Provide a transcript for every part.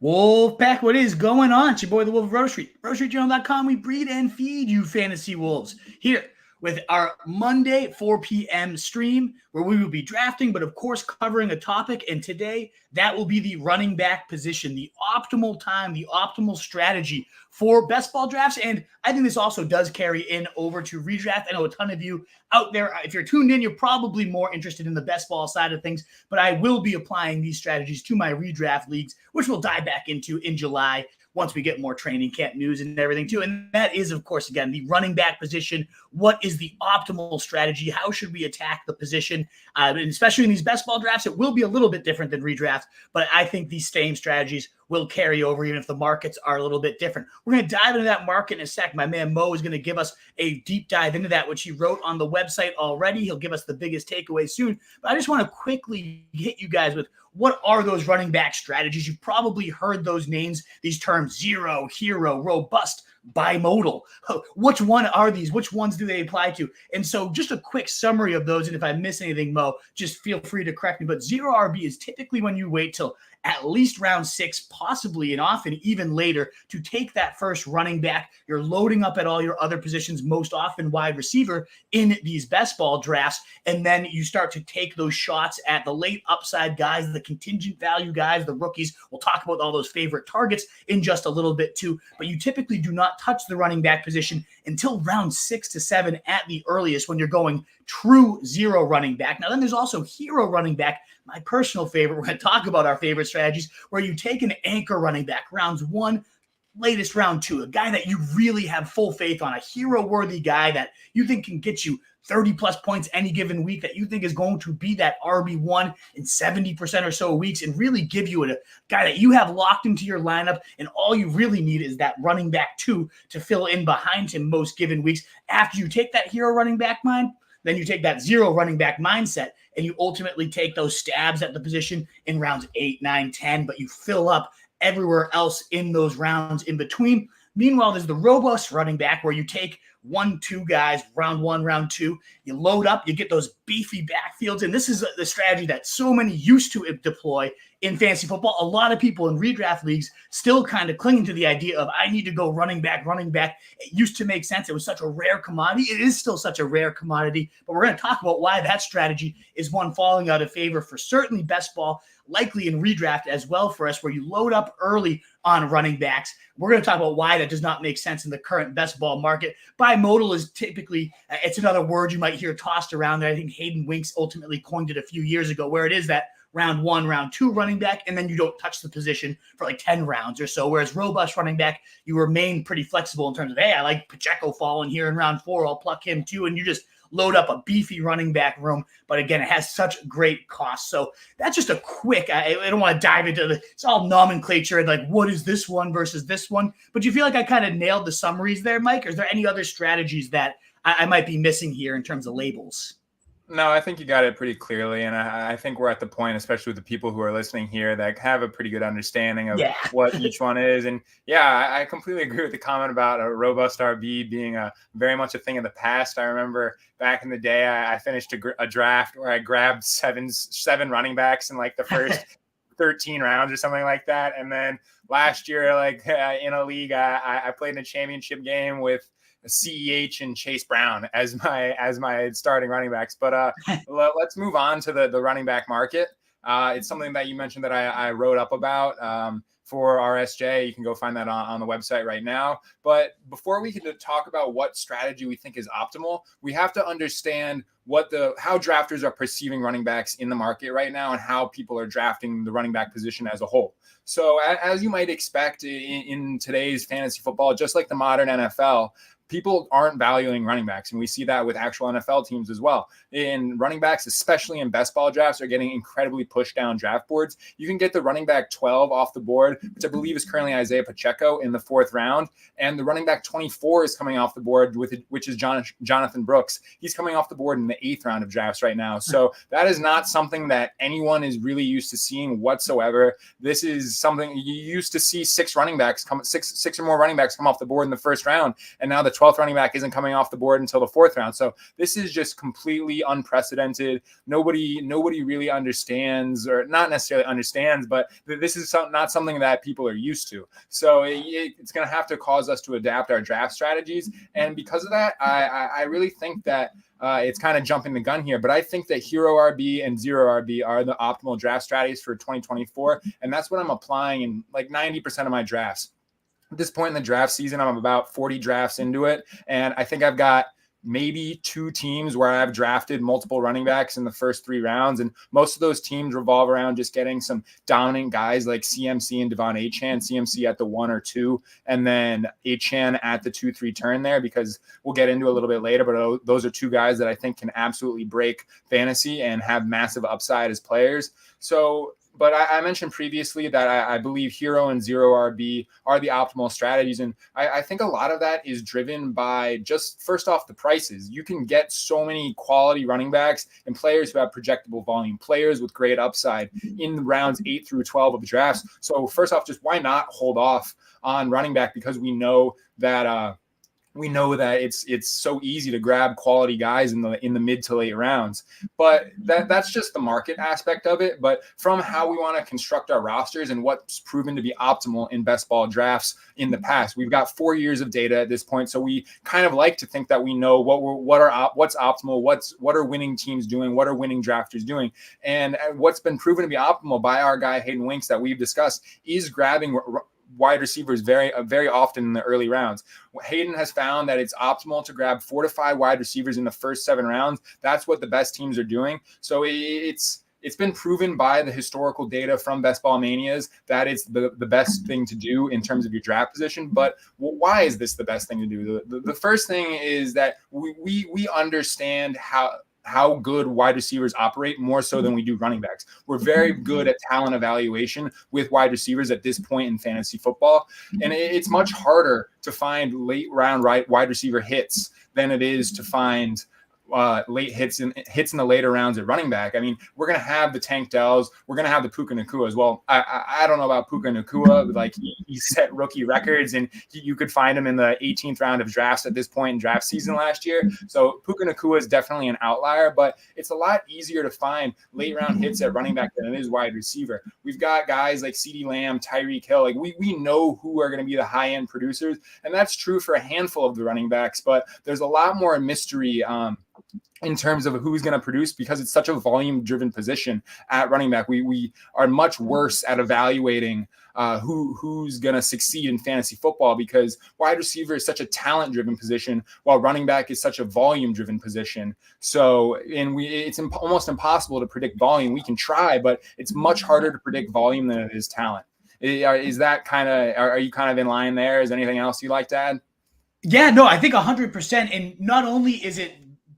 Wolfpack, what is going on? It's your boy, the Wolf of Roastry. RoastryJournal.com. We breed and feed you fantasy wolves. Here with our Monday 4 p.m. stream where we will be drafting, but of course covering a topic. And today, that will be the running back position, the optimal time, the optimal strategy for best ball drafts. And I think this also does carry in over to redraft. I know a ton of you out there, if you're tuned in, you're probably more interested in the best ball side of things, but I will be applying these strategies to my redraft leagues, which we'll dive back into in July once we get more training camp news and everything too. And that is, of course, again, the running back position. What is the optimal strategy? How should we attack the position? And especially in these best ball drafts, it will be a little bit different than redraft, but I think these same strategies will carry over even if the markets are a little bit different. We're going to dive into that market in a sec. My man Mo is going to give us a deep dive into that, which he wrote on the website already. He'll give us the biggest takeaway soon. But I just want to quickly hit you guys with what are those running back strategies? You've probably heard those names, these terms: zero, hero, robust, bimodal. Which one are these? Which ones do they apply to? And so just a quick summary of those. And if I miss anything, Mo, just feel free to correct me. But zero RB is typically when you wait till at least round 6, possibly and often even later, to take that first running back. You're loading up at all your other positions, most often wide receiver in these best ball drafts. And then you start to take those shots at the late upside guys, the contingent value guys, the rookies. We'll talk about all those favorite targets in just a little bit too. But you typically do not touch the running back position until round 6 to 7 at the earliest when you're going true zero running back. Now, then there's also hero running back, my personal favorite. We're going to talk about our favorite strategies where you take an anchor running back, rounds 1, latest round 2, a guy that you really have full faith on, a hero-worthy guy that you think can get you 30-plus points any given week, that you think is going to be that RB1 in 70% or so weeks and really give you a guy that you have locked into your lineup, and all you really need is that running back 2 to fill in behind him most given weeks. After you take that hero running back mind, then you take that zero running back mindset and you ultimately take those stabs at the position in rounds 8, 9, 10, but you fill up everywhere else in those rounds in between. Meanwhile, there's the robust running back where you take 1, 2 guys, round 1, round 2, you load up, you get those beefy backfields. And this is the strategy that so many used to deploy in fantasy football. A lot of people in redraft leagues still kind of clinging to the idea of, I need to go running back. It used to make sense. It was such a rare commodity. It is still such a rare commodity, but we're going to talk about why that strategy is one falling out of favor for certainly best ball, likely in redraft as well for us, where you load up early on running backs. We're going to talk about why that does not make sense in the current best ball market. Bimodal is typically, it's another word you might hear tossed around there. I think Hayden Winks ultimately coined it a few years ago, where it is that round 1, round 2 running back, and then you don't touch the position for like 10 rounds or so. Whereas robust running back, you remain pretty flexible in terms of, hey, I like Pacheco falling here in round 4, I'll pluck him too. And you just load up a beefy running back room. But again, it has such great costs. So that's just a quick, I don't want to dive into it's all nomenclature and like, what is this one versus this one? But do you feel like I kind of nailed the summaries there, Mike? Or is there any other strategies that I might be missing here in terms of labels? No, I think you got it pretty clearly. And I think we're at the point, especially with the people who are listening here, that have a pretty good understanding of what each one is. And yeah, I completely agree with the comment about a robust RB being very much a thing of the past. I remember back in the day, I finished a draft where I grabbed seven running backs in like the first 13 rounds or something like that. And then last year, like in a league, I played in a championship game with CEH and Chase Brown as my starting running backs. But let's move on to the running back market. It's something that you mentioned that I wrote up about for RSJ. You can go find that on the website right now. But before we can talk about what strategy we think is optimal, we have to understand how drafters are perceiving running backs in the market right now and how people are drafting the running back position as a whole. So as you might expect in today's fantasy football, just like the modern NFL, people aren't valuing running backs. And we see that with actual NFL teams as well. In running backs, especially in best ball drafts, are getting incredibly pushed down draft boards. You can get the running back 12 off the board, which I believe is currently Isaiah Pacheco in the 4th round. And the running back 24 is coming off the board, which is Jonathan Brooks. He's coming off the board in the 8th round of drafts right now. So that is not something that anyone is really used to seeing whatsoever. This is something you used to see six or more running backs come off the board in the 1st round. And now the 12th running back isn't coming off the board until the 4th round. So this is just completely unprecedented. Nobody really understands, or not necessarily understands, but this is not something that people are used to. So it's going to have to cause us to adapt our draft strategies. And because of that, I really think that it's kind of jumping the gun here, but I think that hero RB and zero RB are the optimal draft strategies for 2024. And that's what I'm applying in like 90% of my drafts. At this point in the draft season, I'm about 40 drafts into it. And I think I've got maybe 2 teams where I've drafted multiple running backs in the first 3 rounds. And most of those teams revolve around just getting some dominant guys like CMC and Devon Achane, CMC at the 1 or 2, and then Achane at the 2-3 turn there, because we'll get into a little bit later, but those are 2 guys that I think can absolutely break fantasy and have massive upside as players. So, but I mentioned previously that I believe hero and zero RB are the optimal strategies. And I think a lot of that is driven by just, first off, the prices. You can get so many quality running backs and players who have projectable volume, players with great upside in rounds 8 through 12 of drafts. So first off, just why not hold off on running back? Because we know that it's so easy to grab quality guys in the mid to late rounds. But that's just the market aspect of it. But from how we want to construct our rosters and what's proven to be optimal in best ball drafts in the past, we've got 4 years of data at this point. So we kind of like to think that we know what's optimal, what are winning teams doing, what are winning drafters doing. And what's been proven to be optimal by our guy Hayden Winks that we've discussed is grabbing wide receivers very often in the early rounds. Hayden has found that it's optimal to grab 4 to 5 wide receivers in the first 7 rounds. That's what the best teams are doing. So it's been proven by the historical data from Best Ball Manias that it's the best thing to do in terms of your draft position. But why is this the best thing to do? The first thing is that we understand how good wide receivers operate more so than we do running backs. We're very good at talent evaluation with wide receivers at this point in fantasy football. And it's much harder to find late round wide receiver hits than it is to find late hits in the later rounds at running back. I mean, we're going to have the Tank Dells. We're going to have the Puka Nacua as well. I don't know about Puka Nacua. Like he set rookie records, and you could find him in the 18th round of drafts at this point in draft season last year. So Puka Nacua is definitely an outlier, but it's a lot easier to find late round hits at running back than it is wide receiver. We've got guys like CeeDee Lamb, Tyreek Hill. Like we know who are going to be the high end producers, and that's true for a handful of the running backs. But there's a lot more mystery in terms of who's going to produce, because it's such a volume-driven position at running back. We are much worse at evaluating who's going to succeed in fantasy football, because wide receiver is such a talent-driven position, while running back is such a volume-driven position. So, it's almost impossible to predict volume. We can try, but it's much harder to predict volume than it is talent. Is that are you kind of in line there? Is anything else you'd like to add? Yeah, no, I think 100%. And not only is it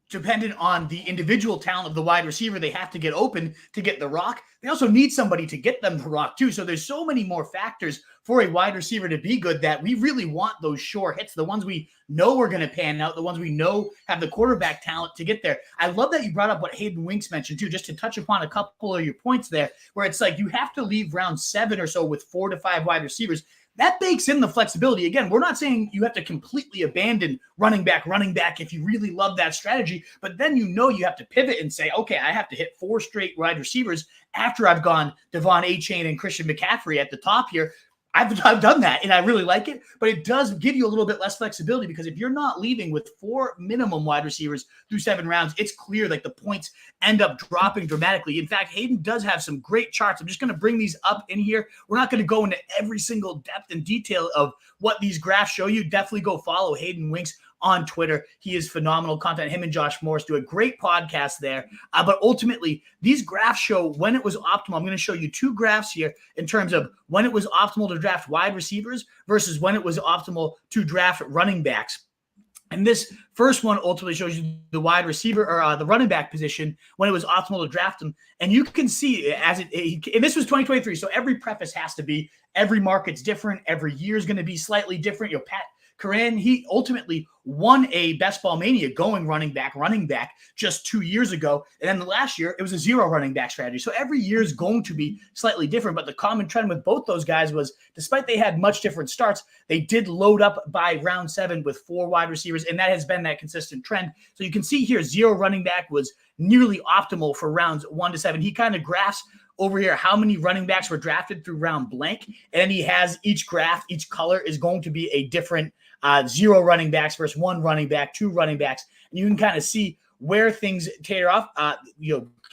dependent on the individual talent of the wide receiver, they have to get open to get the rock. They also need somebody to get them the rock too. So there's so many more factors for a wide receiver to be good that we really want those sure hits, the ones we know are going to pan out, the ones we know have the quarterback talent to get there. I love that you brought up what Hayden Winks mentioned too, just to touch upon a couple of your points there, where it's like you have to leave round 7 or so with 4 to 5 wide receivers. That bakes in the flexibility. Again, we're not saying you have to completely abandon running back if you really love that strategy, but then you have to pivot and say, okay, I have to hit 4 straight wide receivers after I've gone Devon Achane and Christian McCaffrey at the top here. I've done that, and I really like it, but it does give you a little bit less flexibility, because if you're not leaving with 4 minimum wide receivers through 7 rounds, it's clear like the points end up dropping dramatically. In fact, Hayden does have some great charts. I'm just going to bring these up in here. We're not going to go into every single depth and detail of what these graphs show you. Definitely go follow Hayden Winks on Twitter. He is phenomenal content. Him and Josh Morris do a great podcast there. But ultimately, these graphs show when it was optimal. I'm going to show you 2 graphs here in terms of when it was optimal to draft wide receivers versus when it was optimal to draft running backs. And this first one ultimately shows you the wide receiver or the running back position when it was optimal to draft them. And you can see and this was 2023. So every preface has to be, every market's different. Every year is going to be slightly different. Pat Coran, he ultimately won a Best Ball Mania going running back just 2 years ago. And then the last year, it was a zero running back strategy. So every year is going to be slightly different. But the common trend with both those guys was, despite they had much different starts, they did load up by round 7 with 4 wide receivers. And that has been that consistent trend. So you can see here, zero running back was nearly optimal for rounds 1 to 7. He kind of graphs over here how many running backs were drafted through round blank. And he has each graph, each color is going to be a different 0 running backs versus 1 running back, 2 running backs. And you can kind of see where things taper off,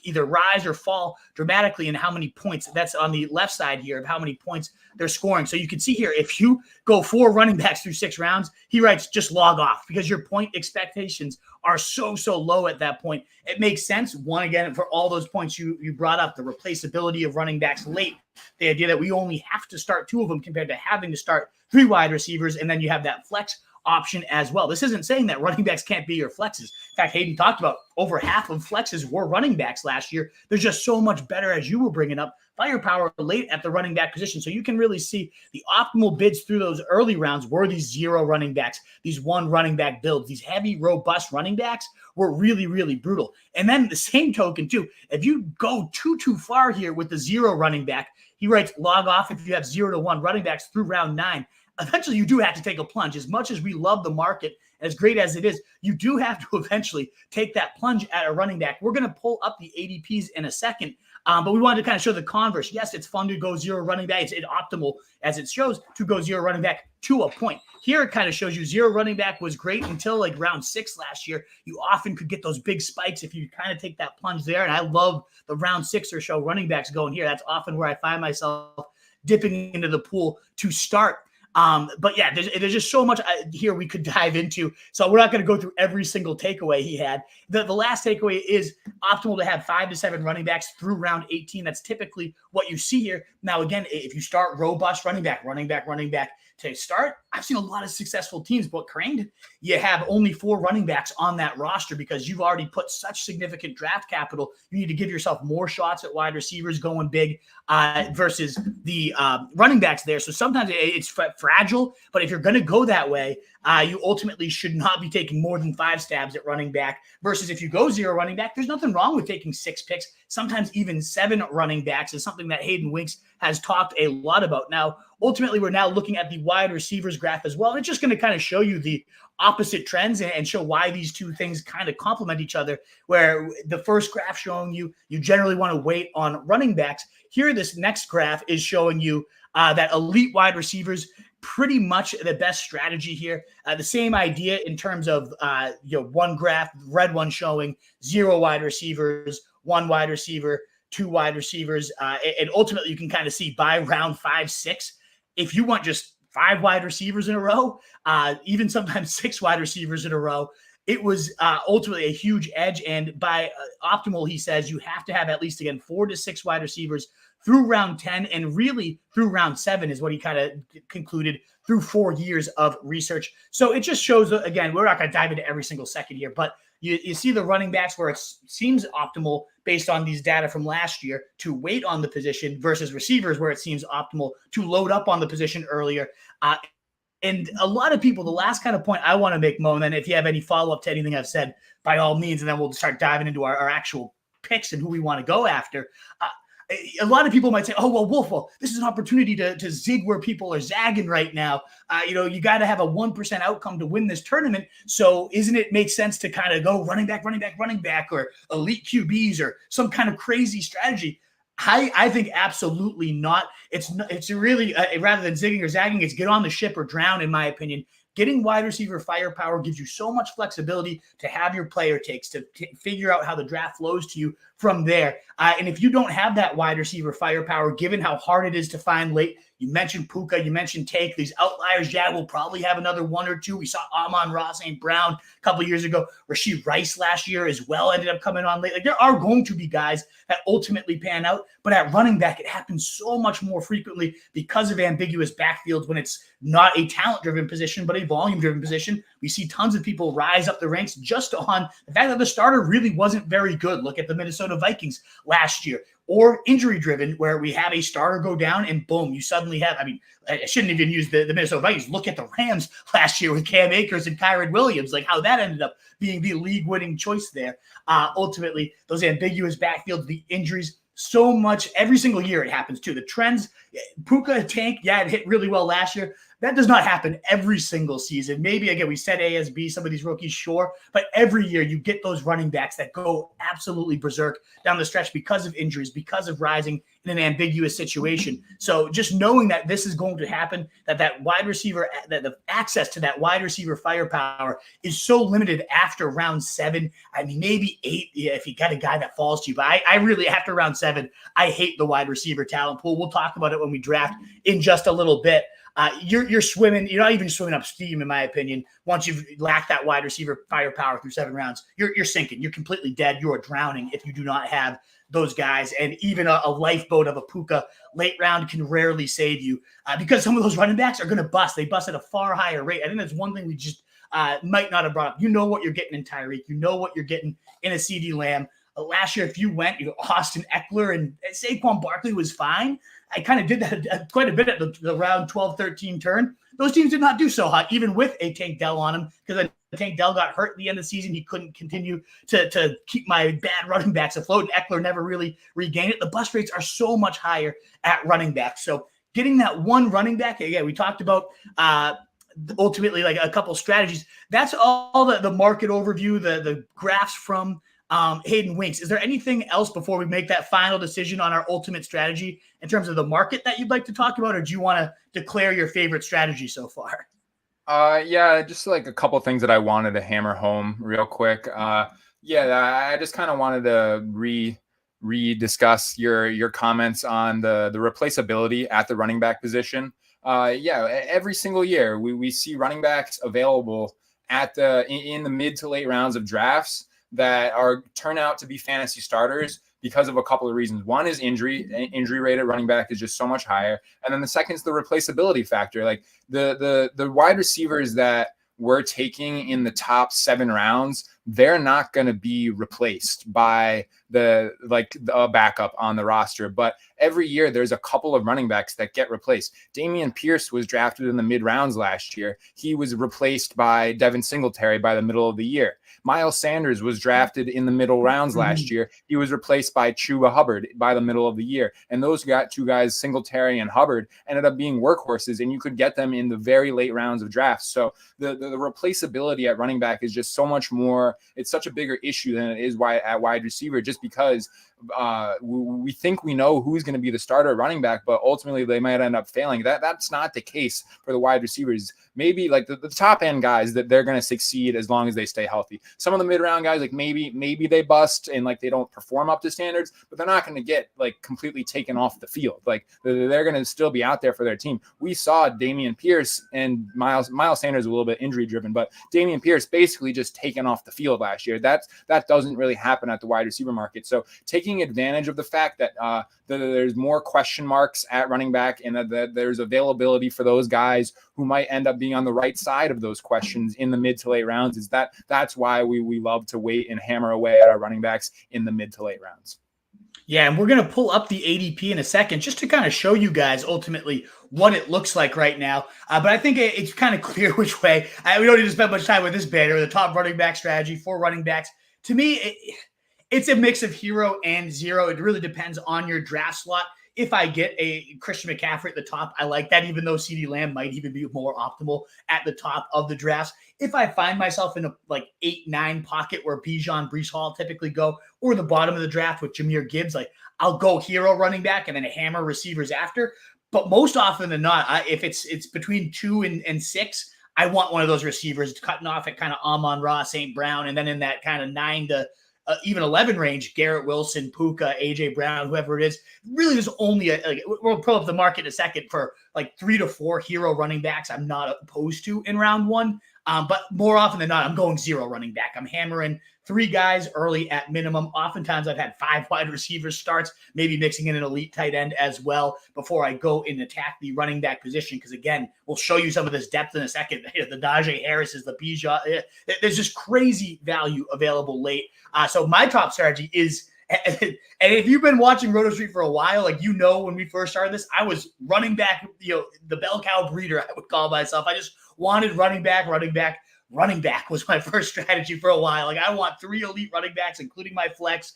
either rise or fall dramatically, and how many points. That's on the left side here of how many points they're scoring. So you can see here, if you go 4 running backs through 6 rounds, he writes just log off, because your point expectations are so low at that point. It makes sense. One, again, for all those points you brought up, the replaceability of running backs late, the idea that we only have to start 2 of them compared to having to start 3 wide receivers, and then you have that flex option as well. This isn't saying that running backs can't be your flexes. In fact, Hayden talked about over half of flexes were running backs last year. There's just so much better, as you were bringing up, firepower late at the running back position. So you can really see the optimal bids through those early rounds were these 0 running backs, these 1 running back builds, these heavy, robust running backs were really brutal. And then the same token too, if you go too far here with the 0 running back, he writes log off if you have 0 to 1 running backs through round 9. Eventually you do have to take a plunge. As much as we love the market, as great as it is, you do have to eventually take that plunge at a running back. We're going to pull up the ADPs in a second, but we wanted to kind of show the converse. Yes, it's fun to go 0 running back. It's optimal, as it shows, to go 0 running back to a point. Here it kind of shows you 0 running back was great until like round 6 last year. You often could get those big spikes if you kind of take that plunge there. And I love the round 6 or so running backs going here. That's often where I find myself dipping into the pool to start. But yeah, there's just so much here we could dive into. So we're not going to go through every single takeaway he had. The last takeaway is optimal to have 5 to 7 running backs through round 18. That's typically what you see here. Now, again, if you start robust running back to start, I've seen a lot of successful teams, but Crane, you have only 4 running backs on that roster because you've already put such significant draft capital. You need to give yourself more shots at wide receivers going big versus the running backs there. So sometimes it's fragile, but if you're going to go that way, you ultimately should not be taking more than 5 stabs at running back versus if you go 0 running back, there's nothing wrong with taking 6 picks. Sometimes even 7 running backs is something that Hayden Winks has talked a lot about. Now, ultimately, we're now looking at the wide receivers graph as well. And it's just going to kind of show you the opposite trends and show why these two things kind of complement each other, where the first graph showing you generally want to wait on running backs. Here, this next graph is showing you that elite wide receivers, pretty much the best strategy here. The same idea in terms of one graph, red one showing 0 wide receivers, 1 wide receiver, 2 wide receivers. And ultimately, you can kind of see by round 5, 6, if you want just 5 wide receivers in a row, even sometimes 6 wide receivers in a row, it was ultimately a huge edge. And by optimal, he says you have to have at least, again, 4 to 6 wide receivers through round 10 and really through round 7 is what he kind of concluded through 4 years of research. So it just shows, again, we're not going to dive into every single second here, but you see the running backs where it seems optimal based on these data from last year to wait on the position versus receivers where it seems optimal to load up on the position earlier. And a lot of people, the last kind of point I want to make, Mo, and then if you have any follow-up to anything I've said, by all means, and then we'll start diving into our actual picks and who we want to go after. A lot of people might say, oh, well, Wolf, this is an opportunity to zig where people are zagging right now. You got to have a 1% outcome to win this tournament. So isn't it make sense to kind of go running back, or elite QBs or some kind of crazy strategy? I think absolutely not. It's really, rather than zigging or zagging, it's get on the ship or drown, in my opinion. Getting wide receiver firepower gives you so much flexibility to have your player takes, to figure out how the draft flows to you from there. And if you don't have that wide receiver firepower, given how hard it is to find late, you mentioned Puka, you mentioned Take, these outliers, yeah, we'll probably have another 1 or 2. We saw Amon-Ra St. Brown a couple of years ago. Rashee Rice last year as well ended up coming on late. Like, there are going to be guys that ultimately pan out, but at running back, it happens so much more frequently because of ambiguous backfields when it's not a talent-driven position, but a volume-driven position. We see tons of people rise up the ranks just on the fact that the starter really wasn't very good. Look at the Minnesota Vikings last year. or injury driven, where we have a starter go down and boom, you suddenly have, I mean, I shouldn't even use the Minnesota Vikings. Look at the Rams last year with Cam Akers and Kyron Williams, like how that ended up being the league winning choice there. Ultimately, those ambiguous backfields, the injuries, so much every single year it happens too. The trends, Puka tank, yeah, it hit really well last year. That does not happen every single season. Maybe, again, we said ASB, some of these rookies, sure. But every year you get those running backs that go absolutely berserk down the stretch because of injuries, because of rising in an ambiguous situation. So just knowing that this is going to happen, that wide receiver, that the access to that wide receiver firepower is so limited after round 7. I mean, maybe 8 if you got a guy that falls to you. But I really, after round 7, I hate the wide receiver talent pool. We'll talk about it when we draft in just a little bit. You're swimming. You're not even swimming upstream, in my opinion. Once you've lacked that wide receiver firepower through 7 rounds, you're sinking. You're completely dead. You are drowning if you do not have those guys. And even a lifeboat of a Puka late round can rarely save you because some of those running backs are going to bust. They bust at a far higher rate. I think that's one thing we just might not have brought up. You know what you're getting in Tyreek. You know what you're getting in a CeeDee Lamb. Last year, if you went, Austin Eckler and Saquon Barkley was fine. I kind of did that quite a bit at the round 12, 13 turn. Those teams did not do so hot, even with a Tank Dell on him, because Tank Dell got hurt at the end of the season. He couldn't continue to keep my bad running backs afloat, and Eckler never really regained it. The bust rates are so much higher at running back. So getting that one running back, again, we talked about ultimately like a couple strategies. That's all the market overview, the graphs from Hayden Winks. Is there anything else before we make that final decision on our ultimate strategy in terms of the market that you'd like to talk about, or do you want to declare your favorite strategy so far? Yeah, just like a couple things that I wanted to hammer home real quick. Yeah, I just kind of wanted to re-discuss your comments on the replaceability at the running back position. Yeah, every single year we see running backs available in the mid to late rounds of drafts that turn out to be fantasy starters because of a couple of reasons. One is injury rate at running back is just so much higher. And then the second is the replaceability factor. Like the wide receivers that we're taking in the top 7 rounds, they're not going to be replaced by a backup on the roster. But every year there's a couple of running backs that get replaced. Dameon Pierce was drafted in the mid rounds last year. He was replaced by Devin Singletary by the middle of the year. Miles Sanders was drafted in the middle rounds last year. He was replaced by Chuba Hubbard by the middle of the year. And those two guys, Singletary and Hubbard, ended up being workhorses, and you could get them in the very late rounds of drafts. So the replaceability at running back is just so much more. It's such a bigger issue than it is at wide receiver, just because we think we know who's going to be the starter at running back, but ultimately they might end up failing. That's not the case for the wide receivers. Maybe like the top end guys, that they're going to succeed as long as they stay healthy. Some of the mid round guys, like maybe they bust and like they don't perform up to standards, but they're not going to get like completely taken off the field. Like they're going to still be out there for their team. We saw Dameon Pierce and Miles Sanders a little bit injury driven, but Dameon Pierce basically just taken off the field last year. That doesn't really happen at the wide receiver market. So taking advantage of the fact that there's more question marks at running back, and that there's availability for those guys who might end up being on the right side of those questions in the mid to late rounds, that's why we love to wait and hammer away at our running backs in the mid to late rounds. Yeah, and we're going to pull up the ADP in a second just to kind of show you guys ultimately what it looks like right now. But I think it's kind of clear which way. We don't need to spend much time with this banner, the top running back strategy, 4 running backs. To me, it's a mix of hero and zero. It really depends on your draft slot. If I get a Christian McCaffrey at the top, I like that, even though CeeDee Lamb might even be more optimal at the top of the drafts. If I find myself in a 8-9 pocket where Bijan, Breece Hall typically go, or the bottom of the draft with Jahmyr Gibbs, like I'll go hero running back and then hammer receivers after. But most often than not, if it's between 2 and 6, I want one of those receivers cutting off at kind of Amon-Ra, St. Brown, and then in that kind of 9 to even 11 range, Garrett Wilson, Puka, AJ Brown, whoever it is. Really, there's only we'll pull up the market in a second for 3 to 4 hero running backs I'm not opposed to in round 1. But more often than not, I'm going 0 running back. I'm hammering 3 guys early at minimum. Oftentimes I've had 5 wide receivers starts, maybe mixing in an elite tight end as well before I go and attack the running back position. Because again, we'll show you some of this depth in a second. The Najee Harris is the Bijan. There's just crazy value available late. So my top strategy is And if you've been watching Roto Street for a while, like, you know, when we first started this, I was running back, the bell cow breeder, I would call myself. I just wanted running back. Running back was my first strategy for a while. Like, I want 3 elite running backs, including my flex.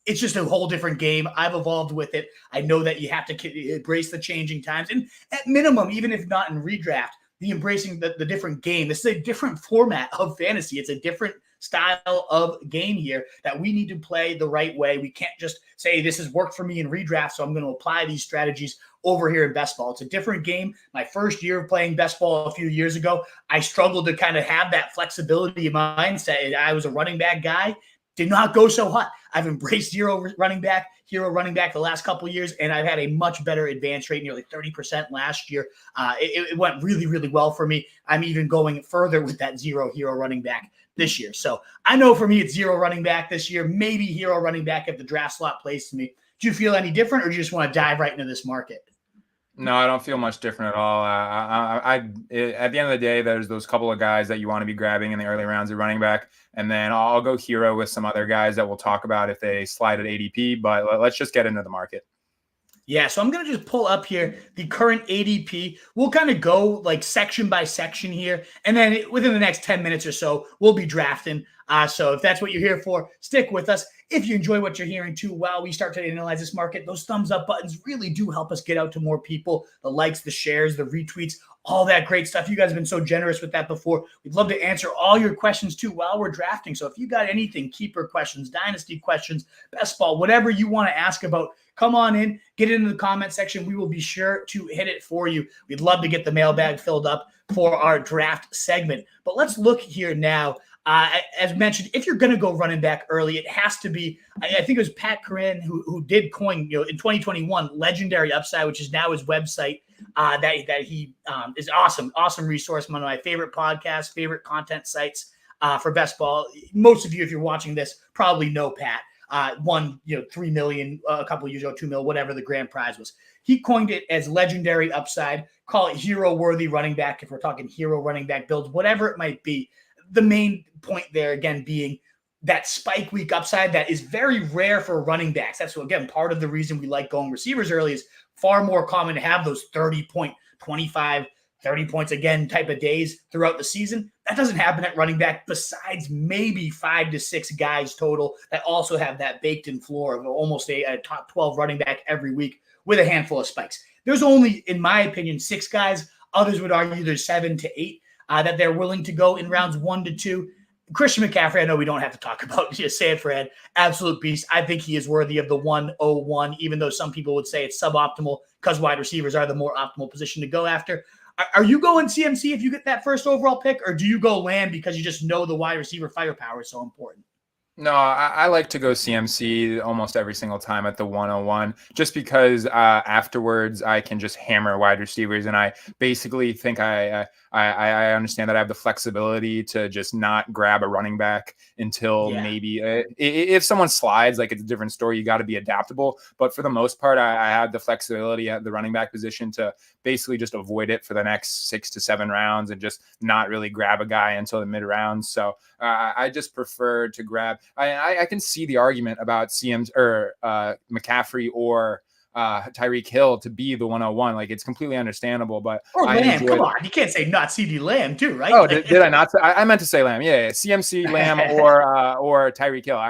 It's just a whole different game. I've evolved with it. I know that you have to embrace the changing times. And at minimum, even if not in redraft, the embracing the different game. This is a different format of fantasy. It's a different style of game here that we need to play the right way. We can't just say this has worked for me in redraft, so I'm going to apply these strategies over here in best ball. It's a different game. My first year of playing best ball a few years ago, I struggled to kind of have that flexibility mindset. I was a running back guy. Did not go so hot. I've embraced hero running back the last couple of years, and I've had a much better advance rate, nearly 30% last year. It went really, really well for me. I'm even going further with that 0 hero running back this year. So I know for me, it's 0 running back this year, maybe hero running back if the draft slot plays to me. Do you feel any different, or do you just want to dive right into this market? No, I don't feel much different at all. At the end of the day, there's those couple of guys that you want to be grabbing in the early rounds of running back, and then I'll go hero with some other guys that we'll talk about if they slide at ADP. But let's just get into the market. Yeah, so I'm going to just pull up here the current ADP. We'll kind of go like section by section here, and then within the next 10 minutes or so, we'll be drafting. So if that's what you're here for, stick with us. If you enjoy what you're hearing too, while we start to analyze this market, those thumbs up buttons really do help us get out to more people. The likes, the shares, the retweets, all that great stuff. You guys have been so generous with that before. We'd love to answer all your questions too while we're drafting. So if you got anything, keeper questions, dynasty questions, best ball, whatever you want to ask about, come on in, get into the comment section. We will be sure to hit it for you. We'd love to get the mailbag filled up for our draft segment. But let's look here now. As mentioned, if you're going to go running back early, it has to be, I think it was Pat Corinne who did coin, in 2021, Legendary Upside, which is now his website, that he is awesome resource, one of my favorite podcasts, favorite content sites for best ball. Most of you, if you're watching this, probably know Pat. Won 3 million a couple of years ago, 2 mil, whatever the grand prize was. He coined it as Legendary Upside. Call it hero worthy running back if we're talking hero running back builds, whatever it might be. The main point there, again, being that spike week upside that is very rare for running backs. That's, again, part of the reason we like going receivers early. Is far more common to have those 30-point, 25, 30 points again type of days throughout the season. That doesn't happen at running back, besides maybe 5 to 6 guys total that also have that baked-in floor of almost a top 12 running back every week with a handful of spikes. There's only, in my opinion, 6 guys. Others would argue there's 7 to 8. That they're willing to go in rounds 1 to 2. Christian McCaffrey, I know we don't have to talk about. Just say it, Fred. Absolute beast. I think he is worthy of the 101, even though some people would say it's suboptimal because wide receivers are the more optimal position to go after. Are you going CMC if you get that first overall pick, or do you go Lamb because you just know the wide receiver firepower is so important? No, I like to go CMC almost every single time at the 101, just because afterwards I can just hammer wide receivers, and I basically think I understand that I have the flexibility to just not grab a running back until maybe if someone slides, like, it's a different story. You got to be adaptable, but for the most part, I have the flexibility at the running back position to basically just avoid it for the next 6 to 7 rounds and just not really grab a guy until the mid rounds. So I just prefer to grab. I can see the argument about McCaffrey or Tyreek Hill to be the 101. Like, it's completely understandable, but or Lamb. Come on, you can't say not CD Lamb too, right? Oh, did I not? I meant to say Lamb. Yeah. CMC, Lamb, or Tyreek Hill.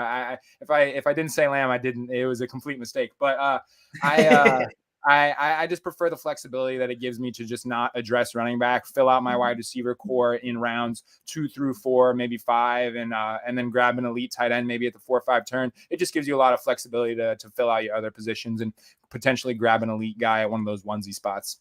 If I didn't say Lamb, I didn't. It was a complete mistake. But I just prefer the flexibility that it gives me to just not address running back, fill out my wide receiver core in rounds 2 through 4, maybe 5, and then grab an elite tight end maybe at the 4 or 5 turn. It just gives you a lot of flexibility to fill out your other positions and potentially grab an elite guy at one of those onesie spots.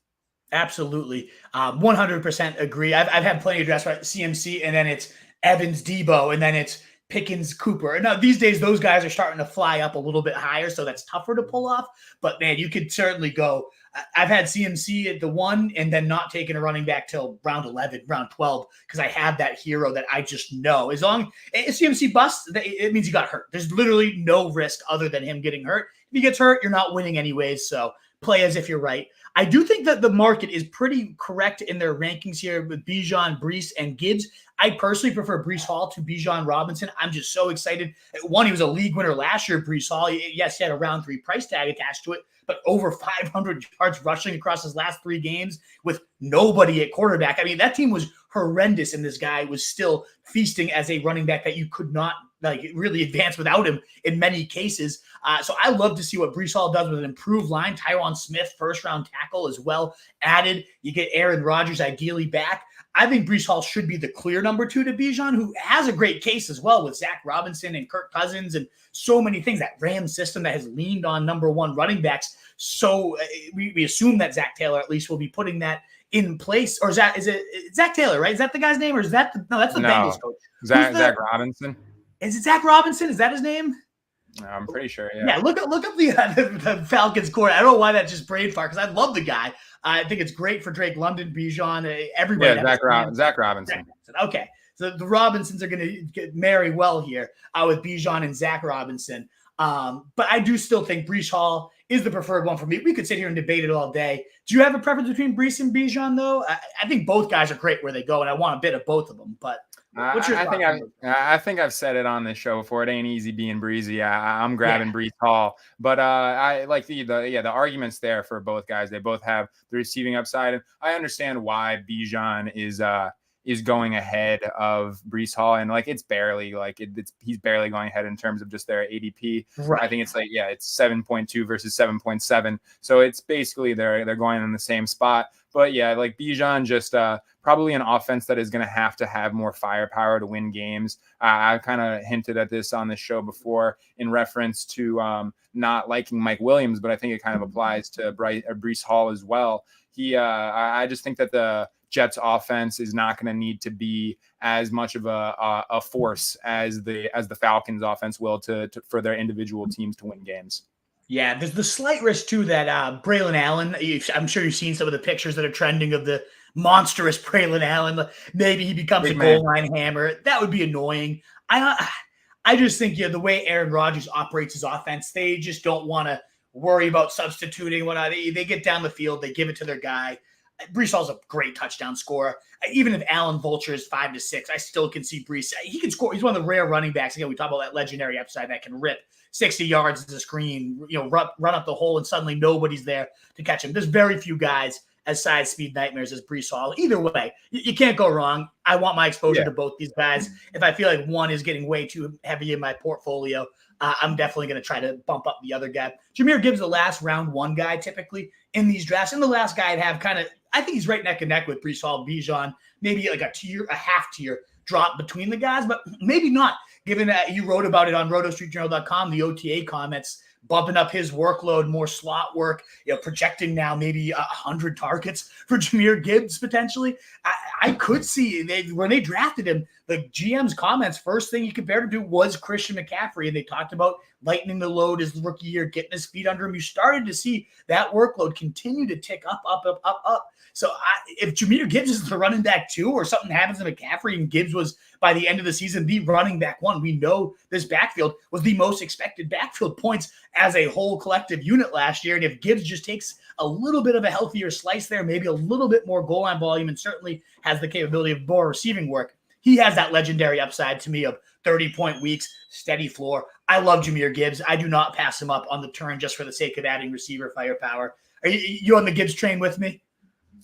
Absolutely. 100% agree. I've had plenty of drafts, right? CMC, and then it's Evans, Debo, and then it's Pickens, Cooper. And now these days, those guys are starting to fly up a little bit higher, so that's tougher to pull off. But, man, you could certainly go. I've had CMC at the 1 and then not taking a running back till round 11, round 12, because I have that hero that I just know. As long as CMC busts, it means he got hurt. There's literally no risk other than him getting hurt. If he gets hurt, you're not winning anyways. So play as if you're right. I do think that the market is pretty correct in their rankings here with Bijan, Breece, and Gibbs. I personally prefer Breece Hall to Bijan Robinson. I'm just so excited. One, he was a league winner last year, Breece Hall. Yes, he had a round 3 price tag attached to it, but over 500 yards rushing across his last 3 games with nobody at quarterback. I mean, that team was horrendous, and this guy was still feasting as a running back that you could not really advance without him in many cases. So I love to see what Breece Hall does with an improved line. Tyron Smith, first-round tackle as well, added. You get Aaron Rodgers ideally back. I think Breece Hall should be the clear number 2 to Bijan, who has a great case as well with Zach Robinson and Kirk Cousins and so many things. That Rams system that has leaned on number 1 running backs. So we assume that Zach Taylor at least will be putting that in place. Or is it Zach Taylor, right? Is that the guy's name? Or is that that's the Bengals coach? Zach Robinson. Is it Zach Robinson? Is that his name? I'm pretty sure, yeah. Yeah, look up the Falcons core. I don't know why that just brain fart, because I love the guy. I think it's great for Drake London, Bijan, everybody. Yeah, Zach Robinson. Okay, so the Robinsons are going to marry well here with Bijan and Zach Robinson. But I do still think Breece Hall is the preferred one for me. We could sit here and debate it all day. Do you have a preference between Breece and Bijan, though? I think both guys are great where they go, and I want a bit of both of them. But what's your I think I've said it on this show before. It ain't easy being breezy. I'm grabbing Breece Hall, but I like the arguments there for both guys. They both have the receiving upside, and I understand why Bijan is going ahead of Breece Hall, and it's barely he's barely going ahead in terms of just their ADP. Right. I think it's it's 7.2 versus 7.7, so it's basically they're going in the same spot. But yeah, Bijan just probably an offense that is going to have more firepower to win games. I kind of hinted at this on the show before in reference to not liking Mike Williams, but I think it kind of applies to Breece Hall as well. I just think that the Jets offense is not going to need to be as much of a force as the Falcons offense will for their individual teams to win games. Yeah, there's the slight risk too that Braylon Allen, I'm sure you've seen some of the pictures that are trending of the monstrous Braylon Allen. Maybe he becomes a goal line hammer. That would be annoying. I just think the way Aaron Rodgers operates his offense, they just don't want to worry about substituting. They get down the field, they give it to their guy. Breece Hall's a great touchdown scorer. Even if Allen vultures 5 to 6, I still can see Breece. He can score. He's one of the rare running backs. Again, we talk about that legendary upside that can rip 60 yards to the screen, run up the hole, and suddenly nobody's there to catch him. There's very few guys as size speed nightmares as Breece Hall. Either way, you can't go wrong. I want my exposure to both these guys. If I feel like one is getting way too heavy in my portfolio, I'm definitely going to try to bump up the other guy. Jahmyr Gibbs, the last round 1 guy typically in these drafts. And the last guy I'd have I think he's right neck and neck with Breece Hall, Bijan, maybe a half tier drop between the guys, but maybe not, given that you wrote about it on rotostreetjournal.com, the OTA comments, bumping up his workload, more slot work, projecting now maybe 100 targets for Jahmyr Gibbs potentially. I could see when they drafted him, the GM's comments, first thing he compared him to was Christian McCaffrey, and they talked about lightening the load his rookie year, getting his feet under him. You started to see that workload continue to tick up. So if Jahmyr Gibbs is the running back 2 or something happens to McCaffrey and Gibbs was, by the end of the season, the running back 1, we know this backfield was the most expected backfield points as a whole collective unit last year. And if Gibbs just takes a little bit of a healthier slice there, maybe a little bit more goal line volume, and certainly has the capability of more receiving work, he has that legendary upside to me of 30-point weeks, steady floor. I love Jahmyr Gibbs. I do not pass him up on the turn just for the sake of adding receiver firepower. Are you on the Gibbs train with me?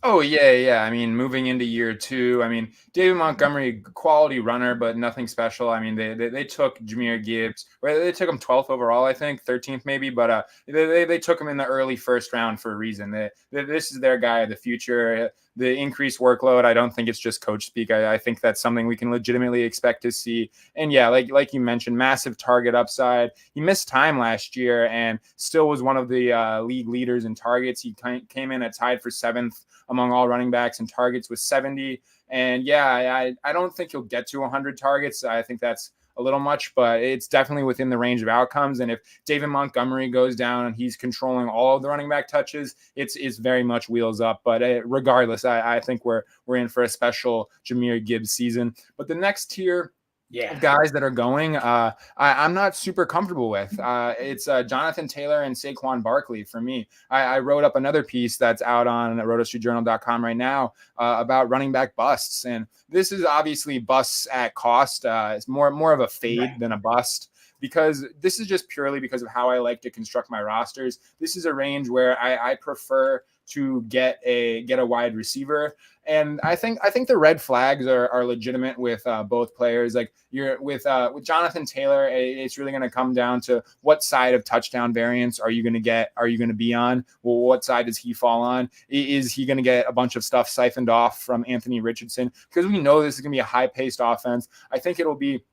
Oh, yeah. I mean, moving into year 2, David Montgomery, quality runner, but nothing special. They took Jahmyr Gibbs, or they took him 12th overall, I think, 13th maybe, but they took him in the early first round for a reason. This is their guy of the future. The increased workload, I don't think it's just coach speak. I think that's something we can legitimately expect to see. And yeah, like you mentioned, massive target upside. He missed time last year and still was one of the league leaders in targets. He came in at tied for 7th among all running backs in targets with 70. And yeah, I don't think he'll get to 100 targets. I think that's a little much, but it's definitely within the range of outcomes. And if David Montgomery goes down and he's controlling all of the running back touches, it's very much wheels up. But regardless, I think we're in for a special Jahmyr Gibbs season. But the next tier, Yeah. of guys that are going, I'm not super comfortable with. It's Jonathan Taylor and Saquon Barkley for me. I wrote up another piece that's out on rotostreetjournal.com right now about running back busts. And this is obviously busts at cost. It's more of a fade than a bust, because this is just purely because of how I like to construct my rosters. This is a range where I prefer to get a wide receiver. And I think the red flags are legitimate with both players. Like you're with Jonathan Taylor, it's really going to come down to what side of touchdown variance are you going to get? Are you going to be on? Well, what side does he fall on? Is he going to get a bunch of stuff siphoned off from Anthony Richardson? Because we know this is going to be a high-paced offense. I think it'll be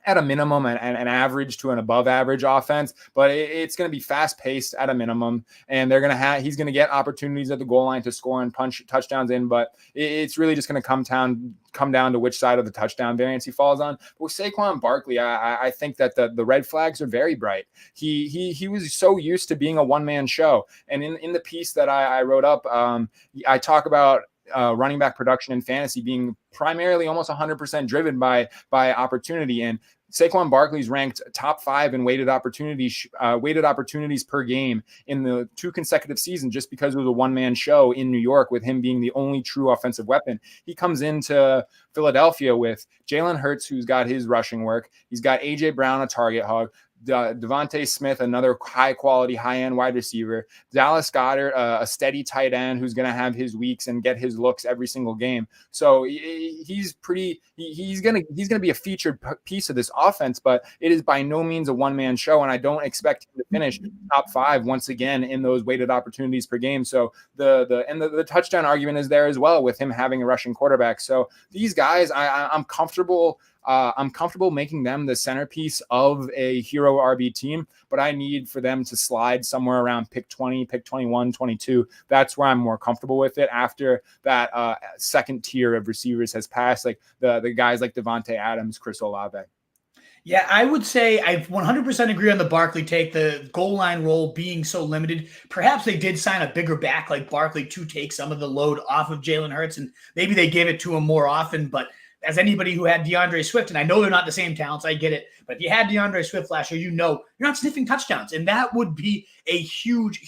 at a minimum an average to an above average offense, but it's going to be fast paced at a minimum, and he's going to get opportunities at the goal line to score and punch touchdowns in, but it's really just going to come down to which side of the touchdown variance he falls on. But with Saquon Barkley, I think that the red flags are very bright. He was so used to being a one-man show, and in the piece that I wrote up, I talk about running back production in fantasy being primarily almost 100% driven by opportunity. And Saquon Barkley's ranked top 5 in weighted opportunities per game in the 2 consecutive seasons, just because it was a one-man show in New York, with him being the only true offensive weapon. He comes into Philadelphia with Jalen Hurts, who's got his rushing work. He's got A.J. Brown, a target hog. Devontae Smith, another high-quality, high-end wide receiver. Dallas Goedert, a steady tight end who's going to have his weeks and get his looks every single game. So he's going to be a featured piece of this offense, but it is by no means a one-man show, and I don't expect him to finish top 5 once again in those weighted opportunities per game. So the touchdown argument is there as well, with him having a rushing quarterback. So these guys, I'm comfortable. I'm comfortable making them the centerpiece of a hero RB team, but I need for them to slide somewhere around pick 20, pick 21, 22. That's where I'm more comfortable with it after that second tier of receivers has passed, like the guys like Devontae Adams, Chris Olave. Yeah, I would say I 100% agree on the Barkley take, the goal line role being so limited. Perhaps they did sign a bigger back like Barkley to take some of the load off of Jalen Hurts, and maybe they gave it to him more often, but as anybody who had DeAndre Swift, and I know they're not the same talents, I get it, but if you had DeAndre Swift last year, you know you're not sniffing touchdowns, and that would be a huge,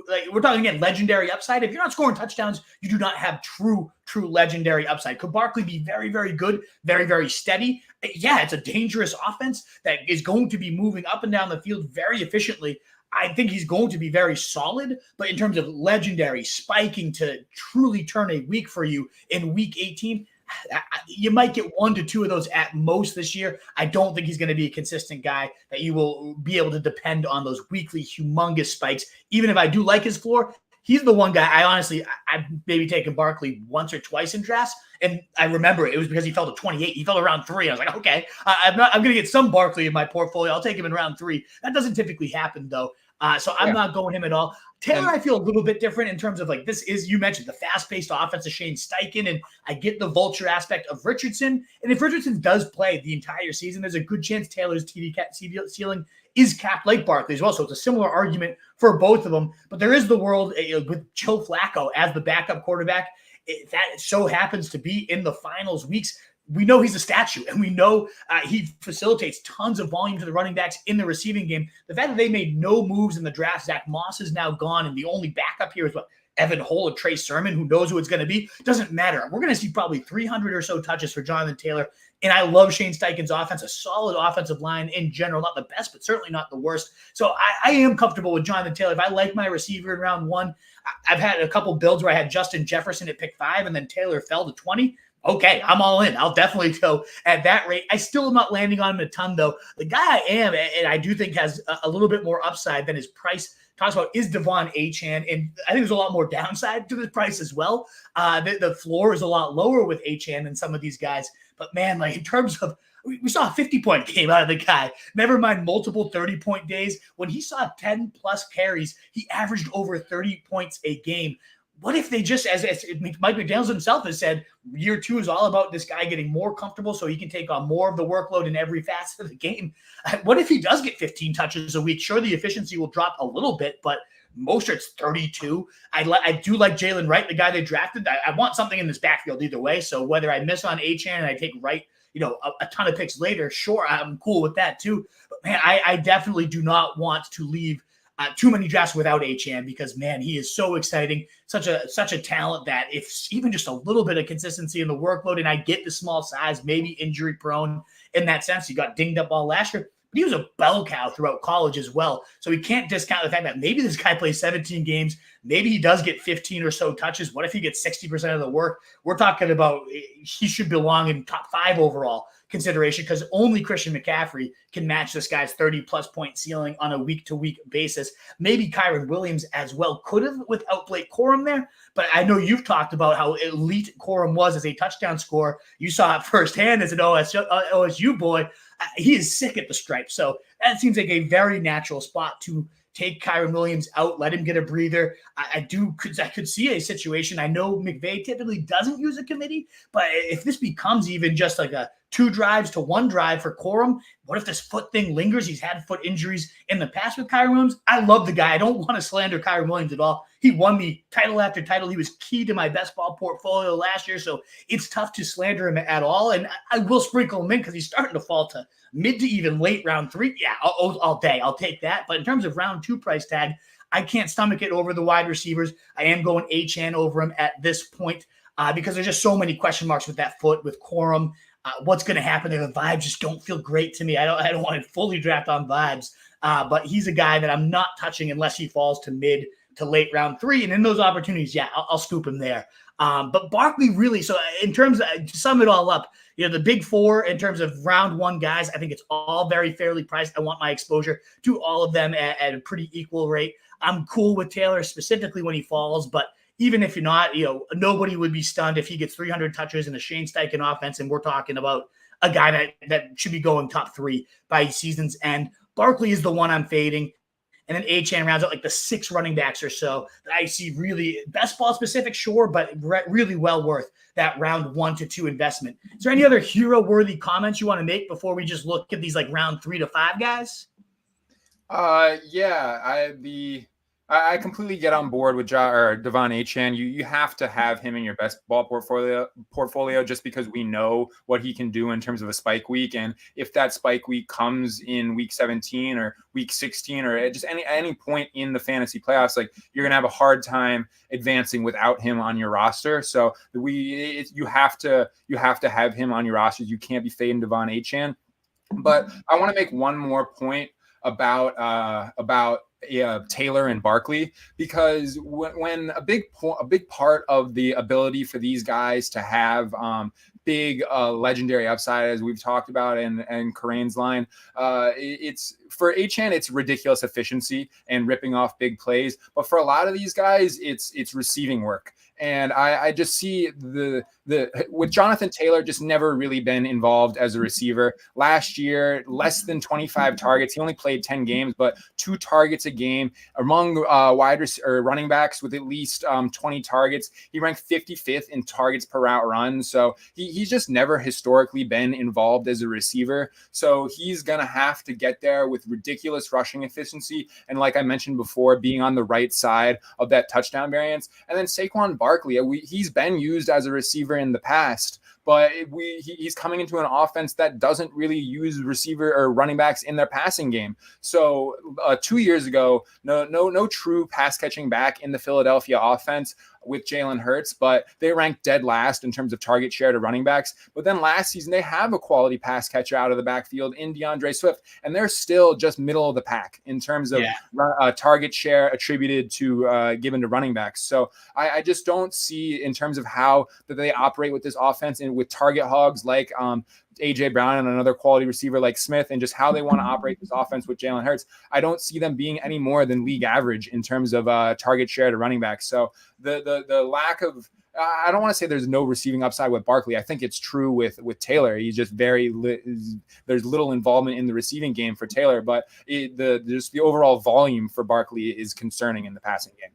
like we're talking again, legendary upside. If you're not scoring touchdowns, you do not have true legendary upside. Could Barkley be very, very good, very, very steady? Yeah, it's a dangerous offense that is going to be moving up and down the field very efficiently. I think he's going to be very solid, but in terms of legendary, spiking to truly turn a week for you in week 18, you might get 1 to 2 of those at most this year. I don't think he's going to be a consistent guy that you will be able to depend on those weekly humongous spikes. Even if I do like his floor, he's the one guy I've maybe taken Barkley once or twice in drafts, and I remember it was because he fell to 28. He fell to round 3. I was like, okay, I'm going to get some Barkley in my portfolio. I'll take him in round 3. That doesn't typically happen though. So I'm not going him at all. Taylor, I feel a little bit different in terms of like this is, you mentioned the fast-paced offense of Shane Steichen, and I get the vulture aspect of Richardson. And if Richardson does play the entire season, there's a good chance Taylor's TD ceiling is capped like Barkley as well. So it's a similar argument for both of them. But there is the world with Joe Flacco as the backup quarterback. That so happens to be in the finals weeks. We know he's a statue, and we know he facilitates tons of volume to the running backs in the receiving game. The fact that they made no moves in the draft, Zach Moss is now gone, and the only backup here is Evan Hull or Trey Sermon, who knows who it's going to be, doesn't matter. We're going to see probably 300 or so touches for Jonathan Taylor, and I love Shane Steichen's offense, a solid offensive line in general, not the best, but certainly not the worst. So I am comfortable with Jonathan Taylor. If I like my receiver in round 1, I've had a couple builds where I had Justin Jefferson at pick 5, and then Taylor fell to 20. Okay, I'm all in. I'll definitely go at that rate. I still am not landing on him a ton, though. The guy I am, and I do think has a little bit more upside than his price talks about, is Devon Achane. And I think there's a lot more downside to this price as well. The floor is a lot lower with Achane than some of these guys. But, man, like in terms of, we saw a 50-point game out of the guy. Never mind multiple 30-point days. When he saw 10-plus carries, he averaged over 30 points a game. What if they just, as Mike McDaniels himself has said, year 2 is all about this guy getting more comfortable so he can take on more of the workload in every facet of the game? What if he does get 15 touches a week? Sure, the efficiency will drop a little bit, but Mostert's 32. I do like Jalen Wright, the guy they drafted. I want something in this backfield either way. So whether I miss on Achane and I take Wright, a ton of picks later, sure, I'm cool with that too. But man, I definitely do not want to leave too many drafts without Achane because, man, he is so exciting, such a talent that if even just a little bit of consistency in the workload, and I get the small size, maybe injury prone in that sense. He got dinged up all last year, but he was a bell cow throughout college as well. So we can't discount the fact that maybe this guy plays 17 games. Maybe he does get 15 or so touches. What if he gets 60% of the work? We're talking about he should belong in top 5 overall consideration because only Christian McCaffrey can match this guy's 30-plus point ceiling on a week-to-week basis. Maybe Kyron Williams as well could have without Blake Corum there, but I know you've talked about how elite Corum was as a touchdown scorer. You saw it firsthand as an OSU boy. He is sick at the stripe, so that seems like a very natural spot to take Kyron Williams out, let him get a breather. I could see a situation. I know McVay typically doesn't use a committee, but if this becomes even just like a 2 drives to 1 drive for Corum, what if this foot thing lingers? He's had foot injuries in the past with Kyron Williams. I love the guy. I don't want to slander Kyron Williams at all. He won me title after title. He was key to my best ball portfolio last year, so it's tough to slander him at all. And I will sprinkle him in because he's starting to fall to mid to even late round 3. Yeah, all day. I'll take that. But in terms of round 2 price tag, I can't stomach it over the wide receivers. I am going Achane over him at this point because there's just so many question marks with that foot, with Corum. What's going to happen if the vibes just don't feel great to me? I don't want to fully draft on vibes, but he's a guy that I'm not touching unless he falls to mid to late round 3. And in those opportunities, yeah, I'll scoop him there. But Barkley really, so in terms of, to sum it all up, the big 4 in terms of round 1 guys, I think it's all very fairly priced. I want my exposure to all of them at a pretty equal rate. I'm cool with Taylor specifically when he falls, but even if you're not, nobody would be stunned if he gets 300 touches in a Shane Steichen offense, and we're talking about a guy that should be going top 3 by season's end. Barkley is the one I'm fading. And then Achane rounds out like the 6 running backs or so that I see really best ball specific, sure, but really well worth that round 1 to 2 investment. Is there any other hero worthy comments you want to make before we just look at these like round 3 to 5 guys? I completely get on board with Devon Achane. You have to have him in your best ball portfolio just because we know what he can do in terms of a spike week. And if that spike week comes in week 17 or week 16 or at just any point in the fantasy playoffs, like you're going to have a hard time advancing without him on your roster. So you have to have him on your roster. You can't be fading Devon Achane. But I want to make one more point about Taylor and Barkley, because when a big part of the ability for these guys to have big legendary upside, as we've talked about and Karane's line, it's for Achane, it's ridiculous efficiency and ripping off big plays. But for a lot of these guys, it's receiving work. And I just see with Jonathan Taylor just never really been involved as a receiver. Last year, less than 25 targets. He only played 10 games, but 2 targets a game among running backs with at least 20 targets. He ranked 55th in targets per route run. So he's just never historically been involved as a receiver. So he's going to have to get there with ridiculous rushing efficiency. And like I mentioned before, being on the right side of that touchdown variance. And then Saquon Barkley, he's been used as a receiver in the past, but he's coming into an offense that doesn't really use receiver or running backs in their passing game. So 2 years ago, no true pass catching back in the Philadelphia offense with Jalen Hurts, but they ranked dead last in terms of target share to running backs. But then last season, they have a quality pass catcher out of the backfield in DeAndre Swift, and they're still just middle of the pack in terms of target share attributed to given to running backs. So I just don't see in terms of how that they operate with this offense and with target hogs like A.J. Brown and another quality receiver like Smith, and just how they want to operate this offense with Jalen Hurts. I don't see them being any more than league average in terms of target share to running backs. So the lack of, I don't want to say there's no receiving upside with Barkley. I think it's true with Taylor. He's just there's little involvement in the receiving game for Taylor, but just the overall volume for Barkley is concerning in the passing game.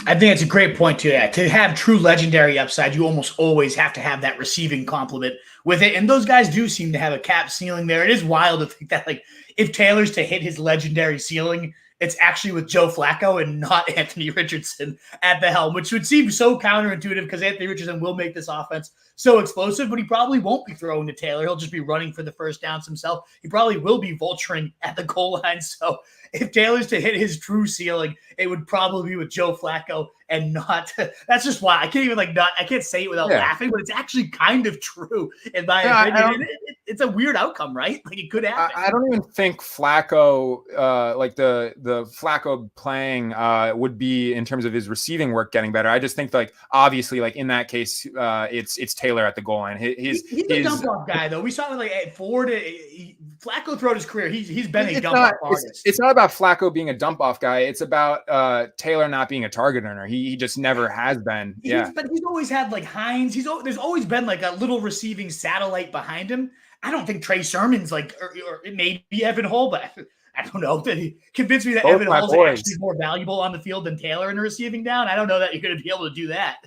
I think it's a great point too. Yeah. To have true legendary upside, you almost always have to have that receiving complement with it. And those guys do seem to have a cap ceiling there. It is wild to think that, like, if Taylor's to hit his legendary ceiling it's actually with Joe Flacco and not Anthony Richardson at the helm, which would seem so counterintuitive because Anthony Richardson will make this offense so explosive, but he probably won't be throwing to Taylor. He'll just be running for the first downs himself. He probably will be vulturing at the goal line. So if Taylor's to hit his true ceiling, it would probably be with Joe Flacco and not. That's just why I can't even I can't say it without laughing, but it's actually kind of true in my opinion. It's a weird outcome, right? Like it could happen. I don't even think Flacco, like the Flacco playing would be in terms of his receiving work getting better. I just think like obviously like in that case, it's Taylor at the goal line. He's a dump off guy though. We saw him like at Ford. Flacco throughout his career, he's been a dump off artist. It's not about Flacco being a dump off guy. It's about Taylor not being a target earner. He just never has been. But he's always had like Hines. There's always been like a little receiving satellite behind him. I don't think Trey Sermon's like, or maybe Evan Hull, but I don't know. That he convinced me that Evan Hull's actually more valuable on the field than Taylor in a receiving down. I don't know that you're going to be able to do that.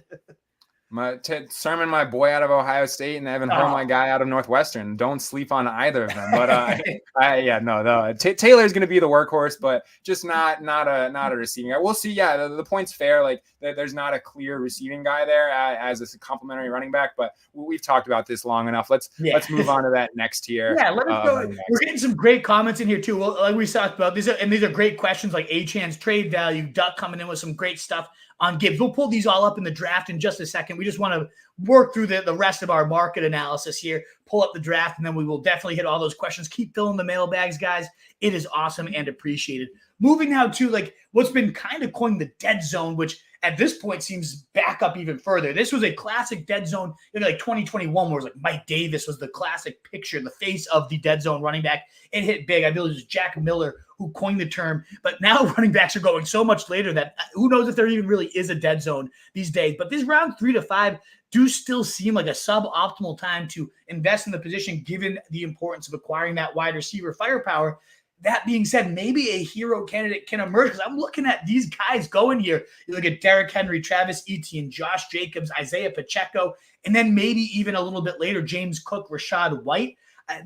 Sermon, my boy out of Ohio State, and Evan Hull, my guy out of Northwestern. Don't sleep on either of them. But Taylor's going to be the workhorse, but just not a receiving guy. We'll see. Yeah, the point's fair. Like there's not a clear receiving guy there as a complementary running back. But we've talked about this long enough. Let's move on to that next tier. Yeah, let us go. We're getting some great comments in here too. Well, like we talked about these are great questions. Like Achan's trade value, Duck coming in with some great stuff on Gibbs. We'll pull these all up in the draft in just a second. We just want to work through the rest of our market analysis here, pull up the draft, and then we will definitely hit all those questions. Keep filling the mailbags, guys. It is awesome and appreciated. Moving now to like what's been kind of coined the dead zone, which at this point seems back up even further. This was a classic dead zone in like 2021 where it was like Mike Davis was the classic picture, the face of the dead zone running back. It hit big. I believe it was Jack Miller who coined the term, but now running backs are going so much later that who knows if there even really is a dead zone these days. But these round 3 to 5 do still seem like a suboptimal time to invest in the position given the importance of acquiring that wide receiver firepower. That being said, maybe a hero candidate can emerge because I'm looking at these guys going here. You look at Derrick Henry, Travis Etienne, Josh Jacobs, Isaiah Pacheco, and then maybe even a little bit later, James Cook, Rashad White.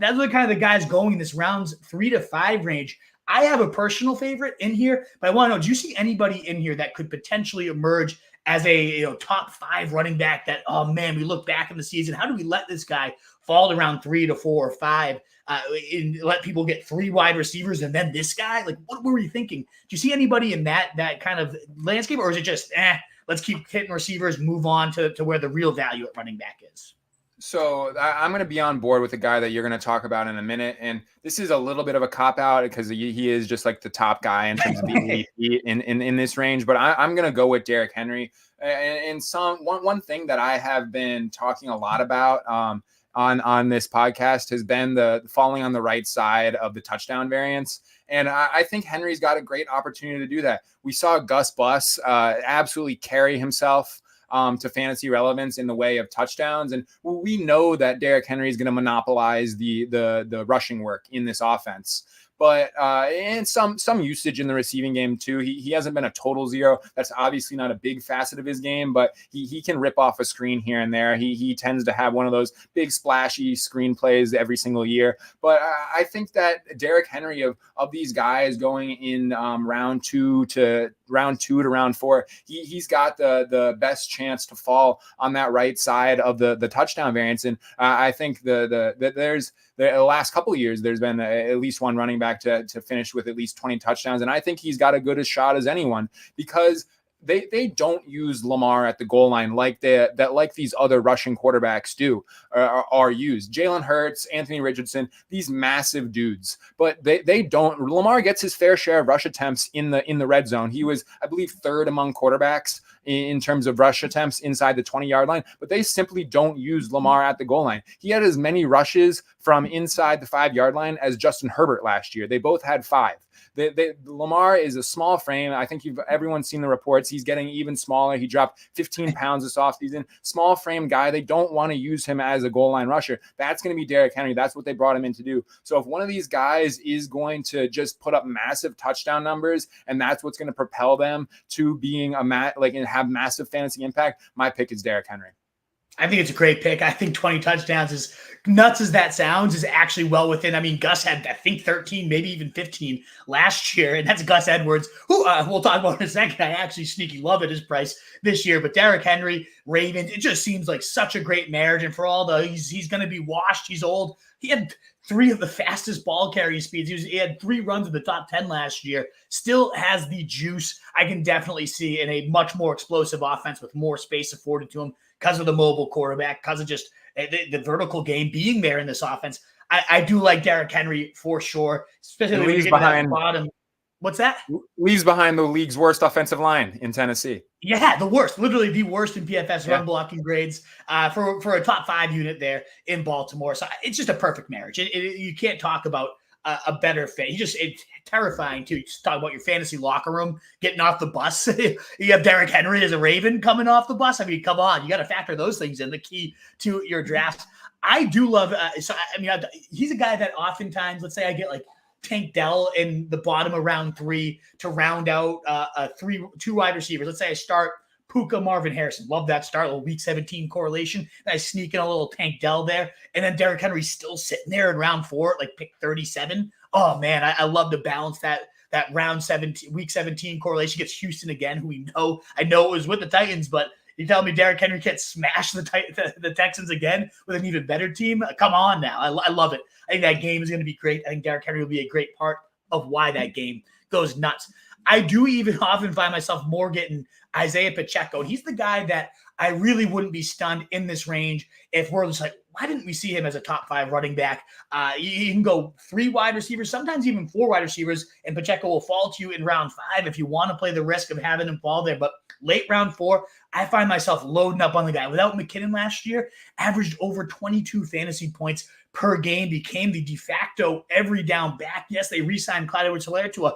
Those are kind of the guys going in this rounds 3 to 5 range. I have a personal favorite in here, but I want to know, do you see anybody in here that could potentially emerge as a top 5 running back that, oh man, we look back in the season, how do we let this guy fall to round 3 to 4 or 5 and let people get 3 wide receivers and then this guy? Like, what were you thinking? Do you see anybody in that kind of landscape, or is it just, let's keep hitting receivers, move on to where the real value at running back is? So I'm going to be on board with the guy that you're going to talk about in a minute. And this is a little bit of a cop-out because he is just like the top guy in terms of the in this range. But I'm going to go with Derrick Henry. And one thing that I have been talking a lot about on this podcast has been the falling on the right side of the touchdown variance. And I think Henry's got a great opportunity to do that. We saw Gus Bus absolutely carry himself to fantasy relevance in the way of touchdowns. And we know that Derrick Henry is going to monopolize the rushing work in this offense. But and some usage in the receiving game too. He hasn't been a total zero. That's obviously not a big facet of his game, but he can rip off a screen here and there. He tends to have one of those big splashy screen plays every single year. But I think that Derrick Henry of these guys going in round 2 to round 4, he's got the best chance to fall on that right side of the touchdown variance. And I think there's the last couple of years, there's been at least one running back to finish with at least 20 touchdowns. And I think he's got as good a shot as anyone because they don't use Lamar at the goal line like these other rushing quarterbacks do are used. Jalen Hurts, Anthony Richardson, these massive dudes, but they don't. Lamar gets his fair share of rush attempts in the red zone. He was, I believe, 3rd among quarterbacks in terms of rush attempts inside the 20-yard line, but they simply don't use Lamar at the goal line. He had as many rushes from inside the 5-yard line as Justin Herbert last year. They both had 5. Lamar is a small frame. I think everyone's seen the reports. He's getting even smaller. He dropped 15 pounds this offseason. Small frame guy. They don't want to use him as a goal line rusher. That's going to be Derrick Henry. That's what they brought him in to do. So if one of these guys is going to just put up massive touchdown numbers and that's what's going to propel them to being and have massive fantasy impact, my pick is Derrick Henry. I think it's a great pick. I think 20 touchdowns, is nuts as that sounds, is actually well within. I mean, Gus had, I think, 13, maybe even 15 last year, and that's Gus Edwards, who we'll talk about in a second. I actually sneaky love at his price this year. But Derrick Henry, Ravens, it just seems like such a great marriage. And for all the, he's going to be washed. He's old. He had 3 of the fastest ball carry speeds. He had 3 runs in the top 10 last year. Still has the juice. I can definitely see in a much more explosive offense with more space afforded to him because of the mobile quarterback, because of just the vertical game being there in this offense. I do like Derrick Henry for sure, especially when you get behind the bottom. What's that? Leaves behind the league's worst offensive line in Tennessee. Yeah, the worst, literally the worst in PFF run blocking grades for a top 5 unit there in Baltimore. So it's just a perfect marriage. You can't talk about a better fit. It's terrifying too. You just talk about your fantasy locker room getting off the bus. You have Derrick Henry as a Raven coming off the bus. I mean, come on, you got to factor those things in. The key to your draft. I do love. He's a guy that oftentimes, let's say, I get like Tank Dell in the bottom of round 3 to round out 2 wide receivers. Let's say I start Puka, Marvin Harrison. Love that start, a little week 17 correlation. And I sneak in a little Tank Dell there. And then Derrick Henry's still sitting there in round 4, like pick 37. Oh, man, I love to balance that round 17, week 17 correlation. Gets Houston again, who I know it was with the Titans, but you tell me Derrick Henry can't smash the Texans again with an even better team? Come on now. I love it. I think that game is going to be great. I think Derrick Henry will be a great part of why that game goes nuts. I do even often find myself more getting Isaiah Pacheco. And he's the guy that I really wouldn't be stunned in this range if we're just like, why didn't we see him as a top 5 running back? You can go 3 wide receivers, sometimes even 4 wide receivers, and Pacheco will fall to you in round 5 if you want to play the risk of having him fall there. But late round 4, I find myself loading up on the guy. Without McKinnon last year, averaged over 22 fantasy points per game, became the de facto every down back. Yes, they re-signed Clyde Edwards-Helaire to a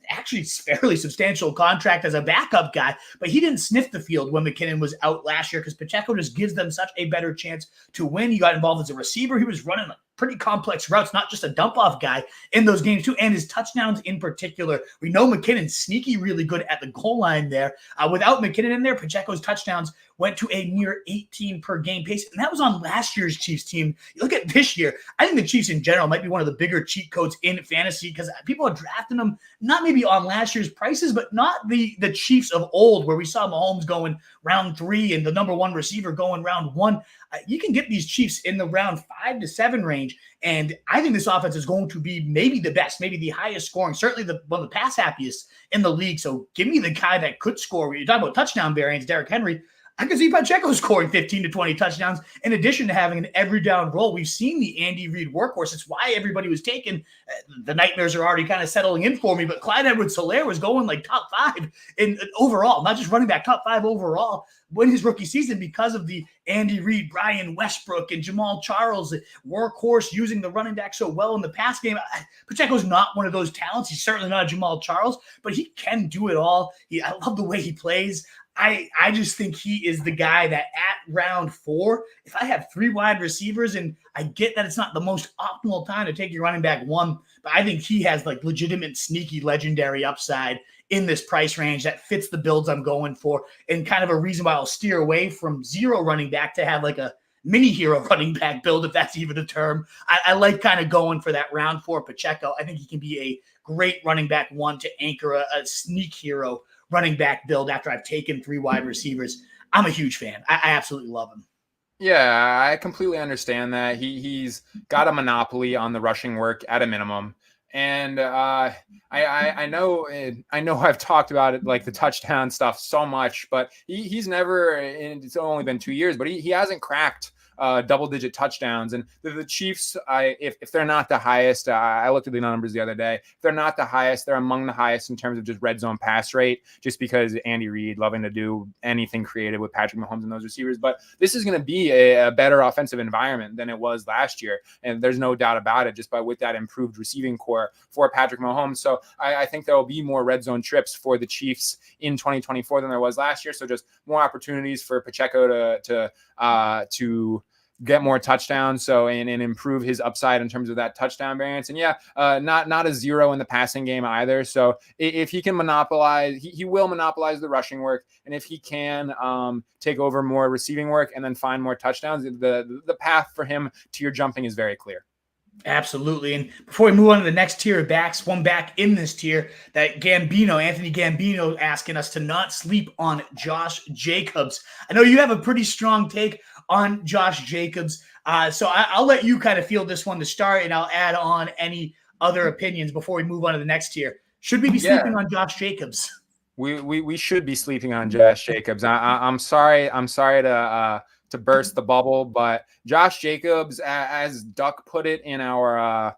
actually fairly substantial contract as a backup guy, but he didn't sniff the field when McKinnon was out last year because Pacheco just gives them such a better chance to win. He got involved as a receiver. He was running like pretty complex routes, not just a dump-off guy in those games too, and his touchdowns in particular. We know McKinnon's sneaky really good at the goal line there. Without McKinnon in there, Pacheco's touchdowns went to a near 18 per game pace, and that was on last year's Chiefs team. You look at this year, I think the Chiefs in general might be one of the bigger cheat codes in fantasy because people are drafting them not maybe on last year's prices, but not the Chiefs of old where we saw Mahomes going round 3 and the number 1 receiver going round 1. You can get these Chiefs in the round 5 to 7 range, and I think this offense is going to be maybe the best, maybe the highest scoring, certainly one of the pass happiest in the league. So give me the guy that could score. When you talk about touchdown variants, Derrick Henry, I can see Pacheco scoring 15 to 20 touchdowns in addition to having an every down role. We've seen the Andy Reid workhorse. It's why everybody was taken. The nightmares are already kind of settling in for me, but Clyde Edwards-Helaire was going like top 5 in overall, not just running back, top 5 overall when his rookie season because of the Andy Reid, Brian Westbrook, and Jamal Charles workhorse using the running back so well in the pass game. Pacheco's not one of those talents. He's certainly not a Jamal Charles, but he can do it all. I love the way he plays. I just think he is the guy that at round 4, if I have 3 wide receivers, and I get that it's not the most optimal time to take your running back 1, but I think he has like legitimate, sneaky, legendary upside in this price range that fits the builds I'm going for, and kind of a reason why I'll steer away from 0 running back to have like a mini hero running back build, if that's even a term. I like kind of going for that round 4 Pacheco. I think he can be a great running back 1 to anchor a sneak hero running back build after I've taken 3 wide receivers. I'm a huge fan. I absolutely love him. Yeah, I completely understand that. He's got a monopoly on the rushing work at a minimum. And I know I've talked about it, like the touchdown stuff so much, but he's never, and it's only been 2 years, but he hasn't cracked double-digit touchdowns. And the Chiefs, if they're not the highest, I looked at the numbers the other day. If they're not the highest, they're among the highest in terms of just red zone pass rate, just because Andy Reid loving to do anything creative with Patrick Mahomes and those receivers. But this is going to be a better offensive environment than it was last year, and there's no doubt about it, just with that improved receiving core for Patrick Mahomes. So I think there will be more red zone trips for the Chiefs in 2024 than there was last year. So just more opportunities for Pacheco to get more touchdowns, so and improve his upside in terms of that touchdown variance. And not a zero in the passing game either. So if he can monopolize, he will monopolize the rushing work, and if he can take over more receiving work and then find more touchdowns, the path for him to your jumping is very clear. Absolutely. And before we move on to the next tier of backs, one back in this tier, that Anthony Gambino, asking us to not sleep on Josh Jacobs. I know you have a pretty strong take on Josh Jacobs, so I'll let you kind of field this one to start, and I'll add on any other opinions before we move on to the next tier. Should we be sleeping on Josh Jacobs? We should be sleeping on Josh Jacobs. I'm sorry to burst the bubble, but Josh Jacobs, as Duck put it in our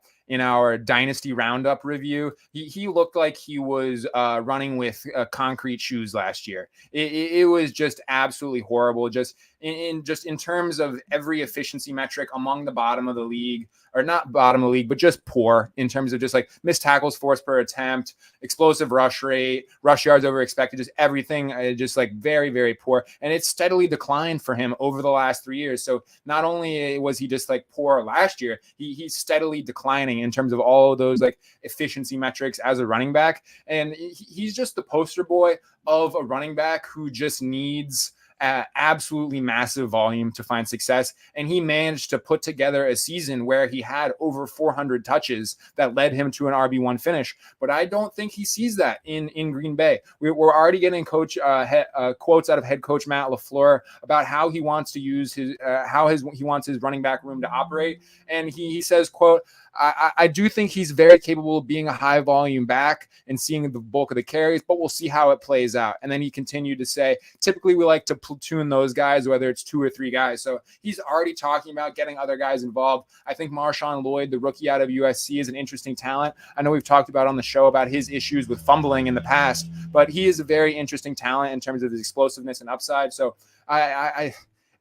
Dynasty Roundup review, he looked like he was running with concrete shoes last year. It was just absolutely horrible. Just in terms of every efficiency metric, among the bottom of the league, or not bottom of the league, but just poor in terms of just like missed tackles forced per attempt, explosive rush rate, rush yards over expected, just everything just like very, very poor. And it's steadily declined for him over the last 3 years. So not only was he just like poor last year, he's steadily declining in terms of all of those like efficiency metrics as a running back. And he's just the poster boy of a running back who just needs absolutely massive volume to find success. And he managed to put together a season where he had over 400 touches that led him to an RB1 finish. But I don't think he sees that in Green Bay. We're already getting quotes out of head coach Matt LaFleur about how he wants to use he wants his running back room to operate. And he says, quote, I do think he's very capable of being a high volume back and seeing the bulk of the carries, but we'll see how it plays out. And then he continued to say, typically we like to platoon those guys, whether it's 2 or 3 guys. So he's already talking about getting other guys involved. I think Marshawn Lloyd, the rookie out of USC, is an interesting talent. I know we've talked about on the show about his issues with fumbling in the past, but he is a very interesting talent in terms of his explosiveness and upside. So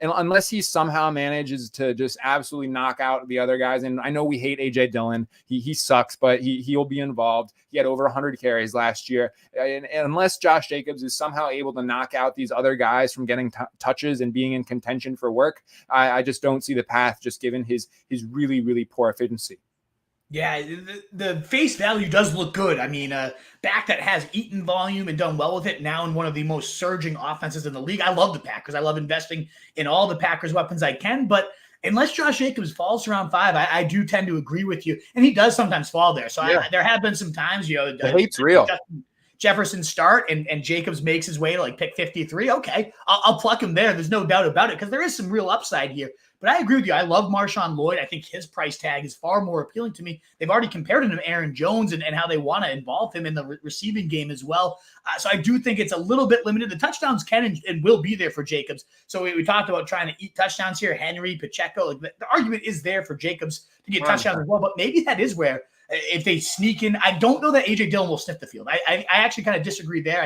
and unless he somehow manages to just absolutely knock out the other guys, and I know we hate A.J. Dillon. He sucks, but he'll be involved. He had over 100 carries last year. And unless Josh Jacobs is somehow able to knock out these other guys from getting touches and being in contention for work, I just don't see the path, just given his really, really poor efficiency. Yeah, the face value does look good. I mean, back that has eaten volume and done well with it now in one of the most surging offenses in the league. I love the Packers. I love investing in all the Packers weapons I can. But unless Josh Jacobs falls around 5, I do tend to agree with you. And he does sometimes fall there. So there have been some times, the hate's real. Jefferson start and Jacobs makes his way to like pick 53. Okay, I'll pluck him there. There's no doubt about it because there is some real upside here. But I agree with you. I love Marshawn Lloyd. I think his price tag is far more appealing to me. They've already compared him to Aaron Jones and how they want to involve him in the receiving game as well. So I do think it's a little bit limited. The touchdowns can and will be there for Jacobs. So we talked about trying to eat touchdowns here. Henry, Pacheco, like the argument is there for Jacobs to get touchdowns as well. But maybe that is where if they sneak in, I don't know that A.J. Dillon will sniff the field. I actually kind of disagree there.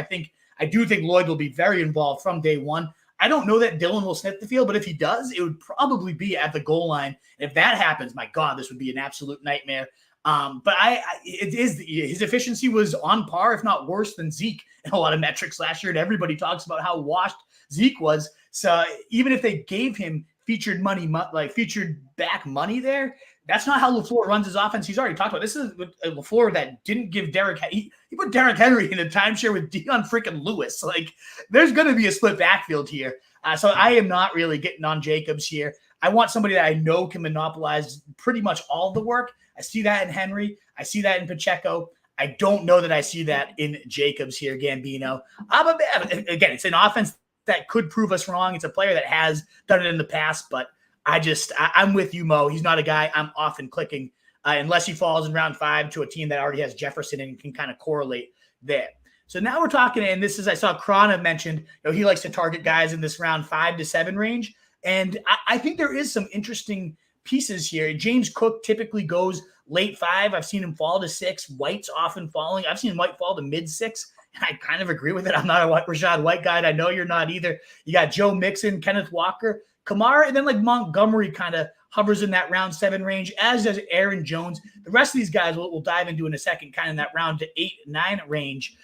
I do think Lloyd will be very involved from day one. I don't know that Dillon will sniff the field, but if he does, it would probably be at the goal line. If that happens, my God, this would be an absolute nightmare. But his efficiency was on par, if not worse than Zeke in a lot of metrics last year. And everybody talks about how washed Zeke was. So even if they gave him featured back money there, that's not how LaFleur runs his offense. He's already talked about this. Is a LaFleur that didn't give Derrick. He put Derrick Henry in a timeshare with Deion freaking Lewis. Like, there's going to be a split backfield here. So I am not really getting on Jacobs here. I want somebody that I know can monopolize pretty much all of the work. I see that in Henry. I see that in Pacheco. I don't know that I see that in Jacobs here, Gambino. Again, it's an offense that could prove us wrong. It's a player that has done it in the past, but I'm with you, Mo. He's not a guy I'm often clicking unless he falls in round 5 to a team that already has Jefferson and can kind of correlate there. So now we're talking, and this is, I saw Krana mentioned, he likes to target guys in this round 5 to 7 range. And I think there is some interesting pieces here. James Cook typically goes late 5. I've seen him fall to 6. White's often falling. I've seen White fall to mid 6. And I kind of agree with it. I'm not a Rashad White guy. I know you're not either. You got Joe Mixon, Kenneth Walker, Kamara, and then like Montgomery kind of hovers in that round 7 range, as does Aaron Jones. The rest of these guys we'll dive into in a second, kind of in that round to 8, 9 range.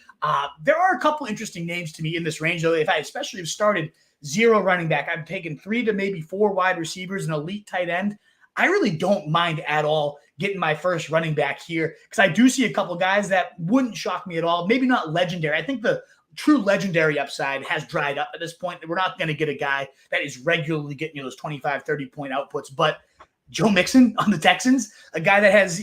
There are a couple interesting names to me in this range, though. If I especially have started 0 running back. I've taken 3 to maybe 4 wide receivers, an elite tight end. I really don't mind at all getting my first running back here because I do see a couple guys that wouldn't shock me at all. Maybe not legendary. I think the true legendary upside has dried up at this point. We're not going to get a guy that is regularly getting those 25, 30-point outputs. But Joe Mixon on the Texans, a guy that has,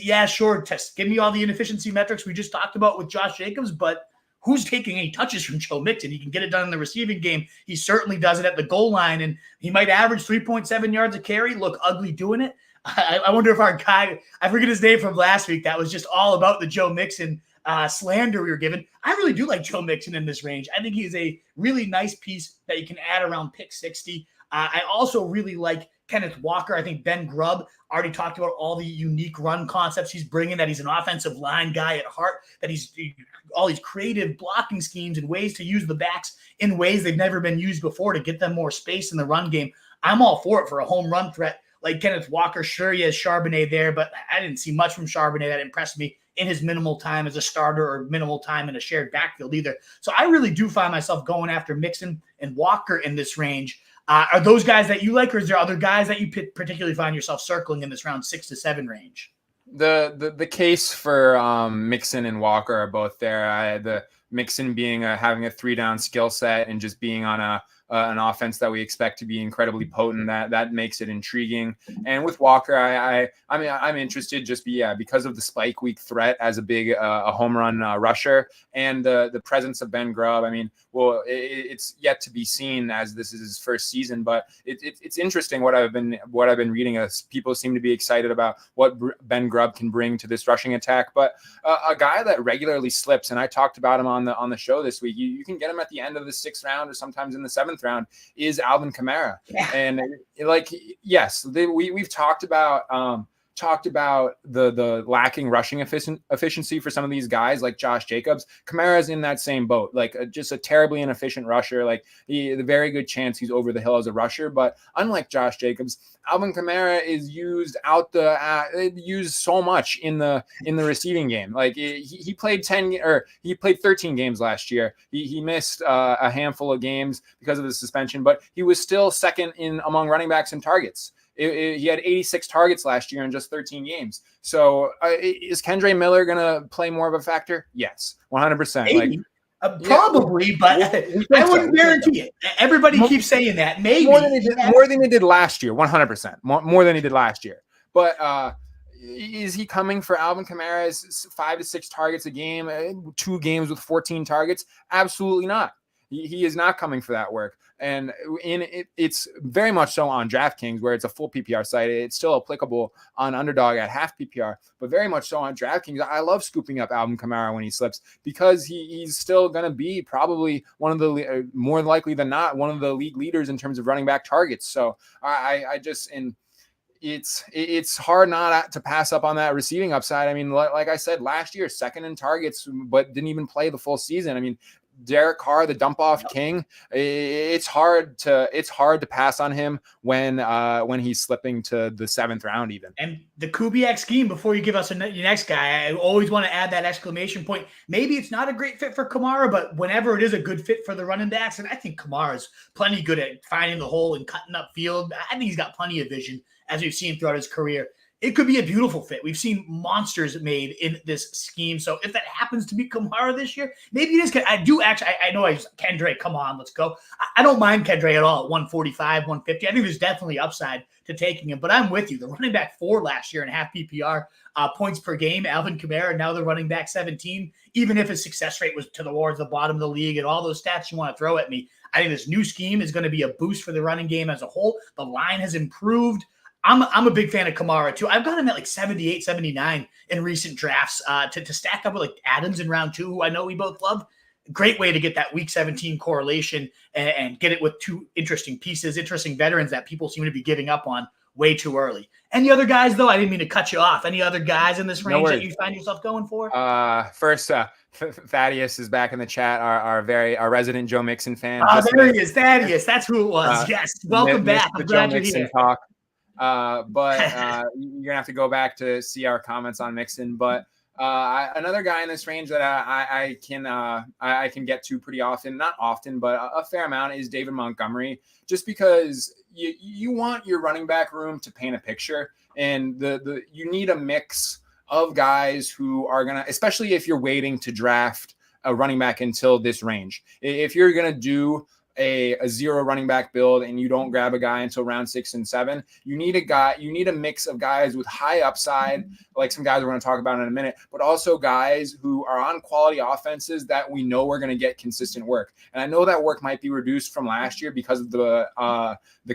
give me all the inefficiency metrics we just talked about with Josh Jacobs, but who's taking any touches from Joe Mixon? He can get it done in the receiving game. He certainly does it at the goal line, and he might average 3.7 yards a carry, look ugly doing it. I wonder if our guy, I forget his name from last week, that was just all about the Joe Mixon slander we were given. I really do like Joe Mixon in this range. I think he's a really nice piece that you can add around pick 60. I also really like Kenneth Walker. I think Ben Grubb already talked about all the unique run concepts he's bringing, that he's an offensive line guy at heart, that he's all these creative blocking schemes and ways to use the backs in ways they've never been used before to get them more space in the run game. I'm all for it for a home run threat like Kenneth Walker. Sure, he has Charbonnet there, but I didn't see much from Charbonnet that impressed me in his minimal time as a starter or minimal time in a shared backfield either. So I really do find myself going after Mixon and Walker in this range. Are those guys that you like, or is there other guys that you particularly find yourself circling in this round 6 to 7 range? The case for Mixon and Walker are both there. The Mixon being having a 3-down skill set and just being on an offense that we expect to be incredibly potent. That makes it intriguing. And with Walker, I'm interested just because of the spike week threat as a big a home run rusher and the presence of Ben Grubb. I mean, well, it's yet to be seen as this is his first season, but it's interesting what I've been reading. People seem to be excited about what Ben Grubb can bring to this rushing attack. But a guy that regularly slips, and I talked about him on the show this week. You can get him at the end of the 6th round or sometimes in the 7th round, is Alvin Kamara. Yeah. And yes, we've talked about the lacking rushing efficiency for some of these guys like Josh Jacobs. Kamara's in that same boat, just a terribly inefficient rusher. The very good chance he's over the hill as a rusher. But unlike Josh Jacobs, Alvin Kamara is used used so much in the receiving game. He played 13 games last year. He missed a handful of games because of the suspension, but he was still second among running backs in targets. He had 86 targets last year in just 13 games. So is Kendre Miller going to play more of a factor? Yes, 100%. Probably, but I wouldn't guarantee it. Everybody keeps saying that. Maybe. More than he did last year, 100%. More than he did last year. But is he coming for Alvin Kamara's 5 to 6 targets a game, 2 games with 14 targets? Absolutely not. He is not coming for that work. And it's very much so on DraftKings, where it's a full PPR site. It's still applicable on Underdog at half PPR, but very much so on DraftKings. I love scooping up Alvin Kamara when he slips because he's still going to be probably one of the more likely than not one of the league leaders in terms of running back targets. So it's hard not to pass up on that receiving upside. I mean, like I said, last year, 2nd in targets, but didn't even play the full season. I mean, Derek Carr, the dump off king. It's hard to pass on him when he's slipping to the 7th round even. And the Kubiak scheme, before you give us your next guy, I always want to add that exclamation point. Maybe it's not a great fit for Kamara, but whenever it is a good fit for the running backs, and I think Kamara's plenty good at finding the hole and cutting up field. I think he's got plenty of vision, as we've seen throughout his career. It could be a beautiful fit. We've seen monsters made in this scheme. So if that happens to be Kamara this year, maybe it is. I know Kendre, come on, let's go. I don't mind Kendre at all at 145, 150. I think there's definitely upside to taking him, but I'm with you. The running back 4 last year in half PPR points per game, Alvin Kamara, now the running back 17, even if his success rate was towards the bottom of the league and all those stats you want to throw at me. I think this new scheme is going to be a boost for the running game as a whole. The line has improved. I'm a big fan of Kamara too. I've got him at 78, 79 in recent drafts to stack up with Adams in round 2, who I know we both love. Great way to get that week 17 correlation and get it with 2 interesting pieces, interesting veterans that people seem to be giving up on way too early. Any other guys, though? I didn't mean to cut you off. Any other guys in this range that you find yourself going for? First, Thaddeus is back in the chat, our resident Joe Mixon fan. There he is, Thaddeus. That's who it was. Yes, welcome back. I'm glad you're here. But you're gonna have to go back to see our comments on Mixon. But Another guy in this range that I can get to pretty often, not often, but a fair amount, is David Montgomery, just because you want your running back room to paint a picture, and you need a mix of guys who are gonna, especially if you're waiting to draft a running back until this range. If you're gonna do a zero running back build and you don't grab a guy until round 6 and 7, you need a mix of guys with high upside, like some guys we're going to talk about in a minute, but also guys who are on quality offenses that we know are going to get consistent work. And I know that work might be reduced from last year because of the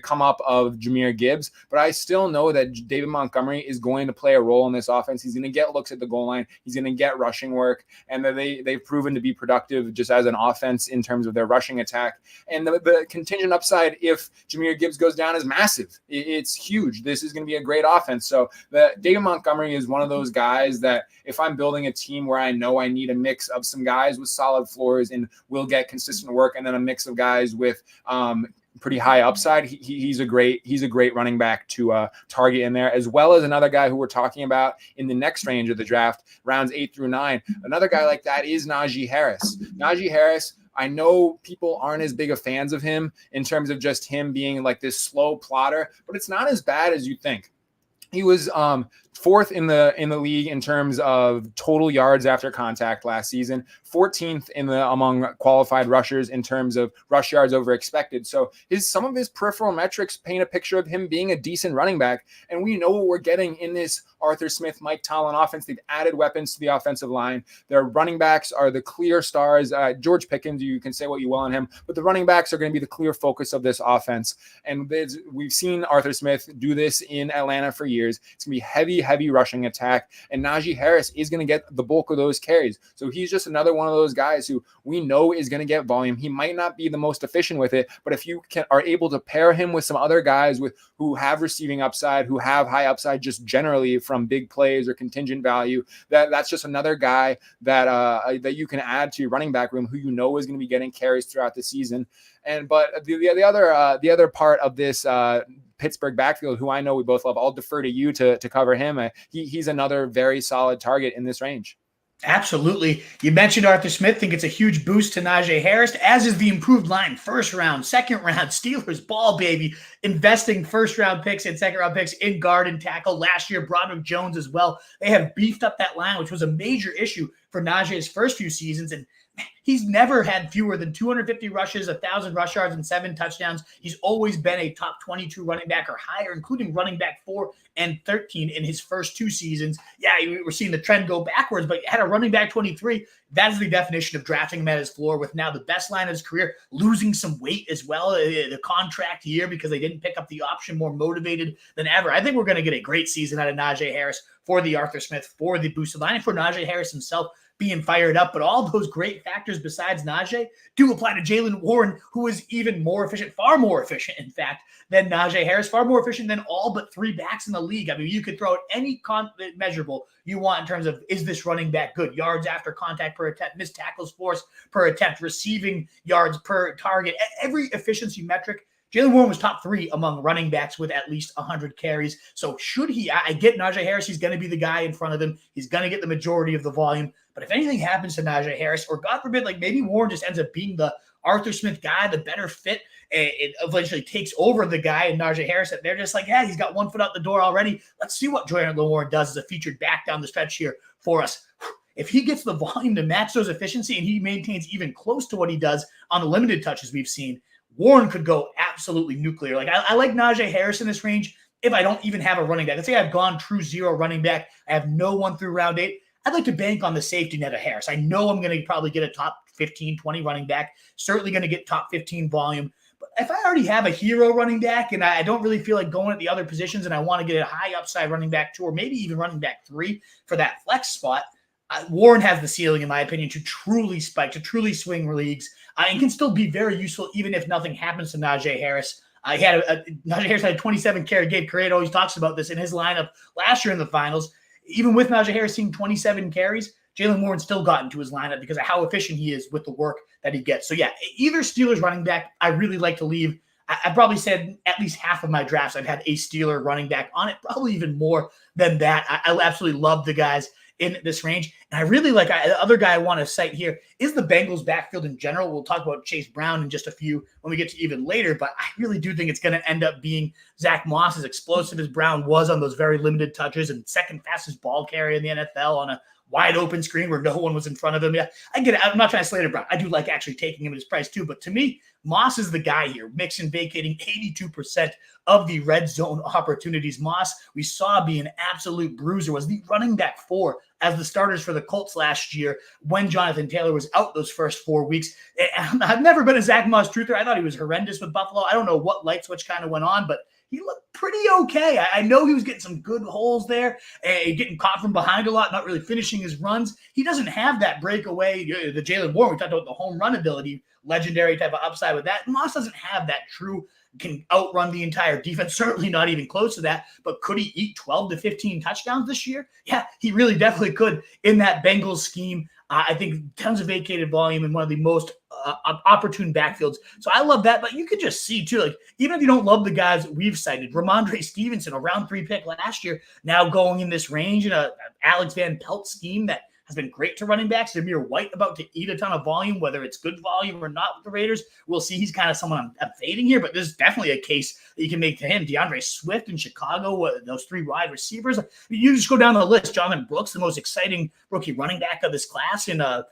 come up of Jahmyr Gibbs, but I still know that David Montgomery is going to play a role in this offense. He's going to get looks at the goal line. He's going to get rushing work, and that they've proven to be productive just as an offense in terms of their rushing attack. And the contingent upside, if Jahmyr Gibbs goes down, is massive. It's huge. This is going to be a great offense. So David Montgomery is one of those guys that if I'm building a team where I know I need a mix of some guys with solid floors and will get consistent work, and then a mix of guys with pretty high upside, he's a great running back to target in there, as well as another guy who we're talking about in the next range of the draft, rounds 8 through 9. Another guy like that is Najee Harris. Najee Harris, I know people aren't as big of fans of him in terms of just him being like this slow plotter, but it's not as bad as you think. He was 4th in the league in terms of total yards after contact last season, 14th among qualified rushers in terms of rush yards over expected. So some of his peripheral metrics paint a picture of him being a decent running back, and we know what we're getting in this Arthur Smith, Mike Tomlin offense. They've added weapons to the offensive line. Their running backs are the clear stars. George Pickens, you can say what you will on him, but the running backs are going to be the clear focus of this offense. And we've seen Arthur Smith do this in Atlanta for years. It's going to be heavy rushing attack, and Najee Harris is going to get the bulk of those carries. So he's just another one of those guys who we know is going to get volume. He might not be the most efficient with it, but if you are able to pair him with some other guys who have receiving upside, who have high upside just generally from big plays or contingent value, that's just another guy that you can add to your running back room who you know is going to be getting carries throughout the season. But the other part of this Pittsburgh backfield, who I know we both love, I'll defer to you to cover him. He's another very solid target in this range. Absolutely. You mentioned Arthur Smith. Think it's a huge boost to Najee Harris, as is the improved line. First round, second round, Steelers ball, baby. Investing first round picks and second round picks in guard and tackle. Last year, Broderick Jones as well. They have beefed up that line, which was a major issue for Najee's first few seasons. And he's never had fewer than 250 rushes, 1,000 rush yards, and 7 touchdowns. He's always been a top 22 running back or higher, including running back 4 and 13 in his first 2 seasons. Yeah, we're seeing the trend go backwards, but had a running back 23. That is the definition of drafting him at his floor, with now the best line of his career, losing some weight as well, the contract year, because they didn't pick up the option, more motivated than ever. I think we're going to get a great season out of Najee Harris for the Arthur Smith, for the boosted line, and for Najee Harris himself being fired up. But all those great factors besides Najee do apply to Jaylen Warren, who is even more efficient, far more efficient, in fact, than Najee Harris, far more efficient than all but 3 backs in the league. I mean, you could throw out any measurable you want in terms of, is this running back good? Yards after contact per attempt, missed tackles forced per attempt, receiving yards per target, every efficiency metric. Jaylen Warren was top 3 among running backs with at least 100 carries. So I get Najee Harris. He's going to be the guy in front of them. He's going to get the majority of the volume. But if anything happens to Najee Harris, or God forbid, like maybe Warren just ends up being the Arthur Smith guy, the better fit, it eventually takes over the guy in Najee Harris. They're just like, yeah, he's got 1 foot out the door already. Let's see what Jaylen Warren does as a featured back down the stretch here for us. If he gets the volume to match those efficiency and he maintains even close to what he does on the limited touches we've seen, Warren could go absolutely nuclear. Like I like Najee Harris in this range if I don't even have a running back. Let's say I've gone true zero running back. I have no one through round 8. I'd like to bank on the safety net of Harris. I know I'm going to probably get a top 15, 20 running back, certainly going to get top 15 volume. But if I already have a hero running back and I don't really feel like going at the other positions and I want to get a high upside running back 2 or maybe even running back 3 for that flex spot, Warren has the ceiling, in my opinion, to truly spike, to truly swing leagues, and can still be very useful even if nothing happens to Najee Harris. Najee Harris had a 27 carry. Gabe Correa always talks about this in his lineup last year in the finals. Even with Najee Harris seeing 27 carries, Jaylen Warren still got into his lineup because of how efficient he is with the work that he gets. So yeah, either Steelers running back, I really like to leave. I probably said at least half of my drafts I've had a Steeler running back on it, probably even more than that. I absolutely love the guys in this range. And I really like the other guy I want to cite here is the Bengals backfield in general. We'll talk about Chase Brown in just a few when we get to even later, but I really do think it's going to end up being Zach Moss, as explosive as Brown was on those very limited touches, and second fastest ball carrier in the NFL on a wide open screen where no one was in front of him. Yeah, I get it. I'm not trying to slate it, Brown. I do like actually taking him at his price too. But to me, Moss is the guy here. Mixon vacating 82% of the red zone opportunities. Moss, we saw be an absolute bruiser, was the running back 4 as the starters for the Colts last year when Jonathan Taylor was out those first 4 weeks. I've never been a Zach Moss truther. I thought he was horrendous with Buffalo. I don't know what light switch kind of went on, but he looked pretty okay. I know he was getting some good holes there, getting caught from behind a lot, not really finishing his runs. He doesn't have that breakaway, the Jalen Warren. We talked about the home run ability, legendary type of upside with that. Moss doesn't have that true, can outrun the entire defense, certainly not even close to that. But could he eat 12 to 15 touchdowns this year? Yeah, he really definitely could in that Bengals scheme. I think tons of vacated volume in one of the most opportune backfields. So I love that. But you could just see, too, like even if you don't love the guys we've cited, Ramondre Stevenson, a round 3 pick last year, now going in this range in a Alex Van Pelt scheme that has been great to running backs. Zamir White about to eat a ton of volume, whether it's good volume or not with the Raiders. We'll see. He's kind of someone I'm fading here, but there's definitely a case that you can make to him. DeAndre Swift in Chicago, those 3 wide receivers. You just go down the list. Jonathan Brooks, the most exciting rookie running back of this class in a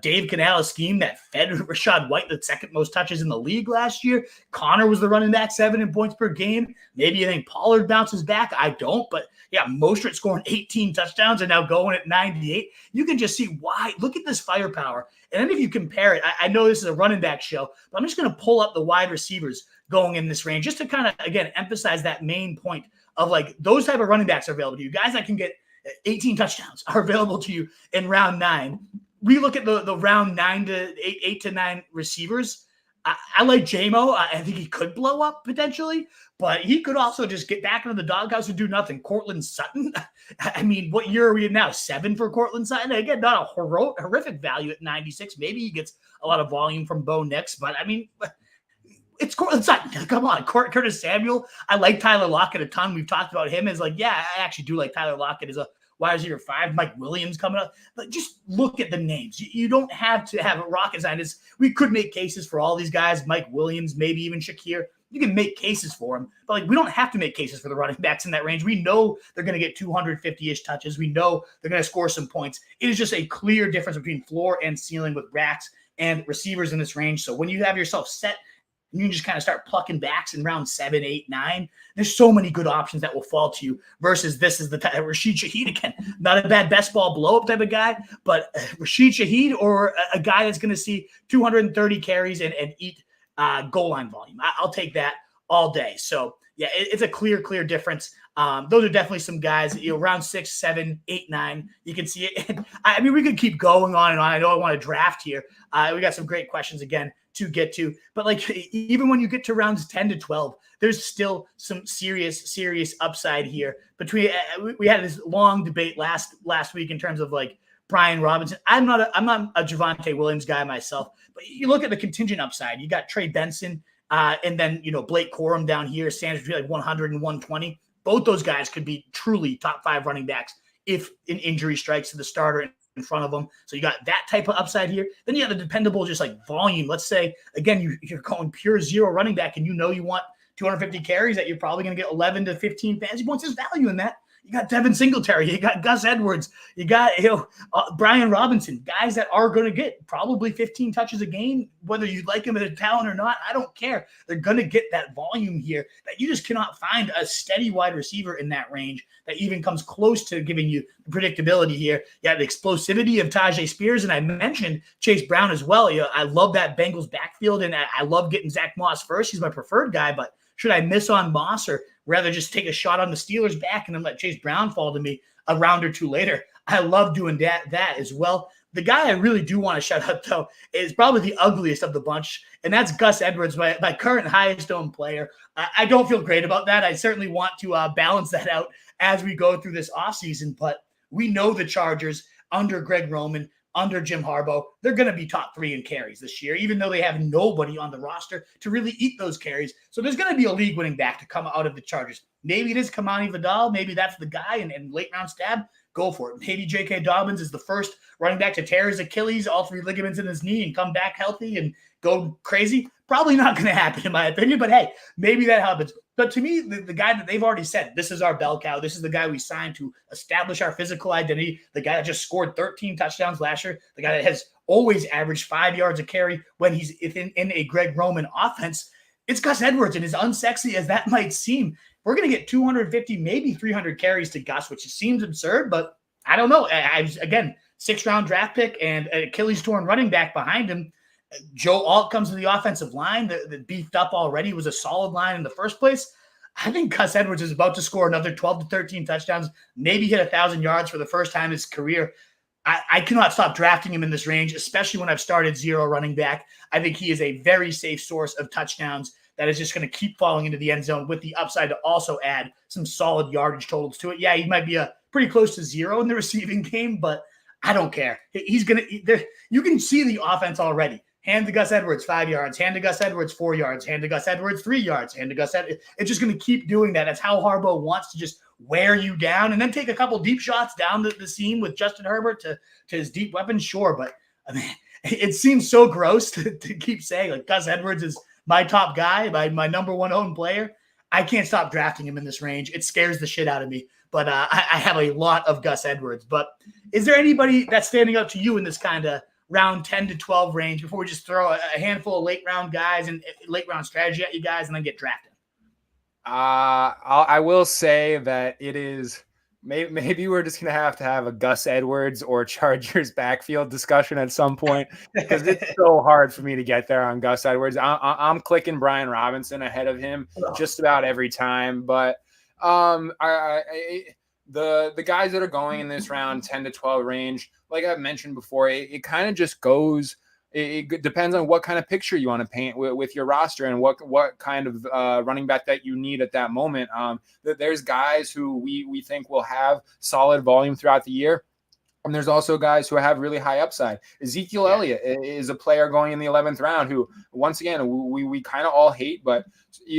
Dave Canales scheme that fed Rachaad White the second most touches in the league last year. Connor was the running back 7 in points per game. Maybe you think Pollard bounces back. I don't, but yeah, Mostert scoring 18 touchdowns and now going at 98. You can just see why. Look at this firepower. And then if you compare it, I know this is a running back show, but I'm just going to pull up the wide receivers going in this range just to kind of, again, emphasize that main point of like those type of running backs are available to you. Guys that can get 18 touchdowns are available to you in round 9. We look at the round 9 to 8 to 9 receivers. I like JMO. I think he could blow up potentially, but he could also just get back into the doghouse and do nothing. Cortland Sutton. I mean, what year are we in now? 7 for Cortland Sutton. Again, not a horrific value at 96. Maybe he gets a lot of volume from Bo Nix, but I mean, it's Cortland Sutton. Come on, Curtis Samuel. I like Tyler Lockett a ton. We've talked about him as like, yeah, I actually do like Tyler Lockett as a wide receiver 5, Mike Williams coming up. But just look at the names. You don't have to have a rocket scientist. We could make cases for all these guys, Mike Williams, maybe even Shakir. You can make cases for them, but like we don't have to make cases for the running backs in that range. We know they're going to get 250-ish touches. We know they're going to score some points. It is just a clear difference between floor and ceiling with backs and receivers in this range. So when you have yourself set, you can just kind of start plucking backs in round 7, 8, 9. There's so many good options that will fall to you versus this is the Rashid Shaheed again. Not a bad best ball blow-up type of guy, but Rashid Shaheed or a guy that's going to see 230 carries and eat goal line volume. I'll take that all day. So, yeah, it's a clear difference. Those are definitely some guys, round 6, 7, 8, 9. You can see it. I mean, we could keep going on and on. I know I want to draft here. We got some great questions again to get to, but like even when you get to rounds 10 to 12, there's still some serious upside here. Between we had this long debate last week in terms of like Brian Robinson. I'm not a Javonte Williams guy myself, but you look at the contingent upside. You got Trey Benson, and then Blake Corum down here, stands between like 100 and 120. Both those guys could be truly top 5 running backs if an injury strikes to the starter in front of them. So you got that type of upside here. Then you have the dependable, just like volume. Let's say, again, you're calling pure zero running back and you want 250 carries that you're probably going to get 11 to 15 fantasy points. There's value in that. You got Devin Singletary. You got Gus Edwards. You got Brian Robinson, guys that are going to get probably 15 touches a game, whether you like them as a talent or not. I don't care. They're going to get that volume here that you just cannot find a steady wide receiver in that range that even comes close to giving you the predictability here. You have the explosivity of Tajay Spears, and I mentioned Chase Brown as well. I love that Bengals backfield, and I love getting Zach Moss first. He's my preferred guy, but should I miss on Moss or rather just take a shot on the Steelers back and then let Chase Brown fall to me a round or two later? I love doing that as well. The guy I really do want to shout out, though, is probably the ugliest of the bunch, and that's Gus Edwards, my current highest-owned player. I don't feel great about that. I certainly want to balance that out as we go through this offseason, but we know the Chargers under Greg Roman, under Jim Harbaugh, they're going to be top 3 in carries this year, even though they have nobody on the roster to really eat those carries. So there's going to be a league-winning back to come out of the Chargers. Maybe it is Kamani Vidal. Maybe that's the guy and late-round stab. go for it. Maybe J.K. Dobbins is the first running back to tear his Achilles, all 3 ligaments in his knee, and come back healthy and go crazy. Probably not going to happen, in my opinion, but hey, maybe that happens. But to me, the guy that they've already said, this is our bell cow. This is the guy we signed to establish our physical identity. The guy that just scored 13 touchdowns last year. The guy that has always averaged 5 yards a carry when he's in a Greg Roman offense. It's Gus Edwards, and as unsexy as that might seem, we're going to get 250, maybe 300 carries to Gus, which seems absurd, but I don't know. Again, 6th-round draft pick and an Achilles torn running back behind him. Joe Alt comes to the offensive line that beefed up already, was a solid line in the first place. I think Gus Edwards is about to score another 12 to 13 touchdowns, maybe hit 1,000 yards for the first time in his career. I cannot stop drafting him in this range, especially when I've started 0 running back. I think he is a very safe source of touchdowns that is just going to keep falling into the end zone with the upside to also add some solid yardage totals to it. Yeah, he might be pretty close to 0 in the receiving game, but I don't care. He's going to – you can see the offense already. Hand to Gus Edwards 5 yards, hand to Gus Edwards 4 yards, hand to Gus Edwards 3 yards, hand to Gus Edwards. It's just going to keep doing that. That's how Harbaugh wants to just wear you down and then take a couple deep shots down the seam with Justin Herbert to his deep weapons. Sure, but I mean, it seems so gross to keep saying like Gus Edwards is my top guy, my number 1 owned player. I can't stop drafting him in this range. It scares the shit out of me. But I have a lot of Gus Edwards. But is there anybody that's standing out to you in this kind of round 10 to 12 range before we just throw a handful of late round guys and late round strategy at you guys and then get drafted? I will say that it is maybe we're just going to have a Gus Edwards or Chargers backfield discussion at some point because it's so hard for me to get there on Gus Edwards. I'm clicking Brian Robinson ahead of him just about every time. But the guys that are going in this round 10 to 12 range, like I've mentioned before, it kind of just goes. It depends on what kind of picture you want to paint with your roster and what kind of running back that you need at that moment. There's guys who we think will have solid volume throughout the year. And there's also guys who have really high upside. Ezekiel Elliott is a player going in the 11th round who, once again, we kind of all hate. But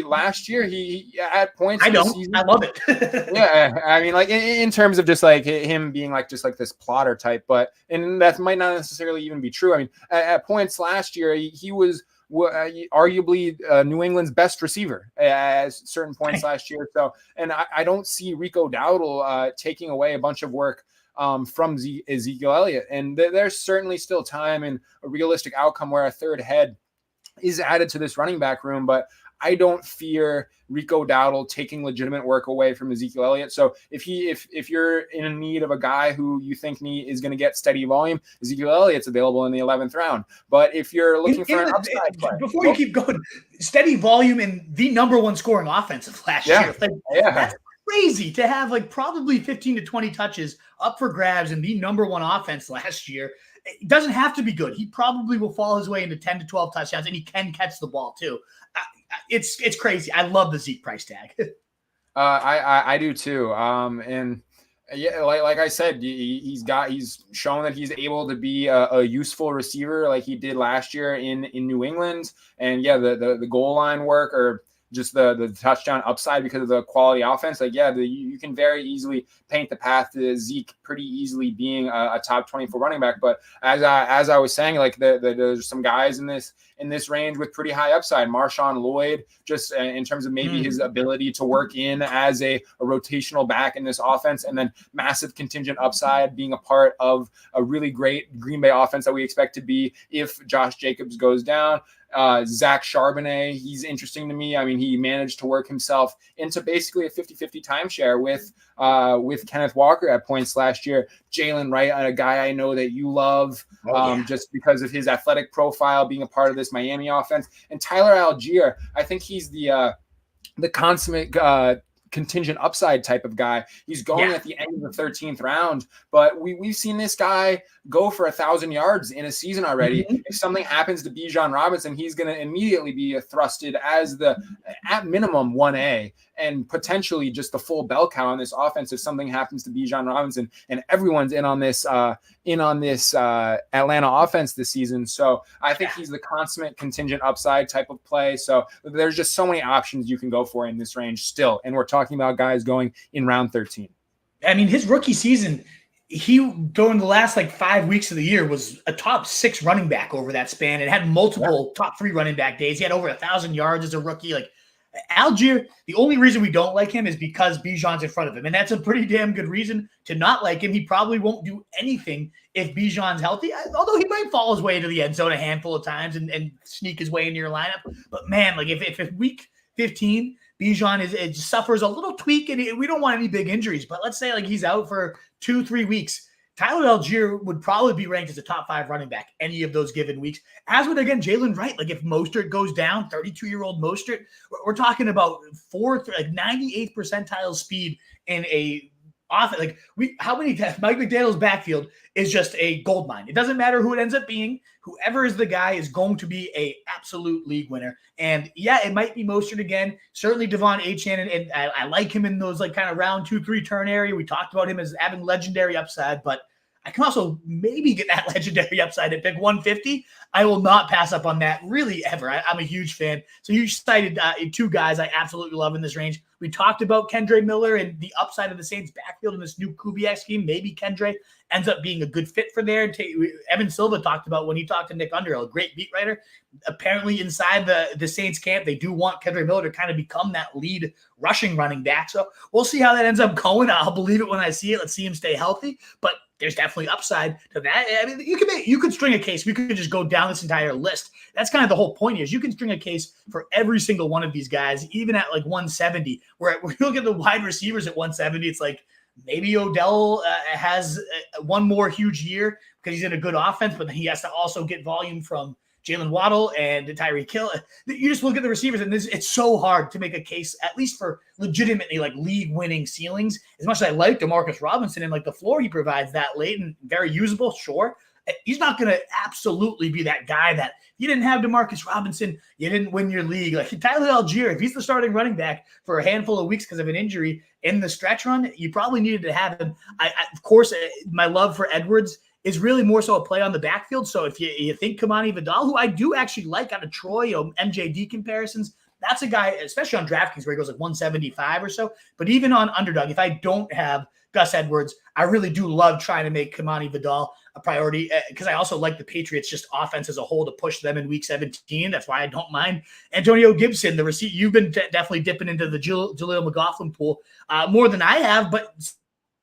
last year, he at points. I don't. I love it. Yeah, I mean, like in terms of just like him being like just like this plotter type, and that might not necessarily even be true. I mean, at points last year, he was arguably New England's best receiver at certain points last year. So, and I don't see Rico Dowdle taking away a bunch of work from Ezekiel Elliott. And there's certainly still time and a realistic outcome where a third head is added to this running back room. But I don't fear Rico Dowdle taking legitimate work away from Ezekiel Elliott. So if you're in need of a guy who you think is going to get steady volume, Ezekiel Elliott's available in the 11th round. But if you're looking for an upside play, before you keep going, steady volume in the number 1 scoring offensive last year. That's crazy to have like probably 15 to 20 touches up for grabs in the number 1 offense last year. It doesn't have to be good. He probably will fall his way into 10 to 12 touchdowns, and he can catch the ball too. It's crazy. I love the Zeke price tag. I do too. And yeah, like I said, he's shown that he's able to be a useful receiver like he did last year in New England. And yeah, the goal line work or just the touchdown upside because of the quality offense. Like, yeah, you can very easily paint the path to Zeke pretty easily being a top 24 running back. But as I was saying, like there's some guys in this range with pretty high upside. Marshawn Lloyd, just in terms of maybe his ability to work in as a rotational back in this offense, and then massive contingent upside being a part of a really great Green Bay offense that we expect to be if Josh Jacobs goes down. Zach Charbonnet, he's interesting to me. I mean, he managed to work himself into basically a 50-50 timeshare with Kenneth Walker at points last year. Jalen Wright, a guy I know that you love, just because of his athletic profile being a part of this Miami offense. And Tyler Algier, I think he's the consummate contingent upside type of guy. He's going at the end of the 13th round, but we've seen this guy go for 1,000 yards in a season already. If something happens to Bijan Robinson, he's going to immediately be thrusted as the at minimum 1A and potentially just the full bell cow on this offense if something happens to Bijan Robinson, and everyone's in on this Atlanta offense this season. So I think he's the consummate contingent upside type of play. So there's just so many options you can go for in this range still, and we're talking about guys going in round 13. I mean, his rookie season, he, during the last like 5 weeks of the year, was a top 6 running back over that span and had multiple top 3 running back days. He had over 1,000 yards as a rookie. Like Algier, the only reason we don't like him is because Bijan's in front of him. And that's a pretty damn good reason to not like him. He probably won't do anything if Bijan's healthy, although he might fall his way to the end zone a handful of times and sneak his way into your lineup. But man, like if week 15, Bijan it suffers a little tweak, and we don't want any big injuries. But let's say like he's out for 2-3 weeks. Tyler Algier would probably be ranked as a top 5 running back any of those given weeks. As would, again, Jalen Wright. Like if Mostert goes down, 32-year-old Mostert, we're talking about 98th percentile speed in a offense. Like how many times Mike McDaniel's backfield is just a gold mine. It doesn't matter who it ends up being. Whoever is the guy is going to be a absolute league winner. And yeah, it might be Mostert again. Certainly Devon Achane, and I like him in those like kind of round 2-3 turn area. We talked about him as having legendary upside, but I can also maybe get that legendary upside at pick 150. I will not pass up on that really ever. I'm a huge fan. So you cited 2 guys I absolutely love in this range. We talked about Kendre Miller and the upside of the Saints backfield in this new Kubiak scheme. Maybe Kendre ends up being a good fit for there. Evan Silva talked about when he talked to Nick Underhill, a great beat writer. Apparently inside the Saints camp, they do want Kendre Miller to kind of become that lead rushing running back. So we'll see how that ends up going. I'll believe it when I see it. Let's see him stay healthy. But there's definitely upside to that. I mean, you could string a case. We could just go down this entire list. That's kind of the whole point is you can string a case for every single one of these guys, even at like 170, where we look at the wide receivers at 170. It's like maybe Odell has one more huge year because he's in a good offense, but then he has to also get volume from Jalen Waddle and Tyreek Hill. You just look at the receivers, and it's so hard to make a case, at least for legitimately like league-winning ceilings. As much as I like DeMarcus Robinson and like the floor he provides that late and very usable, sure, he's not going to absolutely be that guy that you didn't have DeMarcus Robinson, you didn't win your league. Like Tyler Algier, if he's the starting running back for a handful of weeks because of an injury in the stretch run, you probably needed to have him. Of course, my love for Edwards is really more so a play on the backfield. So if you think Kamani Vidal, who I do actually like out of Troy, MJD comparisons, that's a guy, especially on DraftKings where he goes like 175 or so. But even on Underdog, if I don't have Gus Edwards, I really do love trying to make Kamani Vidal a priority because I also like the Patriots just offense as a whole to push them in week 17. That's why I don't mind Antonio Gibson, the receipt. You've been definitely dipping into the Jaleel McLaughlin pool more than I have, but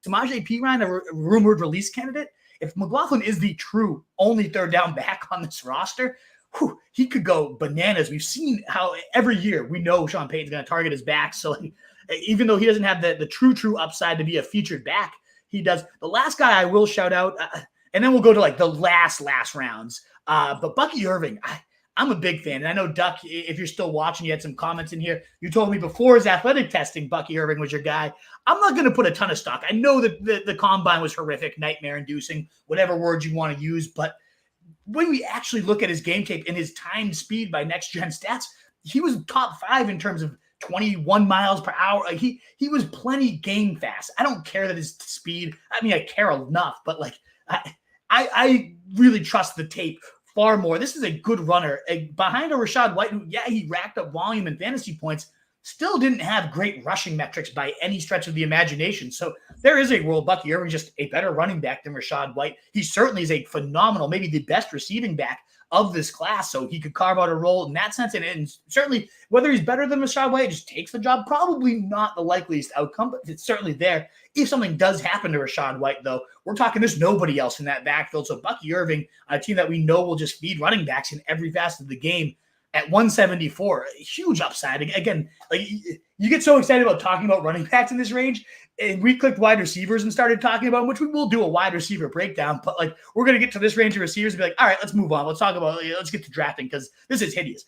Samaje Perine, a rumored release candidate, if McLaughlin is the true only third down back on this roster, he could go bananas. We've seen how every year we know Sean Payton's going to target his back. So even though he doesn't have the true upside to be a featured back, he does. The last guy I will shout out, and then we'll go to like the last rounds. But Bucky Irving, I'm a big fan. And I know, Duck, if you're still watching, you had some comments in here. You told me before his athletic testing, Bucky Irving was your guy. I'm not going to put a ton of stock. I know that the combine was horrific, nightmare-inducing, whatever words you want to use. But when we actually look at his game tape and his time speed by next-gen stats, he was top 5 in terms of 21 miles per hour. Like he was plenty game fast. I don't care that his speed. I mean, I care enough, but like I really trust the tape far more. This is a good runner behind a Rachaad White, who, yeah, he racked up volume and fantasy points, still didn't have great rushing metrics by any stretch of the imagination. So there is a world Bucky Irving just a better running back than Rachaad White. He certainly is a phenomenal, maybe the best receiving back of this class. So he could carve out a role in that sense. And certainly whether he's better than Rachaad White, just takes the job, probably not the likeliest outcome, but it's certainly there. If something does happen to Rachaad White, though, we're talking there's nobody else in that backfield. So Bucky Irving, a team that we know will just feed running backs in every facet of the game, at 174, huge upside. Again, like you get so excited about talking about running backs in this range, and we clicked wide receivers and started talking about them, which we will do a wide receiver breakdown. But like we're going to get to this range of receivers and be like, all right, let's move on. Let's talk about let's get to drafting because this is hideous.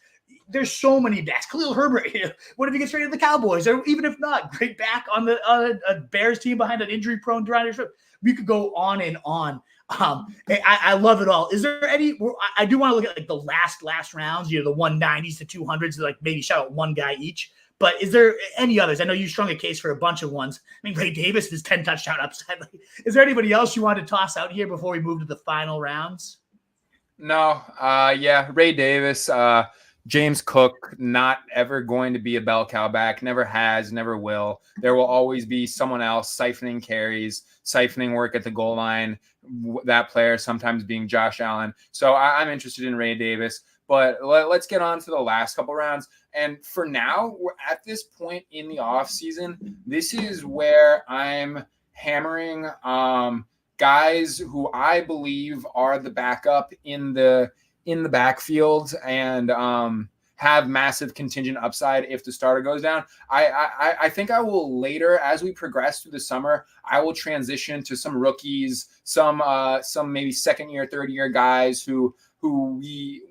There's so many backs. Khalil Herbert, what if he gets traded to the Cowboys? Or even if not, great back on the Bears team behind an injury-prone DeAndre Swift. We could go on and on. I love it all. Is there any? I do want to look at like the last rounds, the 190s to 200s, like maybe shout out one guy each. But is there any others? I know you strung a case for a bunch of ones. I mean, Ray Davis is 10 touchdown upside. Is there anybody else you want to toss out here before we move to the final rounds? No. Yeah, Ray Davis. James Cook, not ever going to be a bell cow back, never has, never will. There will always be someone else siphoning carries, siphoning work at the goal line, that player sometimes being Josh Allen. So I'm interested in Ray Davis. But let's get on to the last couple rounds. And for now, we're at this point in the offseason. This is where I'm hammering guys who I believe are the backup in the backfield and have massive contingent upside if the starter goes down. I think I will later, as we progress through the summer, I will transition to some rookies, some maybe second year, third year guys who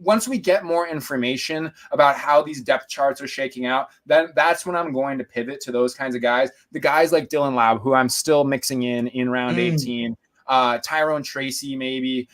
once we get more information about how these depth charts are shaking out, then that's when I'm going to pivot to those kinds of guys. The guys like Dylan Laub, who I'm still mixing in round 18, Tyrone Tracy, maybe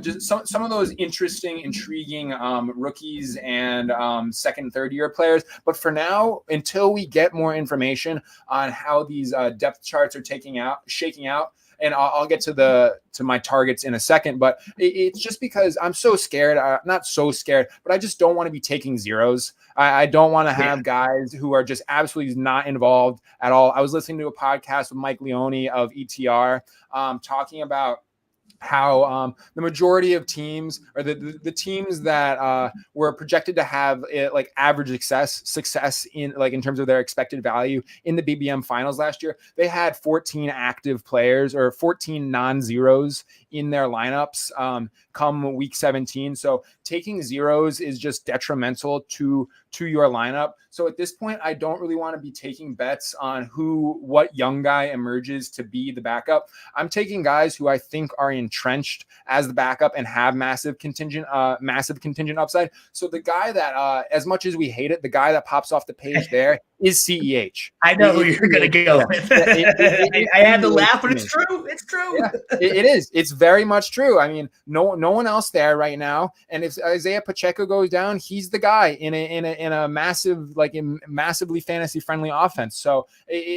just some of those interesting, intriguing rookies and second, third year players. But for now, until we get more information on how these depth charts are shaking out, and I'll get to my targets in a second, but it's just because I'm so scared, not so scared, but I just don't want to be taking zeros. I don't want to have guys who are just absolutely not involved at all. I was listening to a podcast with Mike Leone of ETR talking about how the majority of teams, or the teams that were projected to have like average success in terms of their expected value in the BBM finals last year, they had 14 active players or 14 non-zeros in their lineups come week 17. So taking zeros is just detrimental to your lineup. So at this point, I don't really want to be taking bets on what young guy emerges to be the backup. I'm taking guys who I think are entrenched as the backup and have massive contingent upside. So the guy that, as much as we hate it, the guy that pops off the page there is CEH. I know who you're going to go with. I had to laugh, but it's true. It's true. Yeah, it is. It's very much true. I mean, no one else there right now. And if Isaiah Pacheco goes down, he's the guy in a massively fantasy friendly offense. So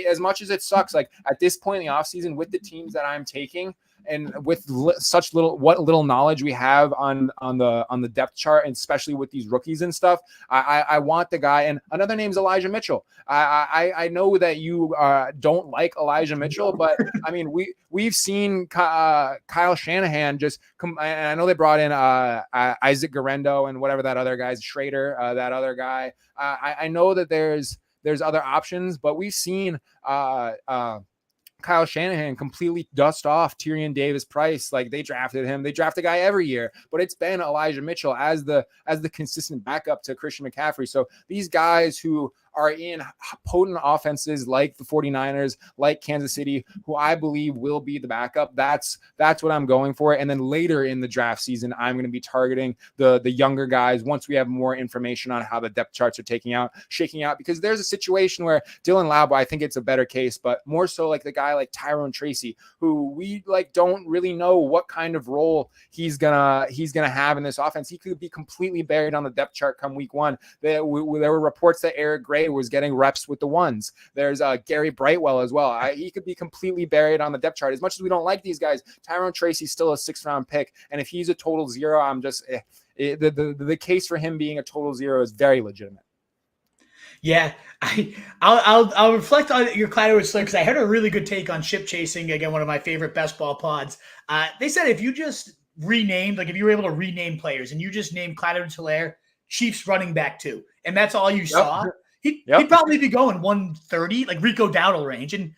as much as it sucks, like at this point in the offseason with the teams that I'm taking, and with such little knowledge we have on the depth chart, and especially with these rookies and stuff, I want the guy. And another name's Elijah Mitchell. I know that you don't like Elijah Mitchell, but I mean we've seen Kyle Shanahan just come. And I know they brought in Isaac Garendo and whatever that other guy's Schrader, that other guy. I know that there's other options, but we've seen Kyle Shanahan completely dust off Tyrion Davis-Price. Like they drafted him. They draft a guy every year, but it's been Elijah Mitchell as the consistent backup to Christian McCaffrey. So these guys who are in potent offenses like the 49ers, like Kansas City, who I believe will be the backup. That's what I'm going for. And then later in the draft season, I'm going to be targeting the younger guys once we have more information on how the depth charts are shaking out, because there's a situation where Dylan Laub, I think it's a better case, but more so like the guy like Tyrone Tracy, who we don't really know what kind of role he's gonna have in this offense. He could be completely buried on the depth chart come week one. There were reports that Eric Gray was getting reps with the ones. There's Gary Brightwell as well. He could be completely buried on the depth chart. As much as we don't like these guys, Tyrone Tracy's still a 6th round pick, and if he's a total zero, I'm just the case for him being a total zero is very legitimate. Yeah, I'll reflect on your Clyde Edwards-Helaire because I heard a really good take on Ship Chasing, again, one of my favorite best ball pods. They said if you just renamed, like if you were able to rename players and you just named Clyde Edwards-Helaire Chiefs running back 2, and that's all you saw, he'd probably be going 130, like Rico Dowdle range. And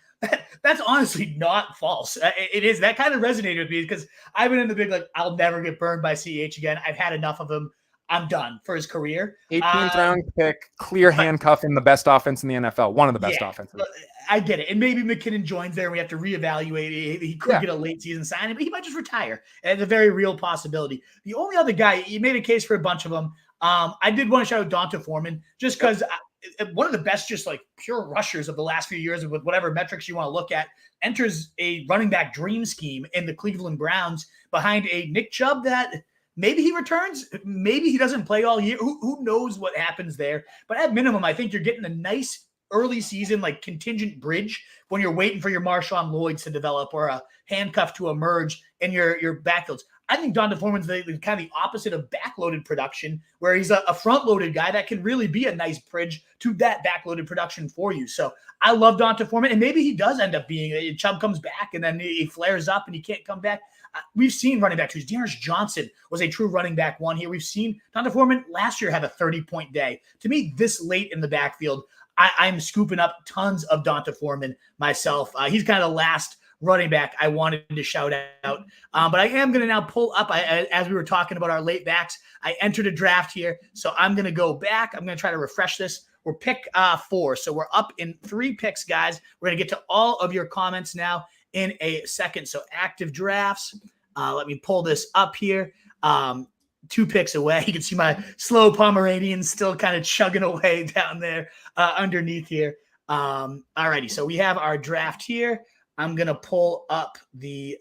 that's honestly not false. It is. That kind of resonated with me because I've been in the big, like, I'll never get burned by CH again. I've had enough of him. I'm done for his career. 18th round pick, clear handcuff in the best offense in the NFL. One of the best offenses. I get it. And maybe McKinnon joins there and we have to reevaluate. He could get a late season signing, but he might just retire. And it's a very real possibility. The only other guy, you made a case for a bunch of them. I did want to shout out Donta Foreman just because one of the best just like pure rushers of the last few years with whatever metrics you want to look at, enters a running back dream scheme in the Cleveland Browns behind a Nick Chubb that maybe he returns, maybe he doesn't play all year. Who knows what happens there? But at minimum, I think you're getting a nice early season like contingent bridge when you're waiting for your Marshawn Lloyds to develop or a handcuff to emerge in your backfields. I think Donta Foreman's the kind of the opposite of backloaded production, where he's a front-loaded guy that can really be a nice bridge to that backloaded production for you. So I love Donta Foreman, and maybe he does end up being Chubb comes back and then he flares up and he can't come back. We've seen running back twos. Dearness Johnson was a true running back one here. We've seen Donta Foreman last year have a 30-point day. To me, this late in the backfield, I'm scooping up tons of Donta Foreman myself. He's kind of the last running back I wanted to shout out. But I am going to now pull up, as we were talking about our late backs, I entered a draft here. So I'm going to go back. I'm going to try to refresh this. We're pick 4. So we're up in 3 picks, guys. We're going to get to all of your comments now in a second. So active drafts. Let me pull this up here. 2 picks away. You can see my slow Pomeranian still kind of chugging away down there underneath here. All righty. So we have our draft here. I'm going to pull up the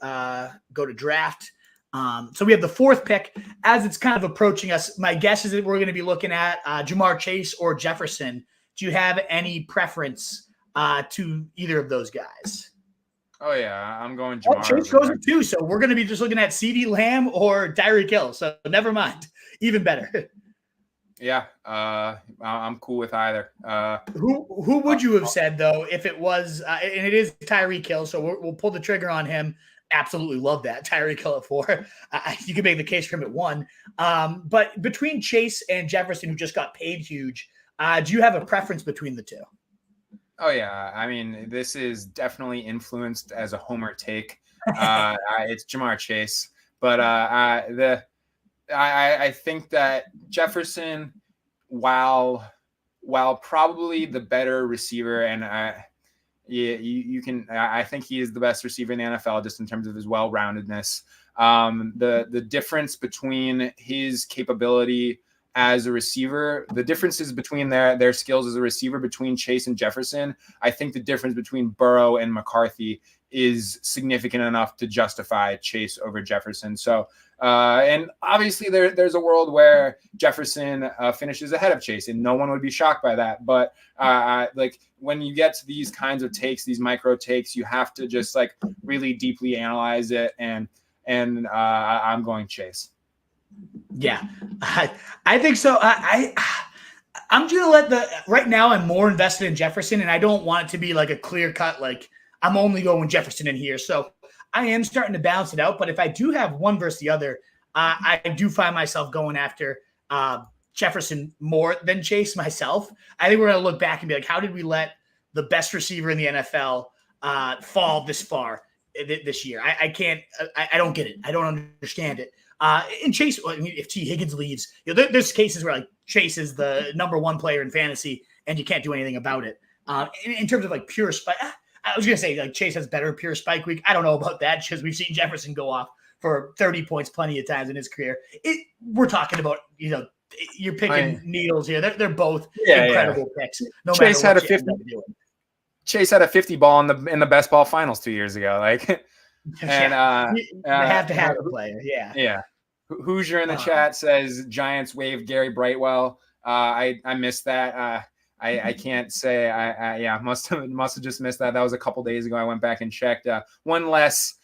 go to draft. So we have the 4th pick. As it's kind of approaching us, my guess is that we're going to be looking at Jamar Chase or Jefferson. Do you have any preference to either of those guys? Oh, yeah. I'm going Jamar. Chase goes with 2. So we're going to be just looking at CeeDee Lamb or Tyreek Hill. So never mind. Even better. Yeah, I'm cool with either. Who would you have said, though, if it was and it is Tyreek Hill, so we'll pull the trigger on him. Absolutely love that. Tyreek Hill at 4. You can make the case for him at 1. But between Chase and Jefferson, who just got paid huge, do you have a preference between the 2? Oh, yeah. I mean, this is definitely influenced as a homer take. It's Jamar Chase. But I think that Jefferson, while probably the better receiver, and I think he is the best receiver in the NFL just in terms of his well-roundedness. The difference between his capability as a receiver, the differences between their skills as a receiver between Chase and Jefferson, I think the difference between Burrow and McCarthy is significant enough to justify Chase over Jefferson. So, and obviously there's a world where Jefferson finishes ahead of Chase, and no one would be shocked by that. But like when you get to these kinds of takes, these micro takes, you have to just like really deeply analyze it. And I'm going Chase. Yeah, I think so. I'm going to right now I'm more invested in Jefferson, and I don't want it to be like a clear cut, like I'm only going Jefferson in here. So I am starting to balance it out. But if I do have one versus the other, I do find myself going after Jefferson more than Chase myself. I think we're going to look back and be like, how did we let the best receiver in the NFL fall this far this year? I can't, I don't get it. I don't understand it. And Chase, I mean, if T. Higgins leaves, there's cases where like Chase is the number 1 player in fantasy and you can't do anything about it. In terms of like pure spike, I was going to say like Chase has better pure spike week. I don't know about that because we've seen Jefferson go off for 30 points plenty of times in his career. We're talking about, you're picking needles here. They're both incredible picks. No Chase matter had a 50. Chase had a 50 ball in the best ball finals 2 years ago. Like, and you have to have a player. Yeah. Yeah. Hoosier in the chat says Giants waived Gary Brightwell. I missed that. I can't say. I must have just missed that. That was a couple days ago. I went back and checked. One less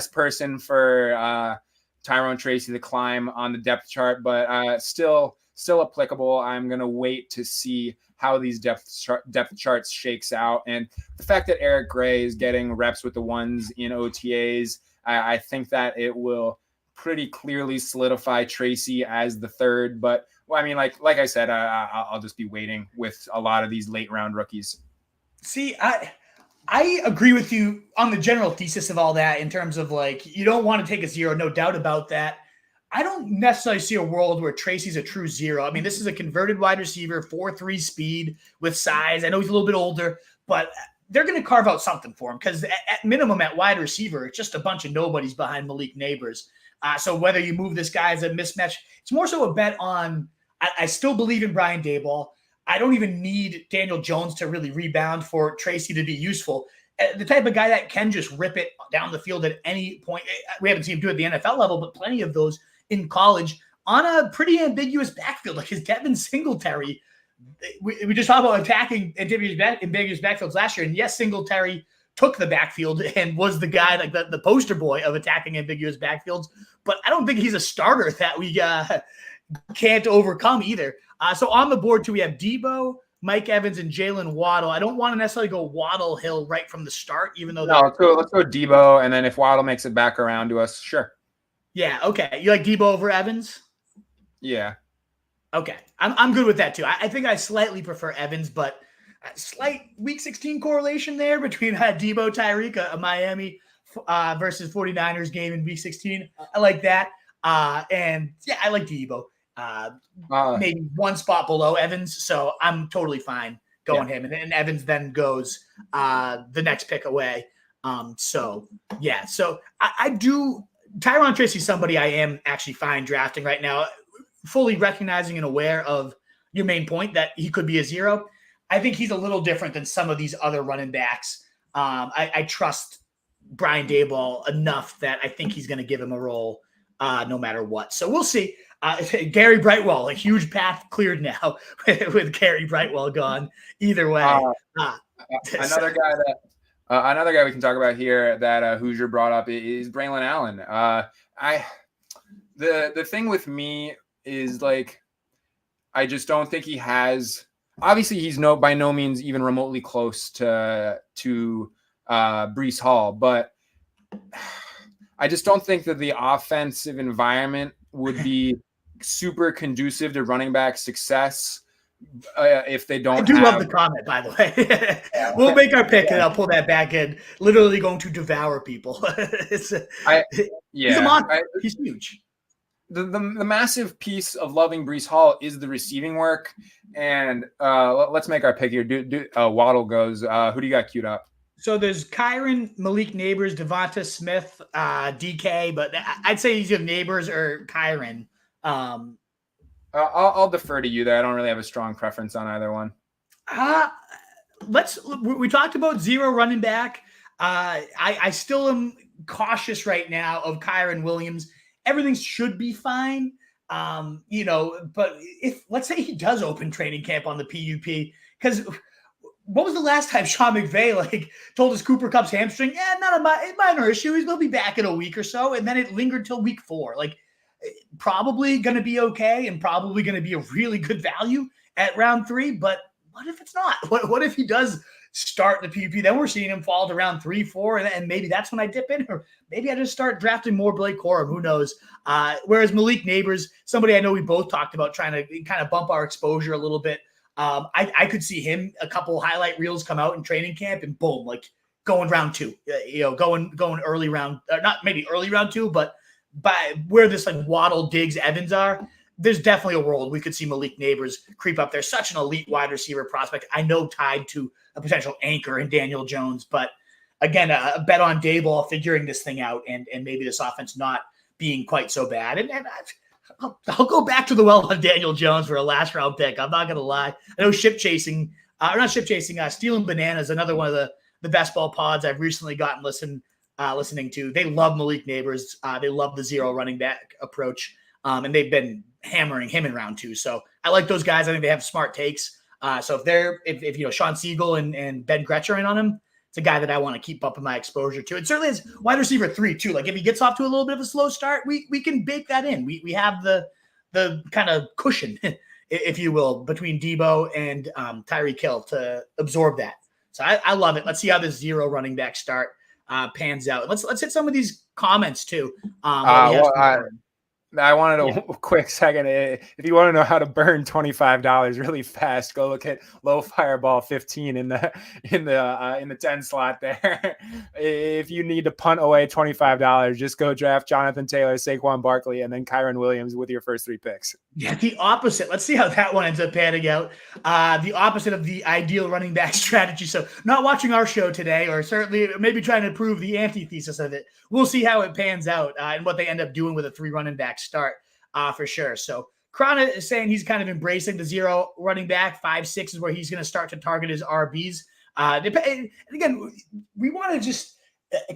person for Tyrone Tracy to climb on the depth chart, but still applicable. I'm gonna wait to see how these depth charts shakes out, and the fact that Eric Gray is getting reps with the ones in OTAs, I think that it will pretty clearly solidify Tracy as the 3rd. But well, I mean, like I said, I'll just be waiting with a lot of these late round rookies. See, I agree with you on the general thesis of all that in terms of like you don't want to take a 0, no doubt about that. I don't necessarily see a world where Tracy's a true 0. I mean, this is a converted wide receiver, 4.3 speed with size. I know he's a little bit older, but they're going to carve out something for him because at minimum at wide receiver, it's just a bunch of nobodies behind Malik Neighbors. So whether you move this guy as a mismatch, it's more so a bet on I still believe in Brian Daboll. I don't even need Daniel Jones to really rebound for Tracy to be useful. The type of guy that can just rip it down the field at any point. We haven't seen him do it at the NFL level, but plenty of those in college on a pretty ambiguous backfield, like his Devin Singletary. We just talked about attacking ambiguous backfields last year. And yes, Singletary took the backfield and was the guy, like the poster boy of attacking ambiguous backfields. But I don't think he's a starter that we can't overcome either. So on the board too, we have Debo, Mike Evans, and Jalen Waddle. I don't want to necessarily go Waddle Hill right from the start, even though let's go Debo, and then if Waddle makes it back around to us, sure. Yeah, okay. You like Debo over Evans? Yeah. Okay, I'm good with that too. I think I slightly prefer Evans, but a slight Week 16 correlation there between Debo, Tyreek, a Miami versus 49ers game in Week 16. I like that. And yeah, I like Debo. Maybe one spot below Evans, so I'm totally fine going him. And Evans then goes the next pick away. So I do. Tyron Tracy's somebody I am actually fine drafting right now, fully recognizing and aware of your main point that he could be a zero. I think he's a little different than some of these other running backs. I trust Brian Daboll enough that I think he's going to give him a role no matter what. So we'll see. Gary Brightwell, a huge path cleared now with Gary Brightwell gone. Either way, another guy we can talk about here that Hoosier brought up is Braylon Allen. The thing with me is like I just don't think he has. Obviously, he's by no means even remotely close to Breece Hall, but I just don't think that the offensive environment would be super conducive to running back success if they don't. I do love the comment, by the way. We'll make our pick, and I'll pull that back in. Literally going to devour people. He's a monster. He's huge. The massive piece of loving Breece Hall is the receiving work, and let's make our pick here. Waddle goes. Who do you got queued up? So there's Kyron, Malik Neighbors, Devonta Smith, DK, but I'd say he's either Neighbors or Kyron. I'll defer to you there. I don't really have a strong preference on either one. We talked about zero running back. I still am cautious right now of Kyron Williams. Everything should be fine. But if let's say he does open training camp on the PUP, because what was the last time Sean McVay told us Cooper Kupp's hamstring? Yeah, not a minor issue. He's gonna be back in a week or so, and then it lingered till week 4. Probably gonna be okay, and probably gonna be a really good value at round 3. But what if it's not? What if he does start the PUP? Then we're seeing him fall to round 3, 4, and maybe that's when I dip in, or maybe I just start drafting more Blake Corum. Who knows? Whereas Malik Neighbors, somebody I know we both talked about trying to kind of bump our exposure a little bit. I could see him a couple highlight reels come out in training camp and boom, going round 2, going early round, not maybe early round 2, but by where this Waddle, Diggs, Evans are, there's definitely a world we could see Malik Neighbors creep up there. Such an elite wide receiver prospect. I know tied to a potential anchor in Daniel Jones, but again, a bet on Daboll figuring this thing out and maybe this offense not being quite so bad. And I'll go back to the well on Daniel Jones for a last round pick. I'm not going to lie. I know Stealing Bananas, another one of the best ball pods I've recently gotten listening to. They love Malik Neighbors. They love the zero running back approach. And they've been hammering him in round 2. So I like those guys. I think they have smart takes. So if Sean Siegel and Ben Gretsch are in on him, it's a guy that I want to keep up in my exposure to. It certainly is wide receiver 3 too. If he gets off to a little bit of a slow start, we can bake that in. We have the kind of cushion, if you will, between Debo and Tyreek Hill to absorb that. So I love it. Let's see how this zero running back start pans out. Let's hit some of these comments too. I wanted a quick second. If you want to know how to burn $25 really fast, go look at Low Fireball 15 in the 10 slot there. If you need to punt away $25, just go draft Jonathan Taylor, Saquon Barkley, and then Kyron Williams with your first 3 picks. Yeah, the opposite. Let's see how that one ends up panning out. The opposite of the ideal running back strategy. So not watching our show today, or certainly maybe trying to prove the antithesis of it. We'll see how it pans out and what they end up doing with a 3 running back start for sure. So Krana is saying he's kind of embracing the zero running back. 5-6 is where he's going to start to target his RBs. And again, we want to just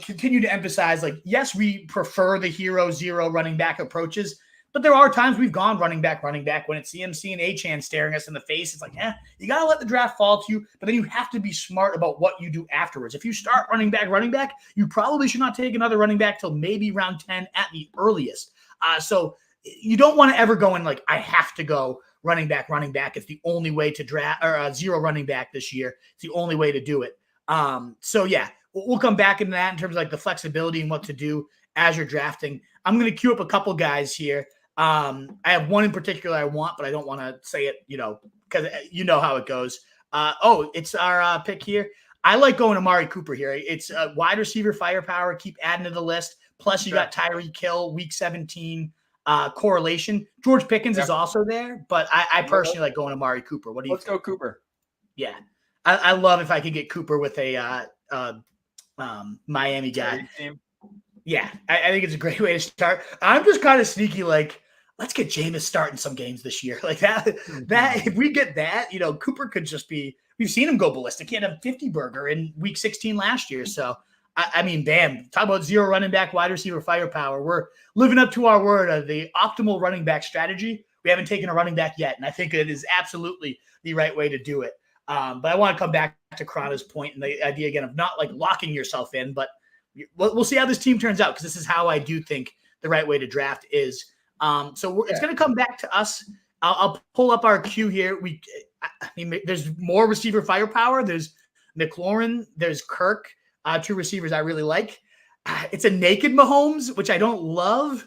continue to emphasize, yes, we prefer the hero zero running back approaches, But there are times we've gone running back when it's CMC and Achane staring us in the face. It's like, you got to let the draft fall to you, but then you have to be smart about what you do afterwards. If you start running back, you probably should not take another running back till maybe round 10 at the earliest. So you don't want to ever go in like, I have to go running back. It's the only way to draft, or zero running back this year. It's the only way to do it. So yeah, we'll come back into that in terms of like the flexibility and what to do as you're drafting. I'm going to queue up a couple guys here. I have one in particular I want, but I don't want to say it, because you know how it goes. It's our pick here. I like going Amari Cooper here. It's a wide receiver firepower. Keep adding to the list. Plus, you got Tyreek Hill, week 17 correlation. George Pickens is also there, but I personally like going Amari Cooper. What do you think? Let's go Cooper. Yeah. I love if I could get Cooper with a Miami guy. Yeah, I think it's a great way to start. I'm just kind of sneaky, like, let's get Jameis starting some games this year. Like that, if we get that, Cooper could just be, we've seen him go ballistic. He had a 50 burger in week 16 last year. So, I mean, bam, talk about zero running back, wide receiver firepower. We're living up to our word of the optimal running back strategy. We haven't taken a running back yet, and I think it is absolutely the right way to do it. But I want to come back to Krana's point and the idea again of not like locking yourself in, but we'll see how this team turns out, because this is how I do think the right way to draft is. It's going to come back to us. I'll pull up our queue here. I mean, there's more receiver firepower. There's McLaurin. There's Kirk. Two receivers I really like. It's a naked Mahomes, which I don't love.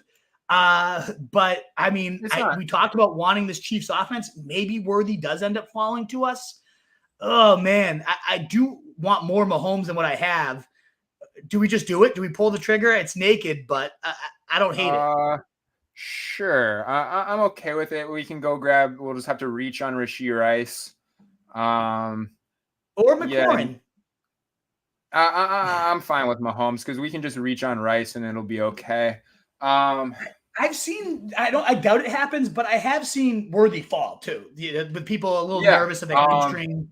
But I mean, we talked about wanting this Chiefs offense. Maybe Worthy does end up falling to us. Oh man, I do want more Mahomes than what I have. Do we just do it? Do we pull the trigger? It's naked, but I don't hate it. Sure. I'm okay with it. We can go grab, we'll just have to reach on Rashee Rice. Or McLaurin. I'm fine with Mahomes because we can just reach on Rice and it'll be okay. I've seen, I doubt it happens, but I have seen Worthy fall too. With people a little nervous of the hamstring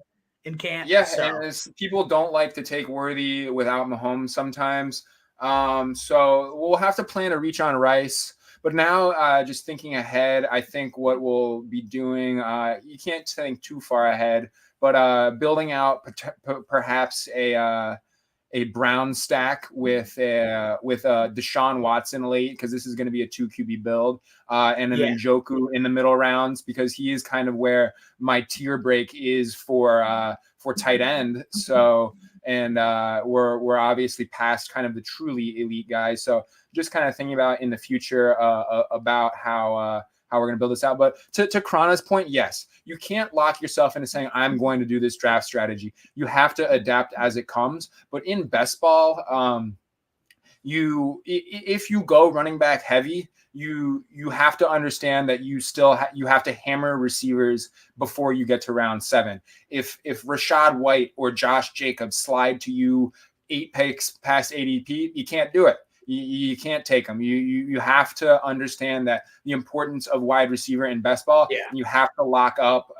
in camp. Yeah, and people don't like to take Worthy without Mahomes sometimes. So we'll have to plan to reach on Rice. But now, just thinking ahead, I think what we'll be doing, you can't think too far ahead, but building out perhaps a Brown stack with Deshaun Watson late, because this is going to be a 2 QB build, and an Njoku in the middle rounds, because he is kind of where my tier break is for tight end. So, and we're obviously past kind of the truly elite guys. So just kind of thinking about in the future about how we're going to build this out. But to Krana's point, yes, you can't lock yourself into saying, I'm going to do this draft strategy. You have to adapt as it comes. But in best ball, if you go running back heavy, you have to understand that you still you have to hammer receivers before you get to round 7. If Rashad White or Josh Jacobs slide to you 8 picks past ADP, you can't do it. You can't take them. You have to understand that the importance of wide receiver in best ball. Yeah. You have to lock up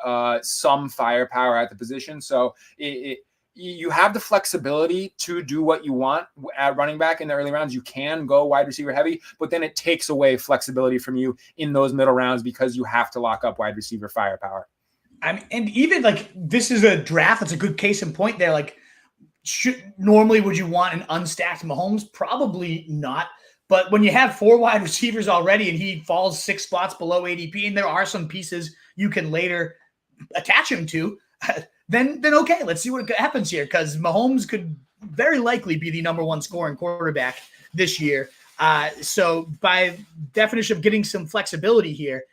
some firepower at the position. So you have the flexibility to do what you want at running back in the early rounds. You can go wide receiver heavy, but then it takes away flexibility from you in those middle rounds because you have to lock up wide receiver firepower. I mean, and even like this is a draft. That's a good case in point there. Like, normally would you want an unstacked Mahomes? Probably not. But when you have 4 wide receivers already and he falls 6 spots below ADP, and there are some pieces you can later attach him to, then okay, let's see what happens here, because Mahomes could very likely be the number 1 scoring quarterback this year. So by definition of getting some flexibility here,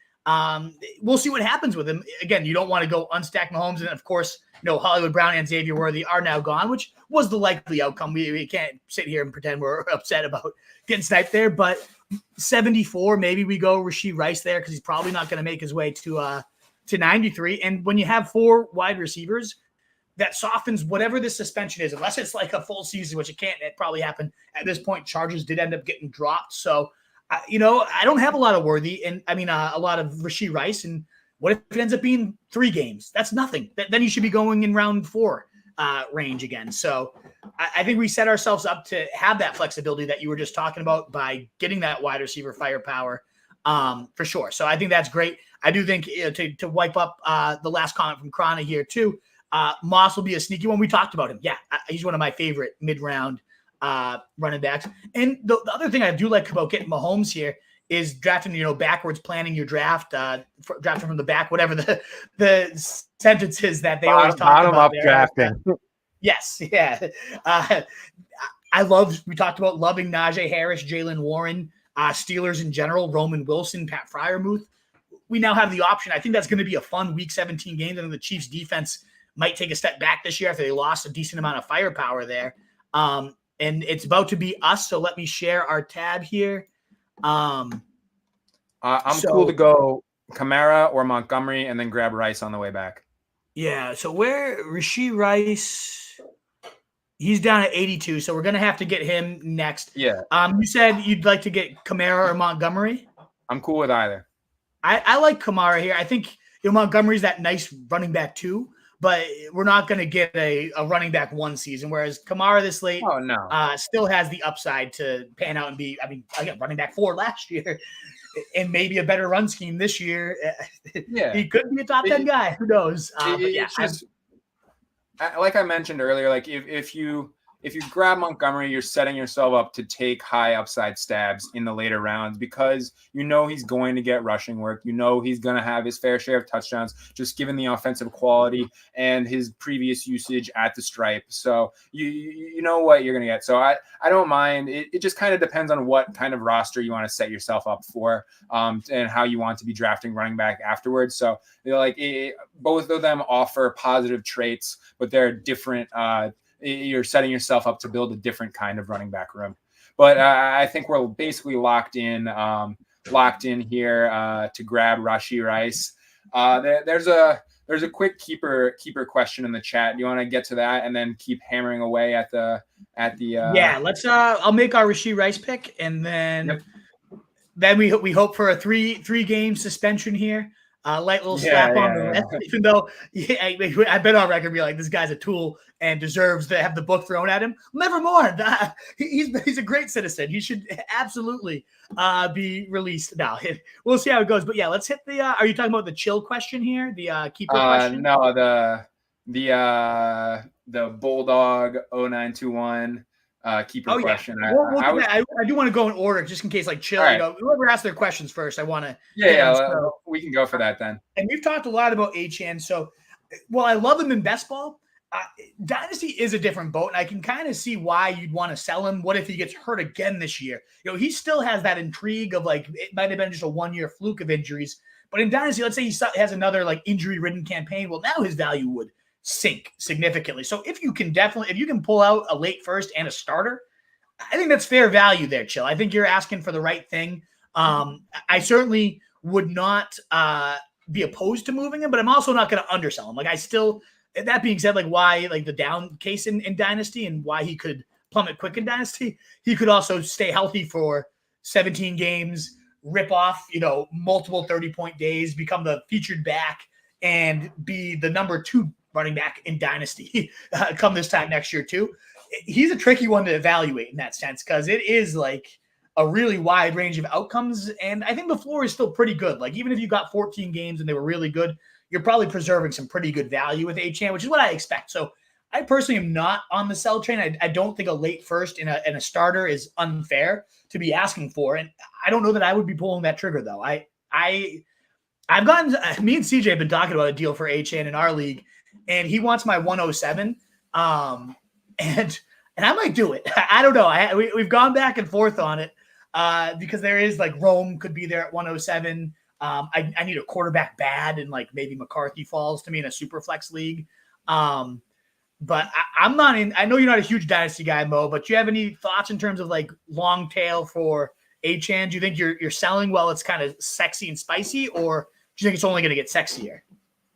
we'll see what happens with him. Again, you don't want to go unstack Mahomes, and of course, Hollywood Brown and Xavier Worthy are now gone, which was the likely outcome. We can't sit here and pretend we're upset about getting sniped there, but 74, maybe we go Rashee Rice there, because he's probably not going to make his way to 93. And when you have 4 wide receivers, that softens whatever the suspension is, unless it's like a full season, which it probably happen at this point. Chargers did end up getting dropped. So, I don't have a lot of Worthy, and I mean, a lot of Rashee Rice. And what if it ends up being 3 games? That's nothing. Then you should be going in round 4 range again. So I think we set ourselves up to have that flexibility that you were just talking about by getting that wide receiver firepower. for sure. So I think that's great. I do think to wipe up the last comment from Krana here too, Moss will be a sneaky one. We talked about him. Yeah, he's one of my favorite mid-round running backs. And the other thing I do like about getting Mahomes here is drafting, backwards, planning your draft, drafting from the back, whatever the sentence is that they always talk about. Bottom up drafting. Yes, yeah. We talked about loving Najee Harris, Jalen Warren, Steelers in general, Roman Wilson, Pat Freiermuth. We now have the option. I think that's going to be a fun Week 17 game. I think the Chiefs defense might take a step back this year after they lost a decent amount of firepower there. And it's about to be us. So let me share our tab here. I'm cool to go Kamara or Montgomery and then grab Rice on the way back. Yeah. So Rashee Rice, he's down at 82. So we're going to have to get him next. Yeah. You said you'd like to get Kamara or Montgomery. I'm cool with either. I like Kamara here. I think Montgomery's that nice running back too, but we're not going to get a running back one season. Whereas Kamara this late, still has the upside to pan out and be. I mean, again, running back 4 last year, and maybe a better run scheme this year. Yeah, he could be a top 10 guy. Who knows? Like I mentioned earlier, like if you grab Montgomery, you're setting yourself up to take high upside stabs in the later rounds because he's going to get rushing work. He's going to have his fair share of touchdowns, just given the offensive quality and his previous usage at the stripe. So you know what you're going to get. So I don't mind. It just kind of depends on what kind of roster you want to set yourself up for and how you want to be drafting running back afterwards. So both of them offer positive traits, but they're different. You're setting yourself up to build a different kind of running back room. But I think we're basically locked in here to grab Rashee Rice. There's a quick keeper question in the chat. Do you want to get to that and then keep hammering away at the Yeah, let's I'll make our Rashee Rice pick and then then we hope for a three game suspension here. Light little slap on the wrist, even though I've been on record be like, this guy's a tool and deserves to have the book thrown at him. Nevermore. He's a great citizen. He should absolutely be released. Now, we'll see how it goes. But yeah, let's hit the are you talking about the chill question here? The keeper question? No, the Bulldog 0921 keeper question. I do want to go in order just in case, like, chill. Right. Whoever asks their questions first, I want to. So we can go for that then. And we've talked a lot about Achane. So, while I love him in best ball, Dynasty is a different boat, and I can kind of see why you'd want to sell him. What if he gets hurt again this year? He still has that intrigue of like it might have been just a 1-year fluke of injuries. But in Dynasty, let's say he has another like injury-ridden campaign. Well, now his value would sink significantly. So if you can pull out a late first and a starter, I think that's fair value there, Chill. I think you're asking for the right thing. I certainly would not be opposed to moving him, but I'm also not going to undersell him. Like that being said, like why like the down case in Dynasty and why he could plummet quick in Dynasty, he could also stay healthy for 17 games, rip off, multiple 30-point days, become the featured back and be the number 2 running back in Dynasty come this time next year too. He's a tricky one to evaluate in that sense because it is like a really wide range of outcomes. And I think the floor is still pretty good. Like even if you got 14 games and they were really good, you're probably preserving some pretty good value with Achane, which is what I expect. So I personally am not on the sell train. I don't think a late first in a starter is unfair to be asking for. And I don't know that I would be pulling that trigger though. I've gotten, me and CJ have been talking about a deal for Achane in our league, and he wants my 107. And I might do it. I don't know. We've gone back and forth on it because there is like Rome could be there at 107. I need a quarterback bad, and like maybe McCarthy falls to me in a super flex league. But I'm not in. I know you're not a huge dynasty guy, Mo, but do you have any thoughts in terms of like long tail for Achane? Do you think you're selling while it's kind of sexy and spicy, or do you think it's only going to get sexier?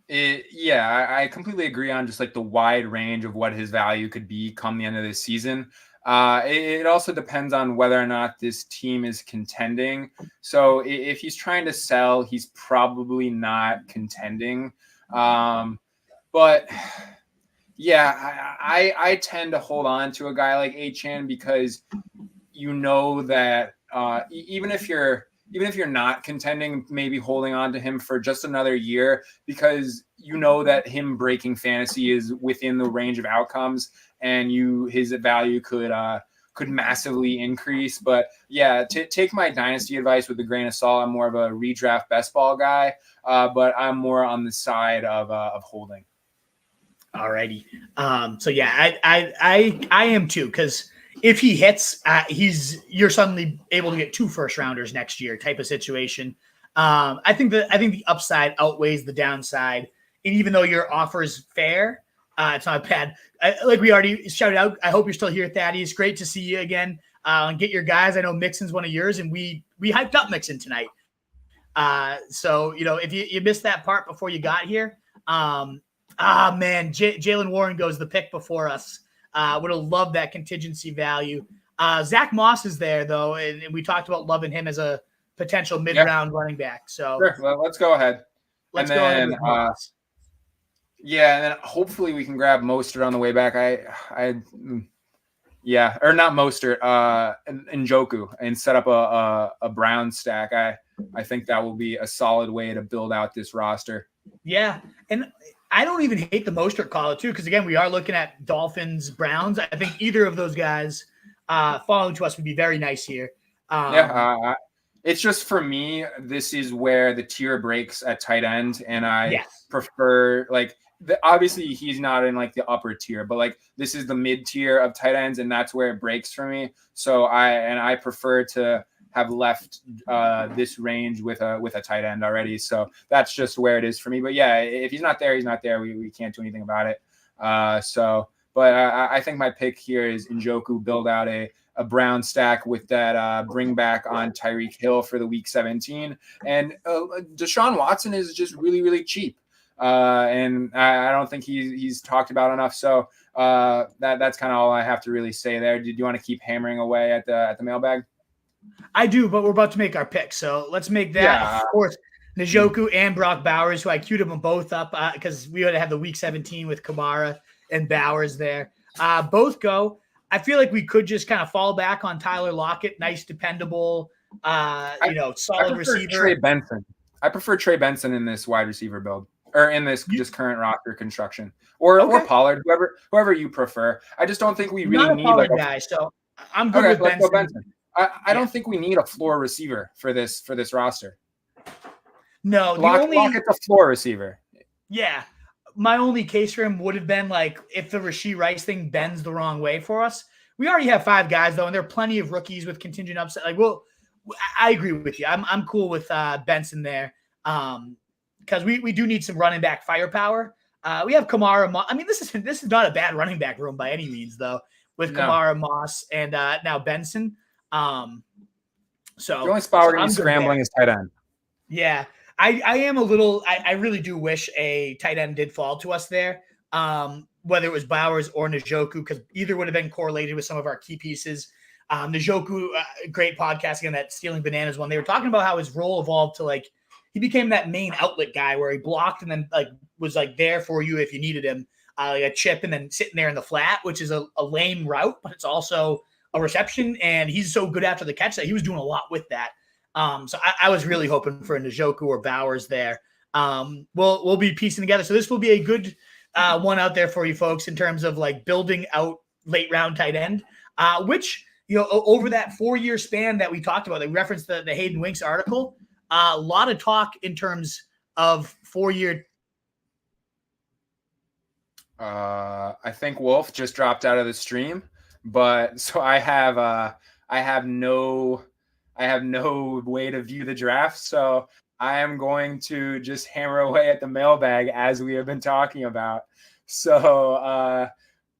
I completely agree on just like the wide range of what his value could be come the end of this season. It also depends on whether or not this team is contending. So if he's trying to sell, he's probably not contending. But yeah, I tend to hold on to a guy like Achane because that even if even if you're not contending, maybe holding on to him for just another year, because you know that him breaking fantasy is within the range of outcomes, and his value could massively increase. But yeah, take my dynasty advice with a grain of salt. I'm more of a redraft best ball guy, but I'm more on the side of holding. Alrighty. So yeah, I am too, because if he hits, you're suddenly able to get 2 first rounders next year type of situation. I think the upside outweighs the downside, and even though your offer is fair, it's not bad. Like we already shouted out, I hope you're still here, Thaddeus. Great to see you again. And get your guys. I know Mixon's one of yours, and we hyped up Mixon tonight. So if you missed that part before you got here, man, Jalen Warren goes the pick before us. Would have loved that contingency value. Zach Moss is there though, and we talked about loving him as a potential mid-round running back. So sure. Well, let's go ahead. Let's go ahead with Moss. Yeah, and then hopefully we can grab Mostert on the way back. Or not Mostert, Njoku, and set up a Brown stack. I think that will be a solid way to build out this roster. Yeah, and I don't even hate the Mostert call too, because again, we are looking at Dolphins, Browns. I think either of those guys falling to us would be very nice here. It's just, for me, this is where the tier breaks at tight end, and I prefer, obviously he's not in like the upper tier, but like this is the mid tier of tight ends, and that's where it breaks for me. So I prefer to have left this range with a tight end already. So that's just where it is for me. But yeah, if he's not there, he's not there. We can't do anything about it. But I think my pick here is Njoku, build out a Brown stack with that bring back on Tyreek Hill for the week 17. And Deshaun Watson is just really, really cheap. And I don't think he's talked about enough. So that's kind of all I have to really say there. Do you want to keep hammering away at the mailbag? I do, but we're about to make our pick. So let's make that. Of course, Njoku and Brock Bowers, who I queued them both up because we would have the week 17 with Kamara and Bowers there. Both go. I feel like we could just kind of fall back on Tyler Lockett, nice, dependable, solid receiver. Trey Benson. I prefer Trey Benson in this wide receiver build, or in this just current roster construction, or Pollard, whoever you prefer. I just don't think we really need a guy. So I'm good with Benson. I don't think we need a floor receiver for this roster. No, Lockett's a floor receiver. Yeah. My only case for him would have been like if the Rashee Rice thing bends the wrong way for us. We already have 5 guys though, and there are plenty of rookies with contingent upside. I agree with you. I'm cool with Benson there, because we do need some running back firepower. We have Kamara. I mean, this is not a bad running back room by any means though, with Kamara, Moss, and now Benson. So the only spot we're going to be scrambling is tight end. Yeah. I am a little – I really do wish a tight end did fall to us there, whether it was Bowers or Njoku, because either would have been correlated with some of our key pieces. Njoku, great podcast again, that Stealing Bananas one. They were talking about how his role evolved to he became that main outlet guy where he blocked and then was there for you if you needed him, like a chip and then sitting there in the flat, which is a lame route, but it's also a reception, and he's so good after the catch that he was doing a lot with that. So I was really hoping for a Njoku or Bowers there. We'll be piecing together. So this will be a good one out there for you folks in terms of building out late round tight end, which, over that 4-year span that we talked about, they referenced the Hayden Winks article, a lot of talk in terms of 4-year. I think Wolf just dropped out of the stream, but so I have no way to view the draft, so I am going to just hammer away at the mailbag as we have been talking about. So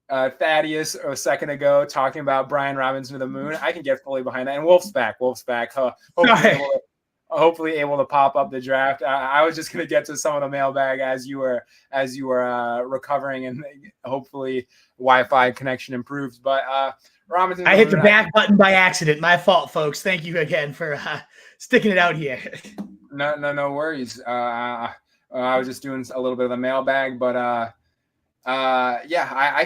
Thaddeus a second ago talking about Brian Robinson to the moon. I can get fully behind that. And Wolf's back. Hopefully able to pop up the draft. I was just going to get to some of the mailbag as you were recovering, and hopefully Wi-Fi connection improves. But Robinson, I hit the back button by accident. My fault, folks. Thank you again for sticking it out here. No worries. I was just doing a little bit of the mailbag, but I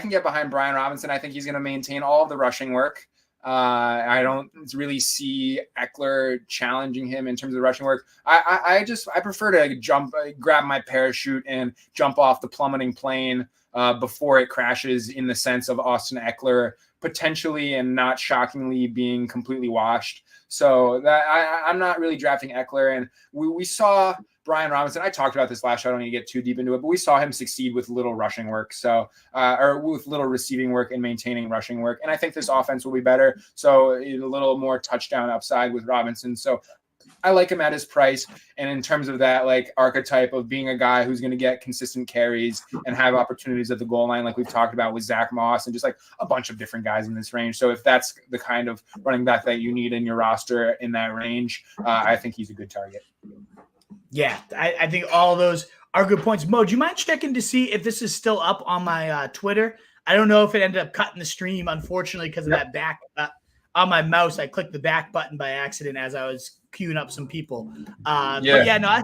can get behind Brian Robinson. I think he's going to maintain all of the rushing work. I don't really see Eckler challenging him in terms of rushing work. I prefer to grab my parachute and jump off the plummeting plane before it crashes, in the sense of Austin Eckler potentially and not shockingly being completely washed. So that I'm not really drafting Eckler. And we saw Brian Robinson. I talked about this last year. I don't need to get too deep into it, but we saw him succeed with little rushing work. Or with little receiving work and maintaining rushing work. And I think this offense will be better. So a little more touchdown upside with Robinson. So I like him at his price. And in terms of that, like, archetype of being a guy who's going to get consistent carries and have opportunities at the goal line, like we've talked about with Zach Moss and just like a bunch of different guys in this range. So if that's the kind of running back that you need in your roster in that range, I think he's a good target. Yeah, I think all of those are good points. Mo, do you mind checking to see if this is still up on my Twitter? I don't know if it ended up cutting the stream, unfortunately, because of that back on my mouse. I clicked the back button by accident as I was queuing up some people. But yeah, no,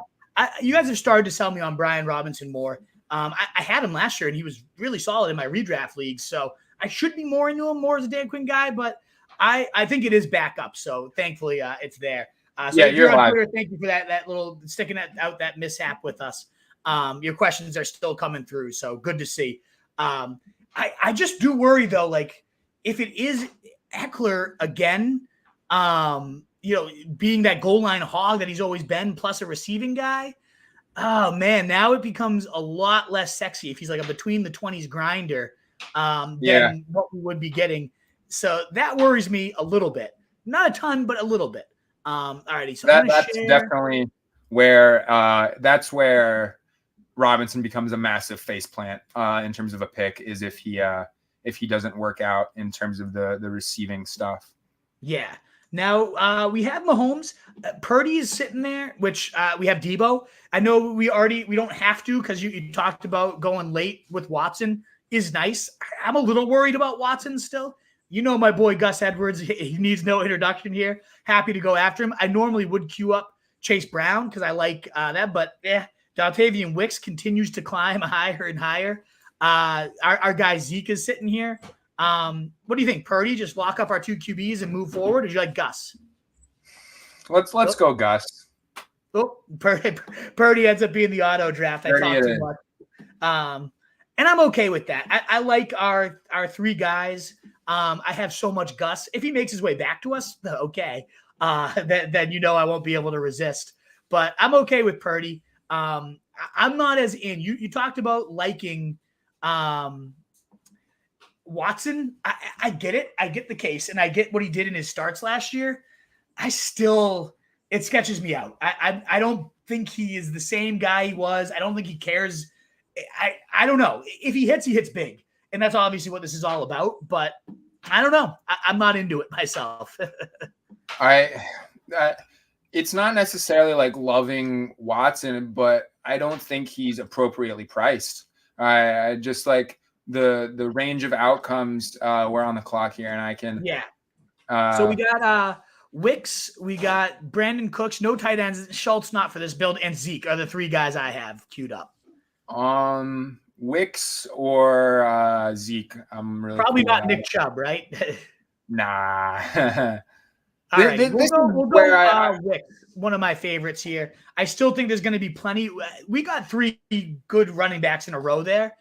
you guys have started to sell me on Brian Robinson more. I had him last year, and he was really solid in my redraft leagues. So I should be more into him more as a Dan Quinn guy, but I think it is back up. So thankfully, it's there. So if you're on Twitter, thank you for that little sticking that mishap with us. Your questions are still coming through, so good to see. I just do worry though, like if it is Eckler again, being that goal line hog that he's always been, plus a receiving guy. Oh man, now it becomes a lot less sexy if he's like a between the 20s grinder than what we would be getting. So that worries me a little bit. Not a ton, but a little bit. All righty. So that's definitely where Robinson becomes a massive faceplant in terms of a pick, is if he doesn't work out in terms of the receiving stuff. Yeah. Now we have Mahomes. Purdy is sitting there, which we have Debo. I know we don't have to, because you talked about going late with Watson is nice. I'm a little worried about Watson still. You know, my boy Gus Edwards, he needs no introduction here. Happy to go after him. I normally would queue up Chase Brown because I like that, but Dontavian Wicks continues to climb higher and higher. Our guy Zeke is sitting here. What do you think, Purdy? Just lock up our two QBs and move forward? Or do you like Gus? Let's go Gus. Oh, Purdy ends up being the auto draft. I talked too much. And I'm okay with that. I like our three guys. I have so much Gus. If he makes his way back to us, okay. Then I won't be able to resist. But I'm okay with Purdy. I'm not as in. You talked about liking Watson. I get it. I get the case, and I get what he did in his starts last year. It sketches me out. I don't think he is the same guy he was. I don't think he cares. I don't know. If he hits big. And that's obviously what this is all about. But I don't know. I'm not into it myself. It's not necessarily like loving Watson, but I don't think he's appropriately priced. I just like the range of outcomes. We're on the clock here, and I can. Yeah. So we got Wicks, we got Brandon Cooks, no tight ends. Schultz not for this build, and Zeke are the three guys I have queued up. Wicks or Zeke. I'm really probably cool not Nick Chubb, right? Nah. All right, we'll go Wicks, one of my favorites here. I still think there's going to be plenty. We got three good running backs in a row there.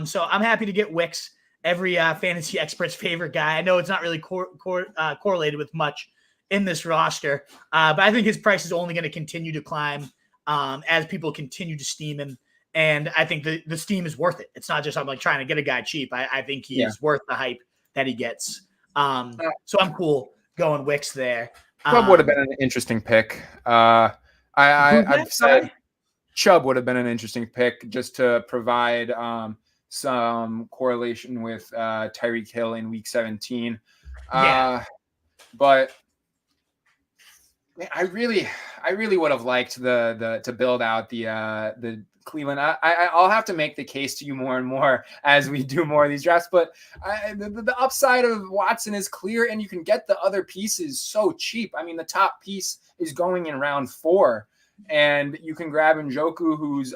So I'm happy to get Wicks, every fantasy expert's favorite guy. I know it's not really correlated with much in this roster, but I think his price is only going to continue to climb as people continue to steam him. And I think the steam is worth it. It's not just I'm like trying to get a guy cheap. I think he is worth the hype that he gets. So I'm cool going Wicks there. Chubb would have been an interesting pick. I've said Chubb would have been an interesting pick just to provide some correlation with Tyreek Hill in Week 17. But I really would have liked to build out the Cleveland. I'll have to make the case to you more and more as we do more of these drafts, but the upside of Watson is clear, and you can get the other pieces so cheap. I mean, the top piece is going in round 4, and you can grab Njoku, who's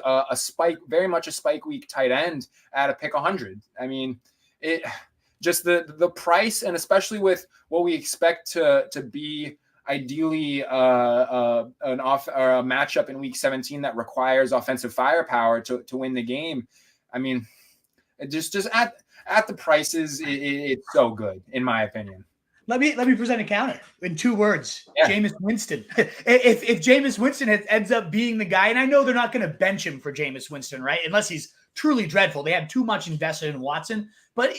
very much a spike week tight end at a pick 100. I mean, just the price, and especially with what we expect to be ideally a matchup in week 17 that requires offensive firepower to win the game. I mean, just at the prices, it's so good in my opinion. Let me present a counter in 2 words. Yeah. Jameis Winston. If Jameis Winston ends up being the guy, and I know they're not going to bench him for Jameis Winston, right? Unless he's truly dreadful. They have too much invested in Watson. But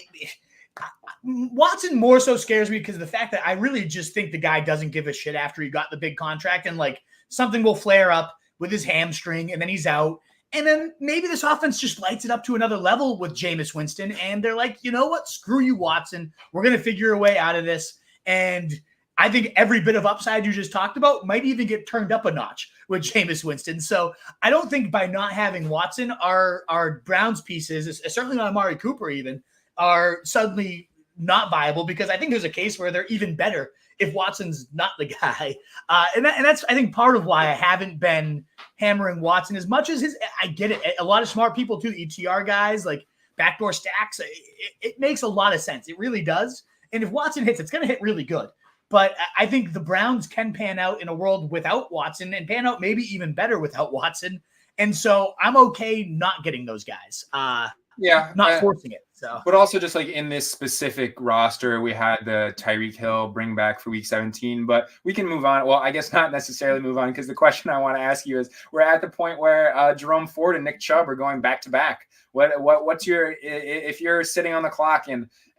Watson more so scares me because of the fact that I really just think the guy doesn't give a shit after he got the big contract, and like something will flare up with his hamstring and then he's out. And then maybe this offense just lights it up to another level with Jameis Winston. And they're like, you know what? Screw you, Watson. We're going to figure a way out of this. And I think every bit of upside you just talked about might even get turned up a notch with Jameis Winston. So I don't think by not having Watson, our Browns pieces, certainly not Amari Cooper even, are suddenly not viable, because I think there's a case where they're even better if Watson's not the guy. And that's, I think, part of why I haven't been hammering Watson as much as I get it. A lot of smart people too, ETR guys, like backdoor stacks. It makes a lot of sense. It really does. And if Watson hits, it's going to hit really good. But I think the Browns can pan out in a world without Watson, and pan out maybe even better without Watson. And so I'm okay not getting those guys. Not forcing it. So, but also just like in this specific roster, we had the Tyreek Hill bring back for week 17, but we can move on. Well, I guess not necessarily move on, because the question I want to ask you is, we're at the point where Jerome Ford and Nick Chubb are going back to back. What's your, if you're sitting on the clock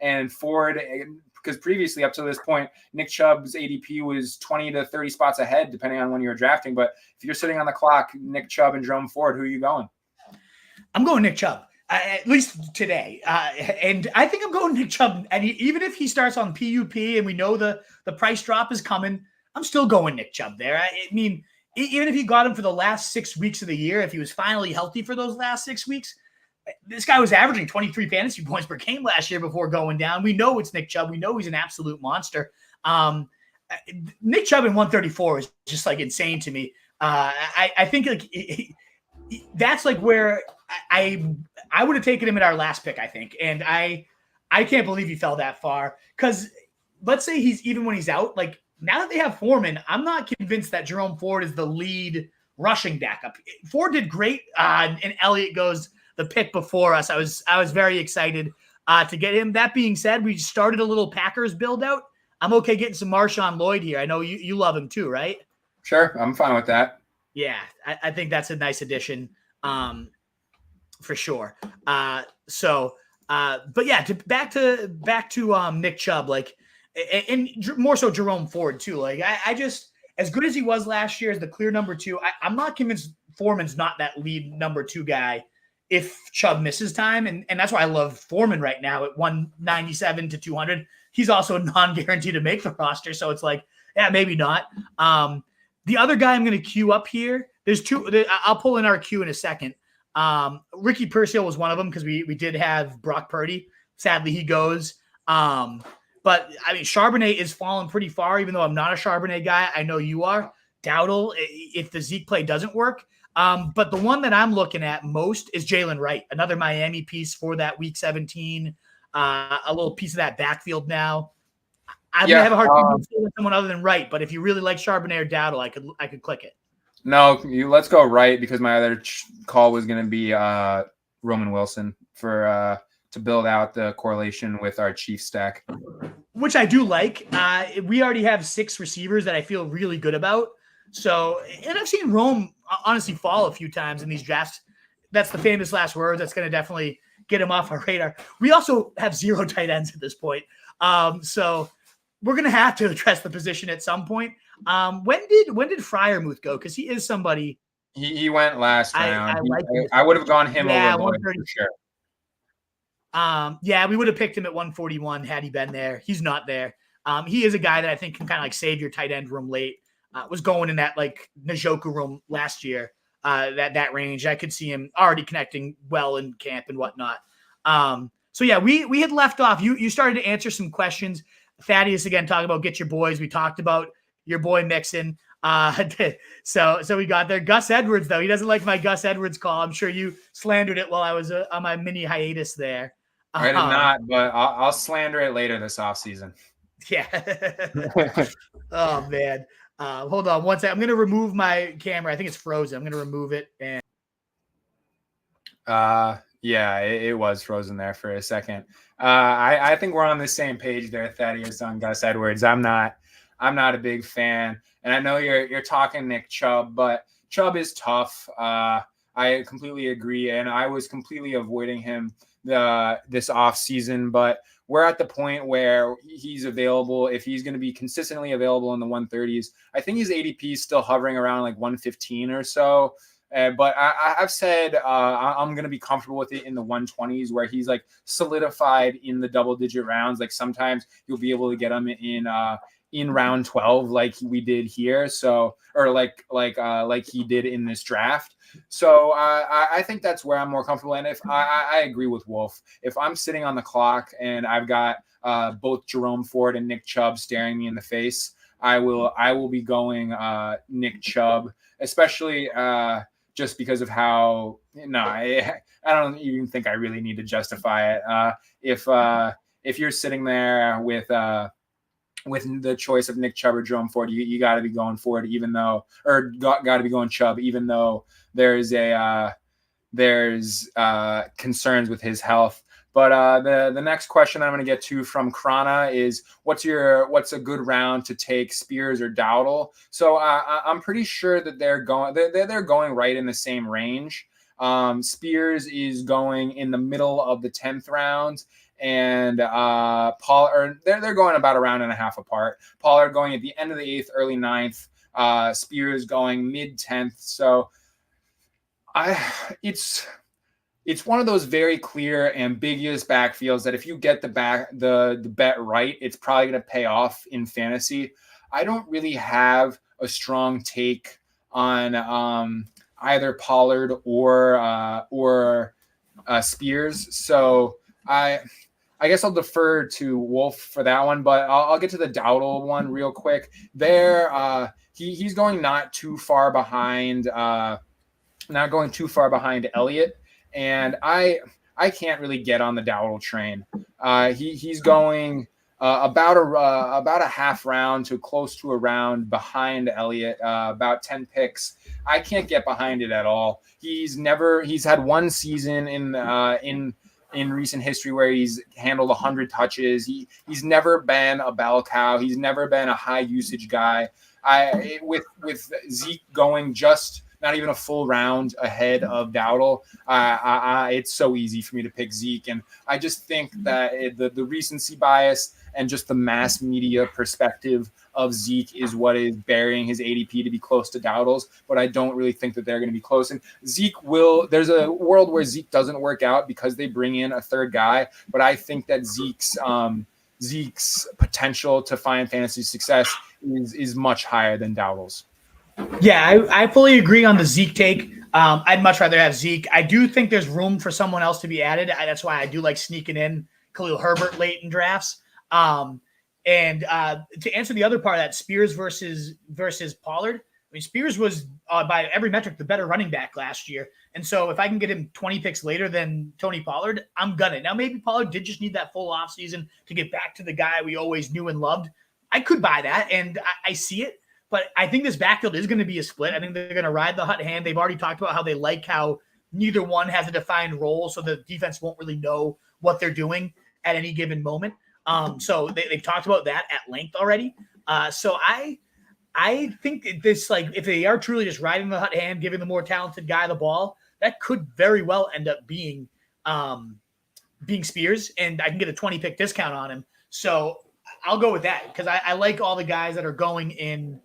and Ford, because previously up to this point, Nick Chubb's ADP was 20 to 30 spots ahead, depending on when you were drafting. But if you're sitting on the clock, Nick Chubb and Jerome Ford, who are you going? I'm going Nick Chubb. At least today. And I think I'm going Nick Chubb. And even if he starts on PUP and we know the price drop is coming, I'm still going Nick Chubb there. I mean, even if he got him for the last 6 weeks of the year, if he was finally healthy for those last 6 weeks, this guy was averaging 23 fantasy points per game last year before going down. We know it's Nick Chubb. We know he's an absolute monster. Nick Chubb in 134 is just like insane to me. I think like that's like where I would have taken him at our last pick, I think. And I can't believe he fell that far, because let's say even when he's out, like now that they have Foreman, I'm not convinced that Jerome Ford is the lead rushing backup. Ford did great, and Elliott goes the pick before us. I was very excited to get him. That being said, we started a little Packers build out. I'm okay getting some Marshawn Lloyd here. I know you love him too, right? Sure, I'm fine with that. Yeah, I think that's a nice addition. For sure. But yeah, back to Nick Chubb, like, and more so Jerome Ford too. Like I just, as good as he was last year as the clear number 2, I'm not convinced Foreman's not that lead number 2 guy if Chubb misses time. And that's why I love Foreman right now at 197 to 200. He's also non-guaranteed to make the roster. So it's like, yeah, maybe not. The other guy I'm going to queue up here, there's 2, I'll pull in our queue in a second. Ricky Perseo was one of them, because we did have Brock Purdy. Sadly, he goes. But I mean, Charbonnet is falling pretty far, even though I'm not a Charbonnet guy. I know you are. Dowdle, if the Zeke play doesn't work. But the one that I'm looking at most is Jalen Wright, another Miami piece for that week 17, a little piece of that backfield now. I'm going to have a hard time with someone other than Wright, but if you really like Charbonnet or Dowdle, I could click it. No, let's go Wright, because my other call was going to be Roman Wilson for to build out the correlation with our Chiefs stack, which I do like. We already have 6 receivers that I feel really good about. So, and I've seen Rome honestly fall a few times in these drafts. That's the famous last words. That's going to definitely get him off our radar. We also have 0 tight ends at this point. So we're going to have to address the position at some point. When did Freiermuth go? Because he is somebody. He went last round. I would have gone him over Lloyd for sure. Yeah, we would have picked him at 141 had he been there. He's not there. He is a guy that I think can kind of like save your tight end room late. Was going in that like Njoku room last year. That range, I could see him already connecting well in camp and whatnot. So yeah, we had left off. You started to answer some questions. Thaddeus again talking about get your boys. We talked about your boy Mixon. So we got there. Gus Edwards, though, he doesn't like my Gus Edwards call. I'm sure you slandered it while I was on my mini hiatus there. I did not, but I'll slander it later this offseason. Yeah. Oh, man. Hold on one second. I'm going to remove my camera. I think it's frozen. I'm going to remove it. And yeah, it was frozen there for a second. I think we're on the same page there, Thaddeus, on Gus Edwards. I'm not a big fan, and I know you're talking Nick Chubb, but Chubb is tough. I completely agree, and I was completely avoiding him this offseason, but we're at the point where he's available. If he's going to be consistently available in the 130s, I think his ADP is still hovering around like 115 or so. But I've said I'm going to be comfortable with it in the 120s where he's like solidified in the double-digit rounds. Like sometimes you'll be able to get him in round 12 like we did here. So, or like he did in this draft. So I think that's where I'm more comfortable. And if I agree with Wolf, if I'm sitting on the clock and I've got both Jerome Ford and Nick Chubb staring me in the face, I will be going Nick Chubb, especially just because of how I don't even think I really need to justify it. If you're sitting there with the choice of Nick Chubb or Jerome Ford, you got to be going Ford, even though, or got to be going Chubb, even though there's concerns with his health. But the next question I'm going to get to from Krana is what's a good round to take, Spears or Dowdle? So I'm pretty sure that they're going right in the same range. Spears is going in the middle of the 10th round, and Pollard, they're going about a round and a half apart. Pollard going at the end of the 8th, early 9th. Spears going mid 10th. So it's one of those very clear, ambiguous backfields that if you get the bet right, it's probably going to pay off in fantasy. I don't really have a strong take on either Pollard or Spears. So I guess I'll defer to Wolf for that one, but I'll get to the Dowdle one real quick. There, he's going not going too far behind Elliott. And I can't really get on the Dowdle train. He's going about a half round to close to a round behind Elliott, about 10 picks. I can't get behind it at all. He's had one season in recent history where he's handled 100 touches. He's never been a bell cow. He's never been a high usage guy. With Zeke going just not even a full round ahead of Dowdle, it's so easy for me to pick Zeke. And I just think that the recency bias and just the mass media perspective of Zeke is what is burying his ADP to be close to Dowdle's, but I don't really think that they're going to be close. And there's a world where Zeke doesn't work out because they bring in a third guy, but I think that Zeke's potential to find fantasy success is much higher than Dowdle's. Yeah, I fully agree on the Zeke take. I'd much rather have Zeke. I do think there's room for someone else to be added. That's why I do like sneaking in Khalil Herbert late in drafts. And to answer the other part of that, Spears versus Pollard, I mean, Spears was by every metric the better running back last year. And so if I can get him 20 picks later than Tony Pollard, I'm gunning. Now, maybe Pollard did just need that full offseason to get back to the guy we always knew and loved. I could buy that, and I see it. But I think this backfield is going to be a split. I think they're going to ride the hot hand. They've already talked about how they like how neither one has a defined role, so the defense won't really know what they're doing at any given moment. So they've talked about that at length already. So I think this, like, if they are truly just riding the hot hand, giving the more talented guy the ball, that could very well end up being Spears, and I can get a 20-pick discount on him. So I'll go with that because I like all the guys that are going in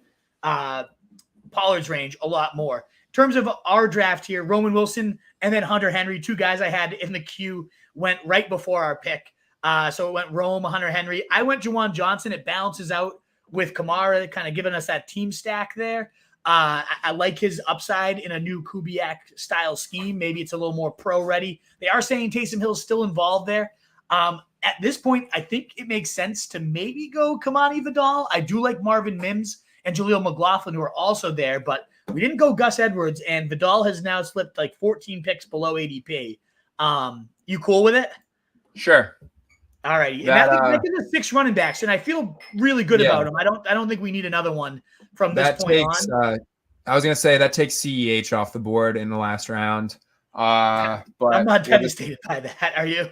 Pollard's range a lot more. In terms of our draft here, Roman Wilson and then Hunter Henry, two guys I had in the queue, went right before our pick. So it went Rome, Hunter Henry. I went Juwan Johnson. It balances out with Kamara, kind of giving us that team stack there. I like his upside in a new Kubiak-style scheme. Maybe it's a little more pro-ready. They are saying Taysom Hill's still involved there. At this point, I think it makes sense to maybe go Kamani Vidal. I do like Marvin Mims and Jaleel McLaughlin, who are also there, but we didn't go Gus Edwards, and Vidal has now slipped like 14 picks below ADP. You cool with it? Sure. All righty. And that gives us 6 running backs, and I feel really good about them. I don't think we need another one from this point on. I was going to say that takes CEH off the board in the last round. But I'm not devastated by that. Are you?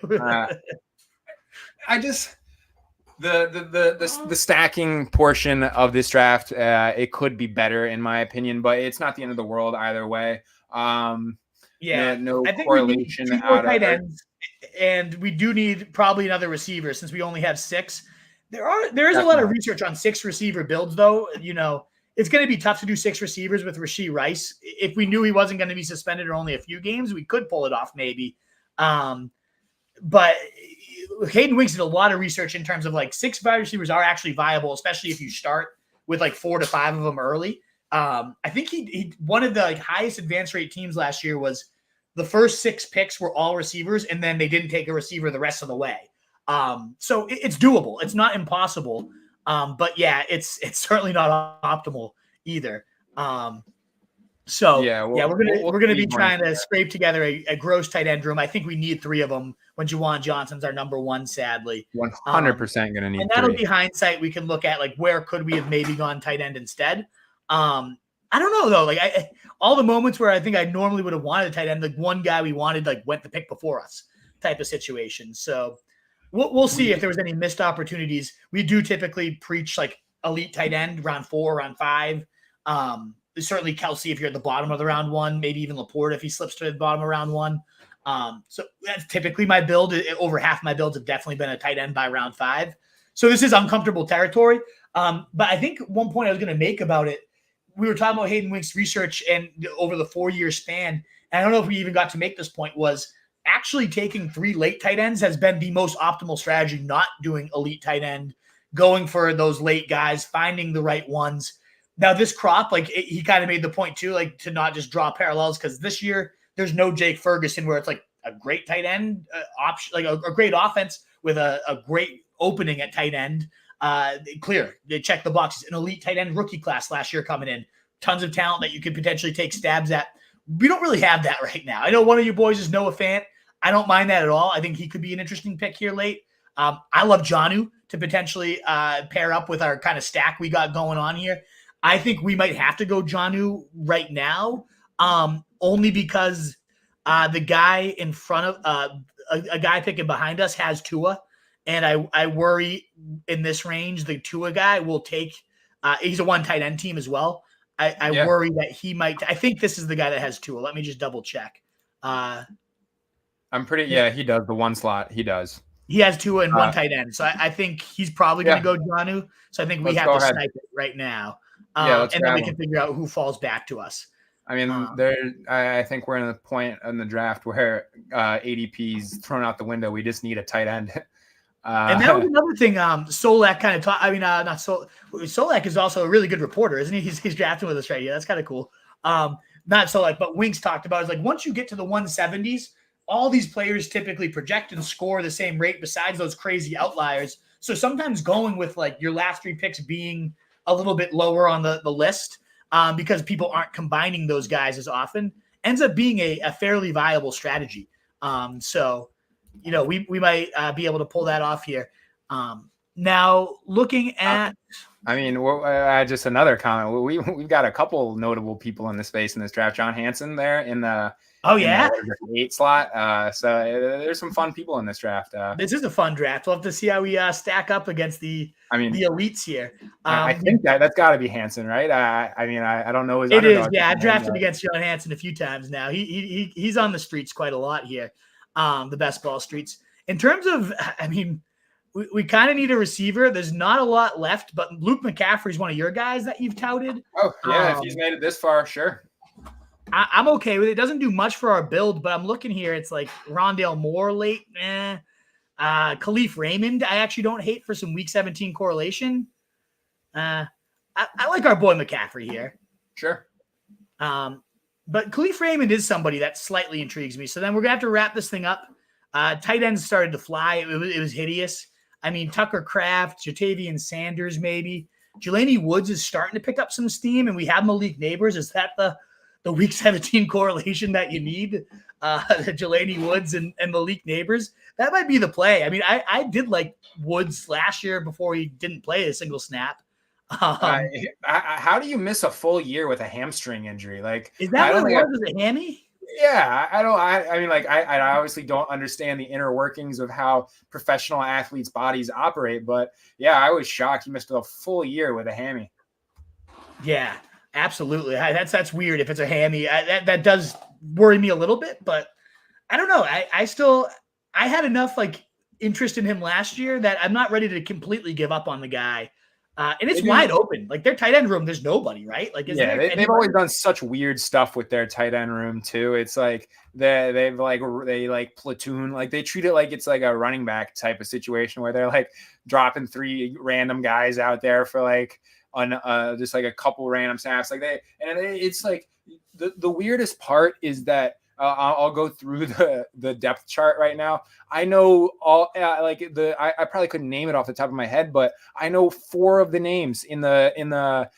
I just the stacking portion of this draft, it could be better in my opinion, but it's not the end of the world either way. No I think correlation. We need 2 more tight ends, and we do need probably another receiver since we only have 6. There is a lot of research on 6 receiver builds, though. You know, it's going to be tough to do 6 receivers with Rashee Rice. If we knew he wasn't going to be suspended or only a few games, we could pull it off maybe. But Hayden Winks did a lot of research in terms of like 6 wide receivers are actually viable, especially if you start with like 4 to 5 of them early. I think he one of the highest advance rate teams last year was the first 6 picks were all receivers, and then they didn't take a receiver the rest of the way. So it's doable. It's not impossible. But yeah, it's certainly not optimal either. We're gonna be trying to scrape together a gross tight end room. I think we need 3 of them when Juwan Johnson's our number 1, sadly. 100% gonna need. And that'll be hindsight. We can look at like where could we have maybe gone tight end instead. I don't know though. Like all the moments where I think I normally would have wanted a tight end, like one guy we wanted like went the pick before us type of situation. So we'll see if there was any missed opportunities. We do typically preach like elite tight end round 4, round 5. Certainly Kelsey if you're at the bottom of the round 1, maybe even Laporte if he slips to the bottom of round 1. So that's typically my build. Over half my builds have definitely been a tight end by round 5. So this is uncomfortable territory. But I think one point I was going to make about it, we were talking about Hayden Wink's research and over the 4-year span. And I don't know if we even got to make this point, was actually taking 3 late tight ends has been the most optimal strategy, not doing elite tight end, going for those late guys, finding the right ones. Now this crop, like he kind of made the point too, like to not just draw parallels, because this year there's no Jake Ferguson where it's like a great tight end option, like a great offense with a great opening at tight end. Clear. They check the boxes. An elite tight end rookie class last year coming in. Tons of talent that you could potentially take stabs at. We don't really have that right now. I know one of you boys is Noah Fant. I don't mind that at all. I think he could be an interesting pick here late. I love Jonnu to potentially pair up with our kind of stack we got going on here. I think we might have to go Jonnu right now, only because the guy in front of a guy picking behind us has Tua. And I worry in this range, the Tua guy will take he's a 1 tight end team as well. I worry that he might. I think this is the guy that has Tua. Let me just double check. I'm pretty. He does the 1 slot. He does. He has Tua and 1 tight end. So I think he's probably going to go Jonnu. So I think we have to snipe it right now. And then we can figure out who falls back to us. I mean, I think we're in a point in the draft where ADP's thrown out the window. We just need a tight end. And that was another thing. Solak kind of taught. I mean, not Solak is also a really good reporter, isn't he? He's drafting with us right here. That's kind of cool. Not Solak, but Winks talked about is like once you get to the 170s, all these players typically project and score the same rate. Besides those crazy outliers, so sometimes going with like your last 3 picks being a little bit lower on the list because people aren't combining those guys as often ends up being a fairly viable strategy. So. You know, we might be able to pull that off here. Now, looking at, I mean, just another comment. We've got a couple notable people in the space in this draft. John Hansen there in the 8 slot. So there's some fun people in this draft. This is a fun draft. We'll have to see how we stack up against the elites here. I think that's got to be Hansen, right? I don't know his. It is. Yeah, I've drafted against John Hansen a few times now. He's on the streets quite a lot here. The best ball streets. In terms of, I mean, we kind of need a receiver. There's not a lot left, but Luke McCaffrey is one of your guys that you've touted. Oh, yeah, if he's made it this far, sure. I'm okay with it. It doesn't do much for our build, but I'm looking here. It's like Rondale Moore late. Khalif Raymond, I actually don't hate for some week 17 correlation. I like our boy McCaffrey here. Sure. But Khalif Raymond is somebody that slightly intrigues me. So then we're going to have to wrap this thing up. Tight ends started to fly. It was hideous. I mean, Tucker Kraft, Jatavian Sanders, maybe. Jelani Woods is starting to pick up some steam, and we have Malik Neighbors. Is that the week 17 correlation that you need? Jelani Woods and Malik Neighbors. That might be the play. I mean, I did like Woods last year before he didn't play a single snap. How do you miss a full year with a hamstring injury? Like, is that what it was? Was it hammy? Yeah, I mean, like, I obviously don't understand the inner workings of how professional athletes' bodies operate, but yeah, I was shocked he missed a full year with a hammy. Yeah, absolutely. That's weird if it's a hammy. That does worry me a little bit, but I don't know. I had enough like interest in him last year that I'm not ready to completely give up on the guy. And it's wide open. Like their tight end room, there's nobody, right? Like, they've always done such weird stuff with their tight end room too. It's like they platoon, like they treat it like it's like a running back type of situation where they're like dropping 3 random guys out there for like on just like a couple random snaps. Like it's like the weirdest part is that. I'll go through the depth chart right now. I know all I probably couldn't name it off the top of my head, but I know 4 of the names in the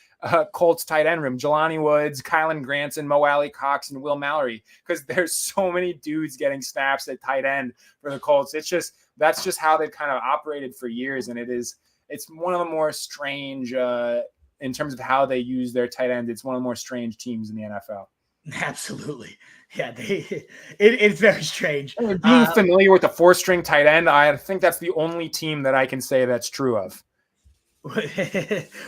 Colts tight end room: Jelani Woods, Kylan Granson, Mo Alley Cox, and Will Mallory. Because there's so many dudes getting snaps at tight end for the Colts. That's just how they've kind of operated for years, and it's one of the more strange in terms of how they use their tight end. It's one of the more strange teams in the NFL. Absolutely. Yeah, it's very strange. Being familiar with the 4-string tight end, I think that's the only team that I can say that's true of.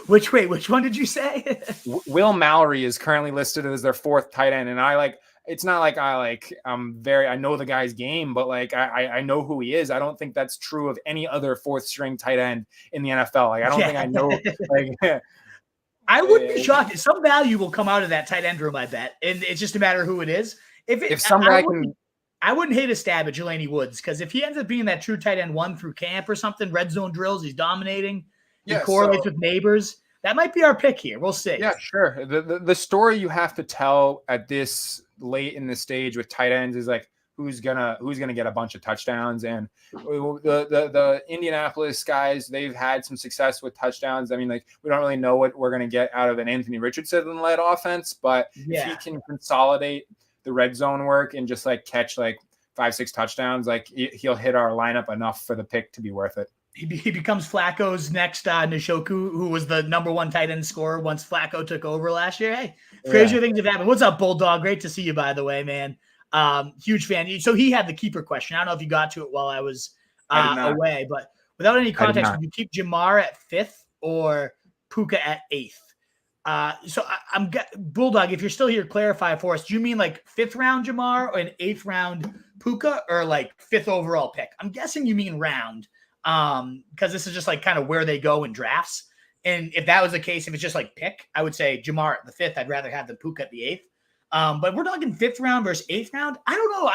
Which one did you say? Will Mallory is currently listed as their 4th tight end, and it's not like I know the guy's game, but like I know who he is. I don't think that's true of any other 4th-string tight end in the NFL. Like I don't think I know. Like I wouldn't be shocked. Some value will come out of that tight end room, I bet, and it's just a matter of who it is. I wouldn't hate a stab at Jelani Woods, because if he ends up being that true tight end 1 through camp or something, red zone drills, he's dominating, he correlates with Neighbors. That might be our pick here. We'll see. Yeah, sure. The story you have to tell at this late in the stage with tight ends is like who's gonna get a bunch of touchdowns. And the Indianapolis guys, they've had some success with touchdowns. I mean, like we don't really know what we're gonna get out of an Anthony Richardson-led offense, but if he can consolidate the red zone work and just like catch like 5-6 touchdowns, like he'll hit our lineup enough for the pick to be worth it. He becomes Flacco's next Njoku, who was the number 1 tight end scorer once Flacco took over last year. Hey, crazier things have happened. What's up, Bulldog? Great to see you, by the way, man. Huge fan. So he had the keeper question. I don't know if you got to it while I was away, but without any context, would you keep Jamar at 5th or Puka at 8th? So I'm Bulldog. If you're still here, clarify for us. Do you mean like 5th round Jamar or an 8th round Puka, or like 5th overall pick? I'm guessing you mean round, because this is just like kind of where they go in drafts. And if that was the case, if it's just like pick, I would say Jamar at the 5th. I'd rather have the Puka at the 8th. But we're talking 5th round versus 8th round. I don't know.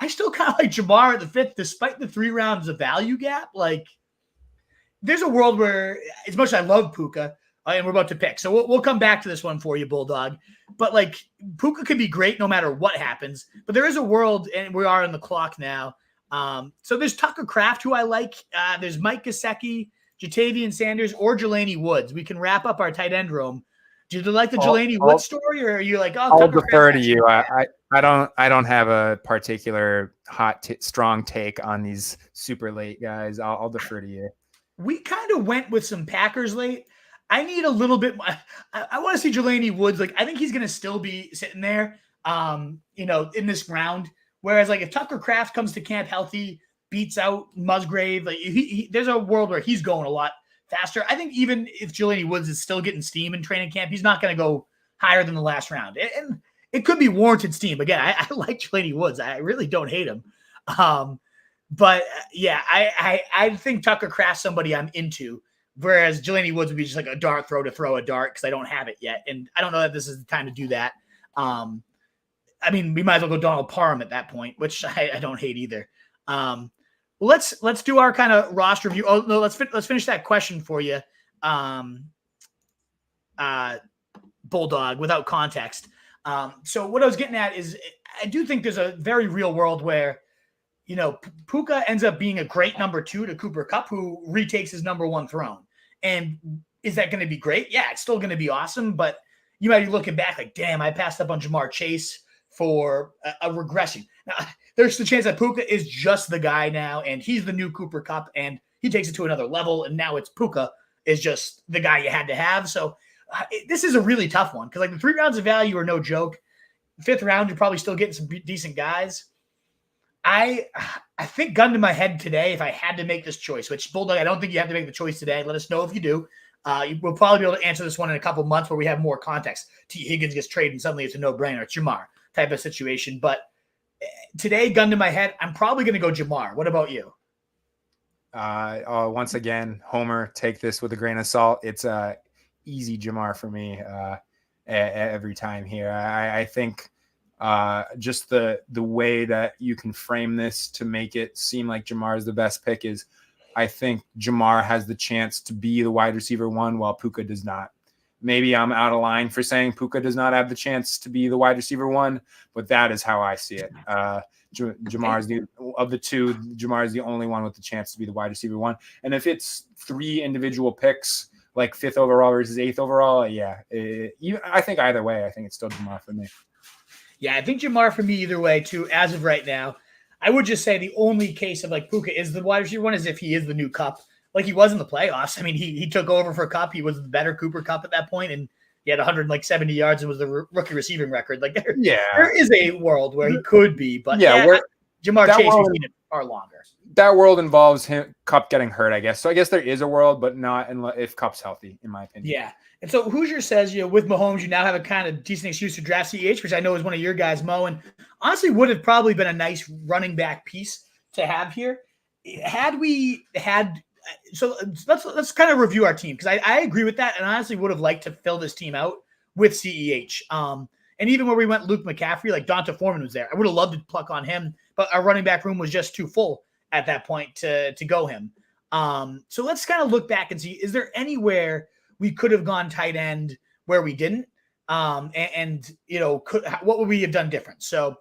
I still kind of like Jamar at the 5th, despite the 3 rounds of value gap. Like, there's a world where, as much as I love Puka, and we're about to pick, so we'll come back to this one for you, Bulldog. But like, Puka could be great no matter what happens. But there is a world, and we are on the clock now. So there's Tucker Kraft, who I like. There's Mike Gesicki, Jatavian Sanders, or Jelani Woods. We can wrap up our tight end room. Do you like the Jelani Woods story, or are you like, oh, I'll defer to you. I don't have a particular strong take on these super late guys. I'll defer to you. We kind of went with some Packers late. I need a little bit. I want to see Jelani Woods. Like, I think he's going to still be sitting there, in this round. Whereas, like, if Tucker Kraft comes to camp healthy, beats out Musgrave, like there's a world where he's going a lot faster. I think even if Jelani Woods is still getting steam in training camp, he's not going to go higher than the last round. And it could be warranted steam. Again, I like Jelani Woods. I really don't hate him. But yeah, I think Tucker Kraft's somebody I'm into. Whereas Jelani Woods would be just like a dart throw to throw a dart, because I don't have it yet. And I don't know that this is the time to do that. I mean, we might as well go Donald Parham at that point, which I don't hate either. Let's do our kind of roster review. Oh no, let's finish that question for you, Bulldog, without context. So what I was getting at is, I do think there's a very real world where, Puka ends up being a great number 2 to Cooper Kupp, who retakes his number 1 throne. And is that going to be great? Yeah, it's still going to be awesome. But you might be looking back like, damn, I passed up on Jamar Chase for a regression. Now, there's the chance that Puka is just the guy now, and he's the new Cooper Kupp, and he takes it to another level, and now it's Puka is just the guy you had to have. So this is a really tough one because like the 3 rounds of value are no joke. 5th round, you're probably still getting some decent guys. I think gun to my head today, if I had to make this choice, which Bulldog, I don't think you have to make the choice today. Let us know if you do. We'll probably be able to answer this one in a couple months where we have more context. T. Higgins gets traded and suddenly it's a no-brainer. It's Jamar type of situation. But today, gun to my head, I'm probably going to go Jamar. What about you? Once again, Homer, take this with a grain of salt. It's easy Jamar for me every time here. I think just the way that you can frame this to make it seem like Jamar is the best pick is I think Jamar has the chance to be the wide receiver 1 while Puka does not. Maybe I'm out of line for saying Puka does not have the chance to be the wide receiver 1, but that is how I see it. Jamar is of the 2, Jamar is the only one with the chance to be the wide receiver 1. And if it's 3 individual picks, like 5th overall versus 8th overall, I think either way, I think it's still Jamar for me. Yeah, I think Jamar for me either way too, as of right now. I would just say the only case of like Puka is the wide receiver 1 is if he is the new Kupp, like he was in the playoffs. I mean, he took over for Kupp. He was the better Cooper Kupp at that point, and he had 170 yards and was the rookie receiving record. Like there is a world where he could be, but Jamar Chase has seen it far longer. That world involves Kupp getting hurt, I guess. So I guess there is a world, but not if Kupp's healthy, in my opinion. Yeah. And so Hoosier says, with Mahomes, you now have a kind of decent excuse to draft CEH, which I know is one of your guys, Mo, and honestly would have probably been a nice running back piece to have here. Had we had – so let's kind of review our team because I agree with that and honestly would have liked to fill this team out with CEH. And even where we went Luke McCaffrey, like Donta Foreman was there. I would have loved to pluck on him, but our running back room was just too full at that point to go him. So let's kind of look back and see, is there anywhere we could have gone tight end where we didn't? What would we have done different? So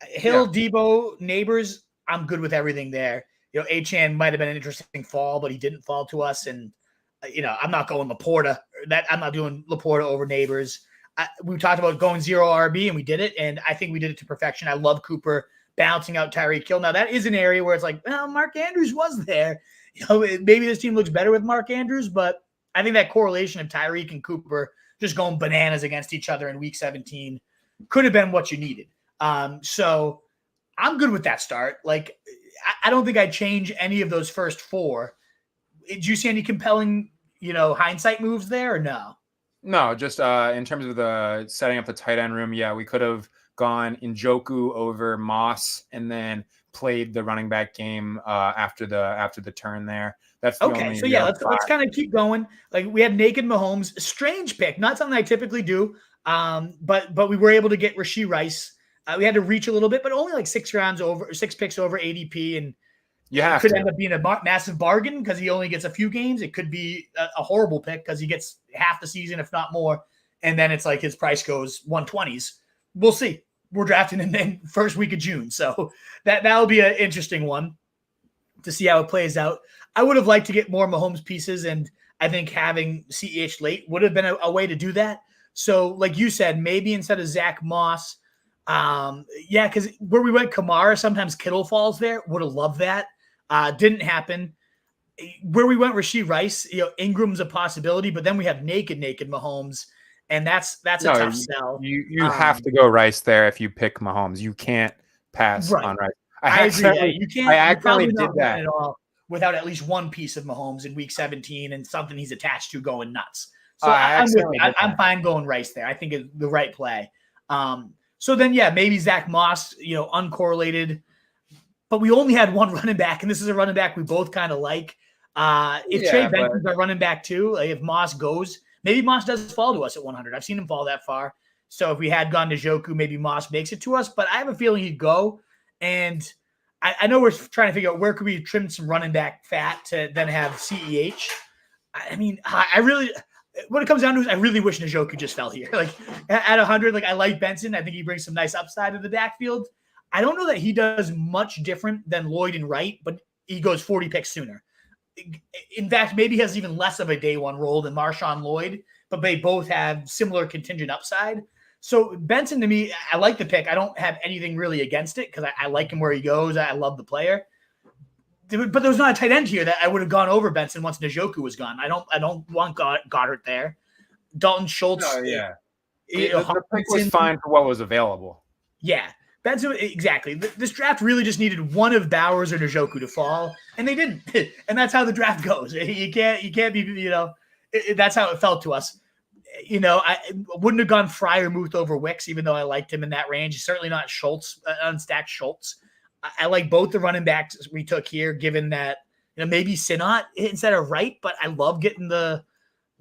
Hill, Debo, Neighbors, I'm good with everything there. Achane might have been an interesting fall, but he didn't fall to us. And, I'm not going Laporta. I'm not doing Laporta over Neighbors. We talked about going 0 RB, and we did it. And I think we did it to perfection. I love Cooper bouncing out Tyreek Hill. Now, that is an area where it's like, well, Mark Andrews was there. Maybe this team looks better with Mark Andrews, but I think that correlation of Tyreek and Cooper just going bananas against each other in week 17 could have been what you needed. So I'm good with that start. Like, I don't think I'd change any of those first 4. Did you see any compelling, hindsight moves there or no? No, just in terms of the setting up the tight end room, we could have gone Njoku over Moss and then played the running back game after the turn there. That's the okay. So let's kind of keep going. Like we had naked Mahomes, strange pick, not something I typically do. But we were able to get Rashee Rice. We had to reach a little bit, but only like 6 picks over ADP, and it could end up being a massive bargain because he only gets a few games. It could be a horrible pick because he gets half the season, if not more, and then it's like his price goes 120s. We'll see. We're drafting in the first week of June, so that'll be an interesting one to see how it plays out. I would have liked to get more Mahomes pieces, and I think having CEH late would have been a way to do that. So, like you said, maybe instead of Zach Moss, because where we went Kamara, sometimes Kittle falls there. Would have loved that. Didn't happen. Where we went Rashee Rice, Ingram's a possibility, but then we have naked Mahomes, and that's a tough sell. You have to go Rice there if you pick Mahomes. You can't pass on Rice. I agree. You can't. I actually did that at all without at least one piece of Mahomes in week 17 and something he's attached to going nuts. So I'm fine going Rice there. I think it's the right play. So then, maybe Zach Moss, uncorrelated, but we only had one running back, and this is a running back we both kind of like. If Trey Benson's our running back too, like if Moss goes, maybe Moss does fall to us at 100. I've seen him fall that far. So if we had gone to Njoku, maybe Moss makes it to us, but I have a feeling he'd go. And I know we're trying to figure out where could we trim some running back fat to then have CEH. I mean, what it comes down to is I really wish Njoku just fell here. Like at 100, I like Benson. I think he brings some nice upside to the backfield. I don't know that he does much different than Lloyd and Wright, but he goes 40 picks sooner. In fact, maybe he has even less of a day one role than Marshawn Lloyd, but they both have similar contingent upside. So Benson, to me, I like the pick. I don't have anything really against it because I like him where he goes. I love the player. But there was not a tight end here that I would have gone over Benson once Njoku was gone. I don't want Goddard there. Dalton Schultz. Oh, yeah. The pick was fine for what was available. Yeah. Benson, exactly. This draft really just needed one of Bowers or Njoku to fall, and they didn't. And that's how the draft goes. You can't be, that's how it felt to us. I wouldn't have gone Freiermuth over Wicks, even though I liked him in that range. Certainly not Schultz, unstacked Schultz. I like both the running backs we took here, given that maybe Sinnott instead of Wright, but I love getting the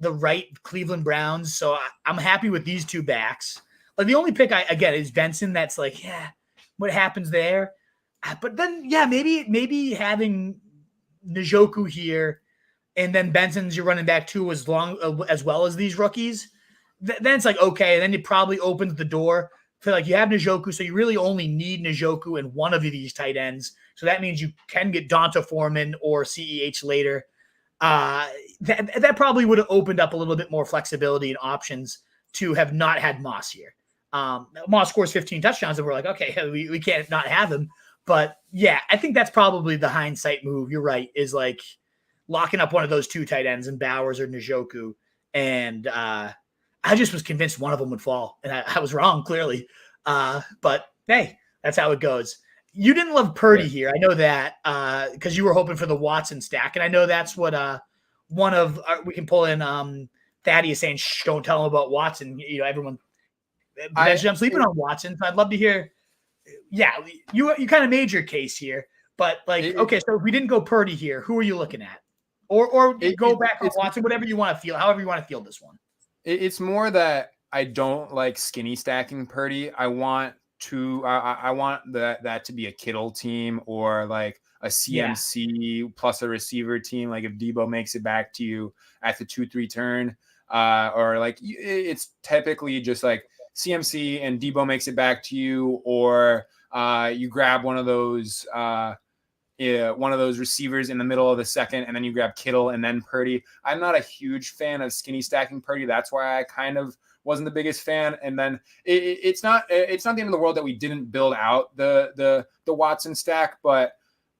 right Cleveland Browns. So I'm happy with these two backs. Like the only pick I get is Benson. That's like, yeah, what happens there? But then, yeah, maybe having Njoku here and then Benson's your running back too, as well as these rookies. Then it's like, okay. And then it probably opens the door for like you have Njoku. So you really only need Njoku and one of these tight ends. So that means you can get Donta Foreman or CEH later. That probably would have opened up a little bit more flexibility and options to have not had Moss here. Moss scores 15 touchdowns and we're like, okay, we can't not have him. But yeah, I think that's probably the hindsight move. You're right, is like locking up one of those two tight ends in Bowers or Njoku. And I just was convinced one of them would fall. And I was wrong, clearly. But hey, that's how it goes. You didn't love Purdy here. I know that because you were hoping for the Watson stack. And I know that's what we can pull in Thaddeus saying, shh, don't tell him about Watson. Everyone, I'm sleeping on Watson. So I'd love to hear. Yeah, you kind of made your case here. But okay, so if we didn't go Purdy here, who are you looking at? Or go back on Watson, whatever you want to feel, however you want to feel this one. It's more that I don't like skinny stacking Purdy. I want that to be a Kittle team or like a CMC plus a receiver team. Like if Debo makes it back to you at the 2-3 turn, or like it's typically just like CMC and Debo makes it back to you, or you grab one of those receivers in the middle of the second, and then you grab Kittle and then Purdy. I'm not a huge fan of skinny stacking Purdy. That's why I kind of wasn't the biggest fan. And then it's not the end of the world that we didn't build out the Watson stack, but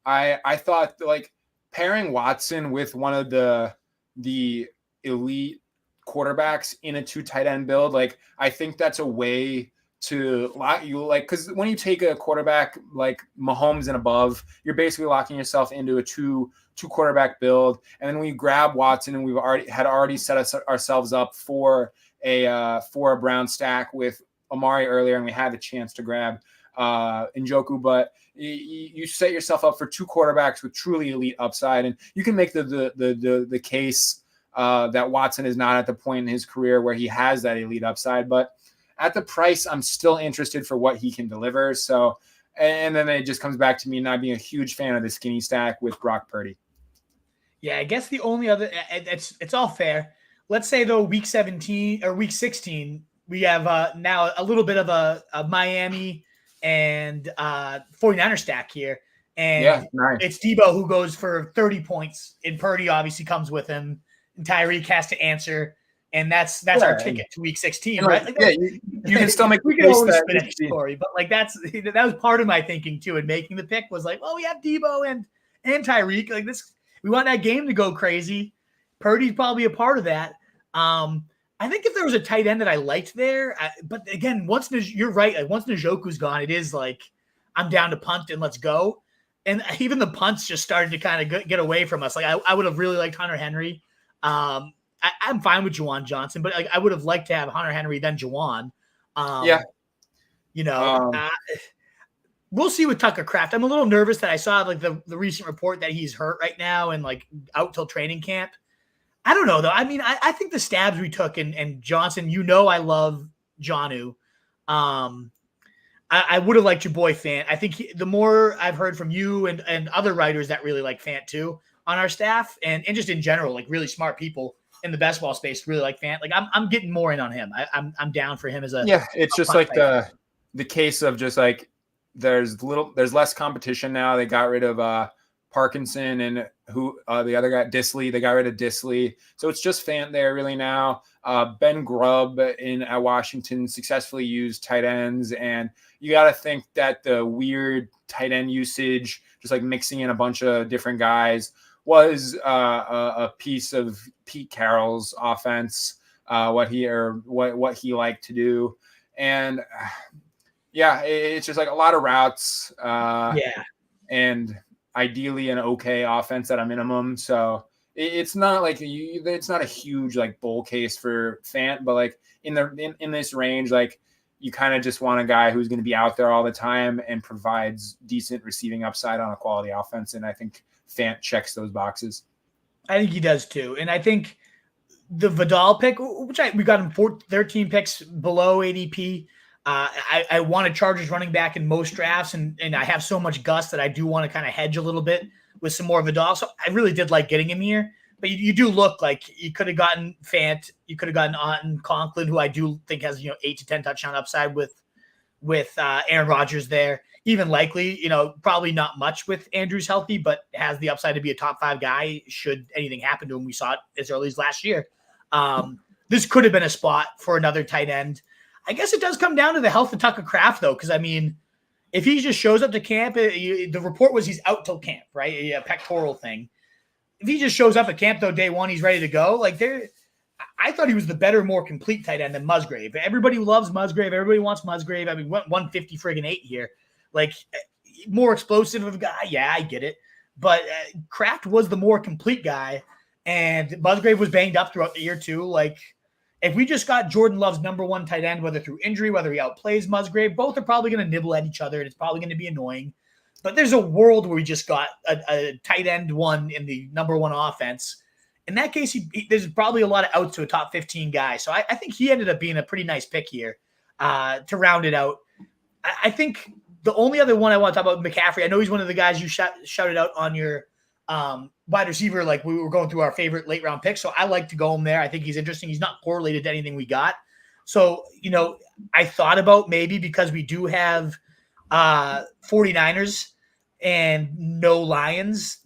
I thought like pairing Watson with one of the elite quarterbacks in a 2 tight end build, like I think that's a way to lock you, like, because when you take a quarterback like Mahomes and above, you're basically locking yourself into a two quarterback build. And then when you grab Watson, and we've already set ourselves up for a Brown stack with Amari earlier, and we had the chance to grab Njoku, but you set yourself up for 2 quarterbacks with truly elite upside, and you can make the case that Watson is not at the point in his career where he has that elite upside, but at the price, I'm still interested for what he can deliver. So, and then it just comes back to me not being a huge fan of the skinny stack with Brock Purdy. Yeah, I guess the only other, it's all fair. Let's say though, week 17 or week 16, we have now a little bit of a Miami and 49er stack here. And nice. It's Debo who goes for 30 points, and Purdy obviously comes with him, and Tyreek has to answer. And that's our ticket to week 16, right? Like you can still make we can always spin a story, but like that was part of my thinking too. And making the pick was like, well, we have Debo and Tyreek. Like this, we want that game to go crazy. Purdy's probably a part of that. I think if there was a tight end that I liked there, but again, you're right. Like once Njoku's gone, it is like I'm down to punt and let's go. And even the punts just started to kind of get away from us. Like I would have really liked Hunter Henry. I'm fine with Juwan Johnson, but like I would have liked to have Hunter Henry then Juwan. We'll see with Tucker Kraft. I'm a little nervous that I saw like the recent report that he's hurt right now and like out till training camp. I don't know though. I mean, I think the stabs we took and Johnson, I love Jonnu. I would have liked your boy Fant. I think the more I've heard from you and other writers that really like Fant too on our staff and just in general, like really smart people in the ball space really like Fant. Like I'm getting more in on him. I'm down for him as a It's just like the case of just like there's less competition now. They got rid of Parkinson, and who the other guy, Disley. They got rid of Disley, so it's just Fant there really now. Ben Grubb at Washington successfully used tight ends, and you got to think that the weird tight end usage, just like mixing in a bunch of different guys, was a piece of Pete Carroll's offense. What he liked to do, and yeah, it's just like a lot of routes. And ideally an okay offense at a minimum. So it's not like it's not a huge like bull case for Fant, but like in this range, like you kind of just want a guy who's going to be out there all the time and provides decent receiving upside on a quality offense. And I think Fant checks those boxes. I think he does too. And I think the Vidal pick, which we got him 13 picks below ADP. I want a Chargers running back in most drafts, and I have so much Gus that I do want to kind of hedge a little bit with some more Vidal. So I really did like getting him here. But you do look like you could have gotten Fant, you could have gotten Auden Conklin, who I do think has 8 to 10 touchdown upside with Aaron Rodgers there. Even likely, probably not much with Andrews healthy, but has the upside to be a top 5 guy should anything happen to him. We saw it as early as last year. This could have been a spot for another tight end. I guess it does come down to the health of Tucker Kraft, though, because, I mean, if he just shows up to camp, the report was he's out till camp, right? A pectoral thing. If he just shows up at camp, though, day one, he's ready to go. I thought he was the better, more complete tight end than Musgrave. Everybody loves Musgrave. Everybody wants Musgrave. I mean, 150 friggin' 8 here. More explosive of a guy. Yeah, I get it. But Kraft was the more complete guy, and Musgrave was banged up throughout the year, too. If we just got Jordan Love's number 1 tight end, whether through injury, whether he outplays Musgrave, both are probably going to nibble at each other, and it's probably going to be annoying. But there's a world where we just got a tight end 1 in the number 1 offense. In that case, there's probably a lot of outs to a top 15 guy. So I think he ended up being a pretty nice pick here to round it out. I think the only other one I want to talk about, McCaffrey. I know he's one of the guys you shouted out on your wide receiver, like we were going through our favorite late round picks. So I like to go him there. I think he's interesting. He's not correlated to anything we got. So, I thought about maybe because we do have 49ers and no Lions.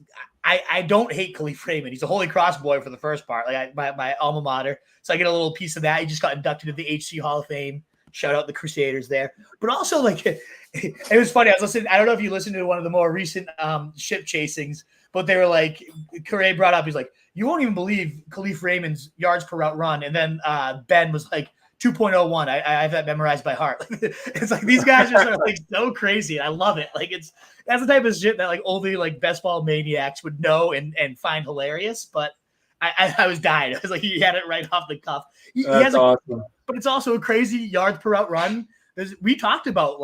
I don't hate Khalif Raymond. He's a Holy Cross boy for the first part, my alma mater. So I get a little piece of that. He just got inducted to the HC Hall of Fame. Shout out the Crusaders there. But also, it was funny. I was listening. I don't know if you listened to one of the more recent ship chasings, but they were like, Correa brought up, he's like, you won't even believe Khalif Raymond's yards per route run. And then Ben was like, 2.01. I have that memorized by heart. It's like these guys are so crazy. I love it. That's the type of shit that only best ball maniacs would know and find hilarious. But I was dying. I was like, he had it right off the cuff. That's awesome. But it's also a crazy yards per route run. We talked about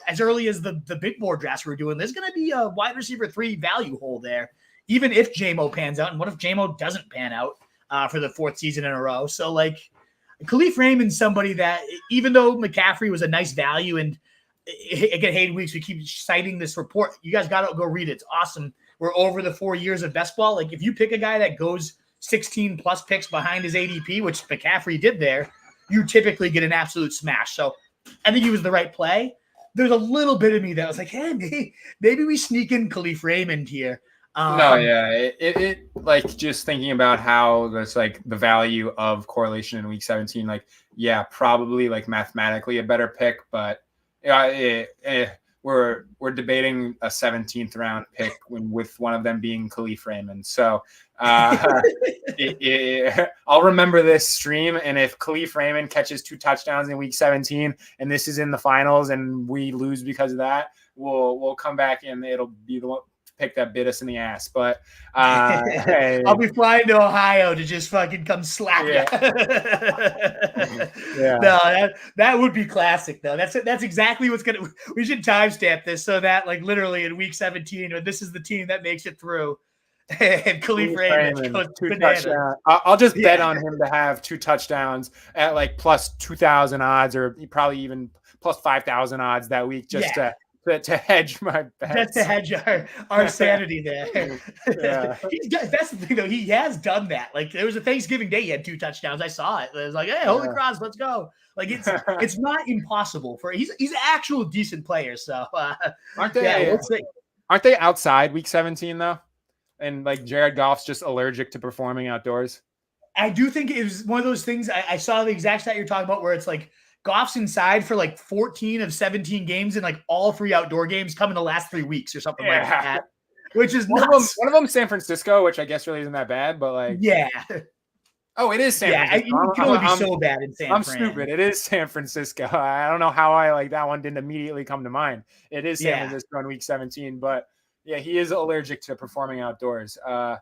as early as the big board drafts we were doing, there's going to be a wide receiver 3 value hole there, even if JMO pans out. And what if JMO doesn't pan out for the 4th season in a row? So Khalif Raymond's somebody that, even though McCaffrey was a nice value, and again, Hayden Weeks, we keep citing this report. You guys got to go read it. It's awesome. We're over the 4 years of best ball. If you pick a guy that goes 16 plus picks behind his ADP, which McCaffrey did there, you typically get an absolute smash. So I think he was the right play. There's a little bit of me that was like, hey, maybe we sneak in Khalif Raymond here. It just thinking about how that's the value of correlation in week 17, probably mathematically a better pick, but we're debating a 17th round pick with one of them being Khalif Raymond. So I'll remember this stream, and if Khalif Raymond catches 2 touchdowns in week 17 and this is in the finals and we lose because of that, we'll come back and it'll be the one pick that bit us in the ass. But I'll be flying to Ohio to just fucking come slap you. No, that would be classic though. That's exactly what's gonna. We should timestamp this so that literally in week 17, or this is the team that makes it through. And Khalif Raymond goes bananas. I'll just bet on him to have 2 touchdowns at plus 2,000 odds, or probably even plus 5,000 odds that week, just to hedge my bets. Just to hedge our sanity there. That's the thing, though. He has done that. There was a Thanksgiving Day, he had 2 touchdowns. I saw it. It was like, hey, Holy Cross, let's go. It's not impossible for he's an actual decent player. So aren't they outside week 17 though? and like Jared Goff's just allergic to performing outdoors? I do think it was one of those things. I saw the exact stat you're talking about where it's like Goff's inside for like 14 of 17 games, and like all 3 outdoor games come in the last 3 weeks or something like that, which is nuts. One of them San Francisco, which I guess really isn't that bad, but like, yeah. Oh, it is San Francisco. You can only be so bad in San I'm Fran. stupid. It is San Francisco. I don't know how I like that one didn't immediately come to mind. It is San Francisco in week 17, but yeah, he is allergic to performing outdoors. But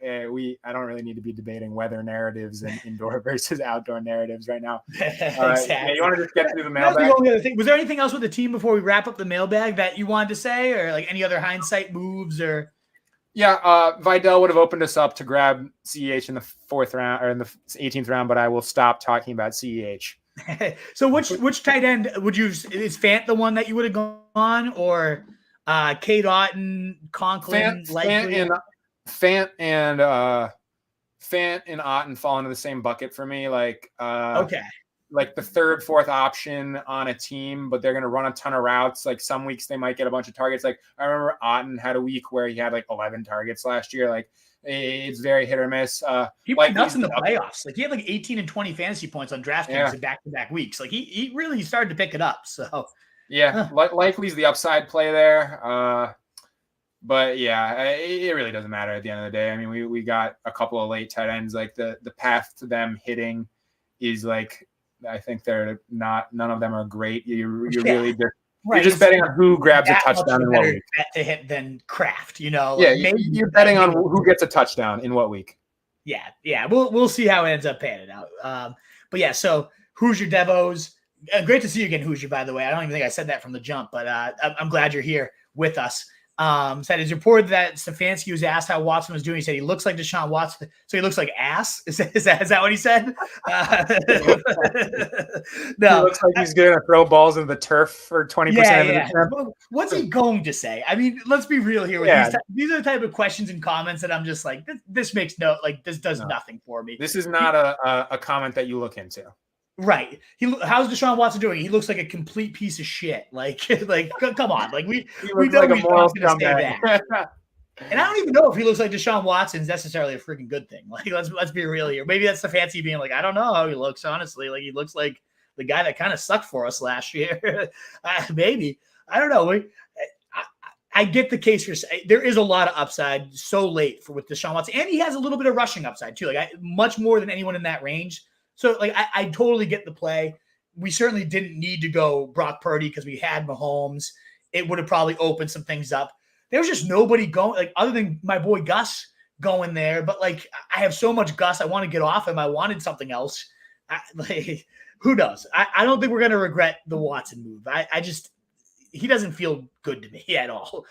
I don't really need to be debating weather narratives and indoor versus outdoor narratives right now. Exactly. You want to just get through the mailbag? The only other thing. Was there anything else with the team before we wrap up the mailbag that you wanted to say, or like any other hindsight moves, or? Yeah, Vidal would have opened us up to grab CEH in the 4th round or in the 18th round, but I will stop talking about CEH. So which tight end would you? Is Fant the one that you would have gone, or Cade Otton, Conklin, likely? Fant and Otton fall into the same bucket for me. Like like the 3rd, 4th option on a team, but they're going to run a ton of routes. Like some weeks they might get a bunch of targets. Like I remember Otton had a week where he had like 11 targets last year. Like it's very hit or miss. He went nuts in the playoffs. Like he had like 18 and 20 fantasy points on DraftKings in back-to-back weeks. Like he really started to pick it up. So likely's the upside play there. But yeah, it really doesn't matter at the end of the day. I mean, we got a couple of late tight ends. Like the path to them hitting is like, I think they're not. None of them are great. You're really just betting on who grabs a touchdown in what week. Bet to hit than Kraft, maybe you're betting on who gets a touchdown in what week. Yeah. We'll see how it ends up panning out. But yeah, so Hoosier Devos, great to see you again, Hoosier. By the way, I don't even think I said that from the jump, but I'm glad you're here with us. Said it's reported that Stefanski was asked how Watson was doing. He said he looks like Deshaun Watson, so he looks like ass. Is that what he said? No, he looks like he's going to throw balls in the turf for 20% of the time. What's he going to say? I mean, let's be real here. These are the type of questions and comments that I'm just like, this makes this does nothing for me. This is not a comment that you look into. Right. How's Deshaun Watson doing? He looks like a complete piece of shit. Like come on. Like we know like he's not going to say that. And I don't even know if he looks like Deshaun Watson's necessarily a freaking good thing. Like let's be real here. Maybe that's the fancy being like, I don't know how he looks, honestly. Like he looks like the guy that kind of sucked for us last year. Maybe. I don't know. I get the case for there is a lot of upside so late with Deshaun Watson, and he has a little bit of rushing upside too. Like much more than anyone in that range. So, like, I totally get the play. We certainly didn't need to go Brock Purdy because we had Mahomes. It would have probably opened some things up. There was just nobody going, like, other than my boy Gus going there. But, like, I have so much Gus. I want to get off him. I wanted something else. Who knows? I don't think we're going to regret the Watson move. He doesn't feel good to me at all.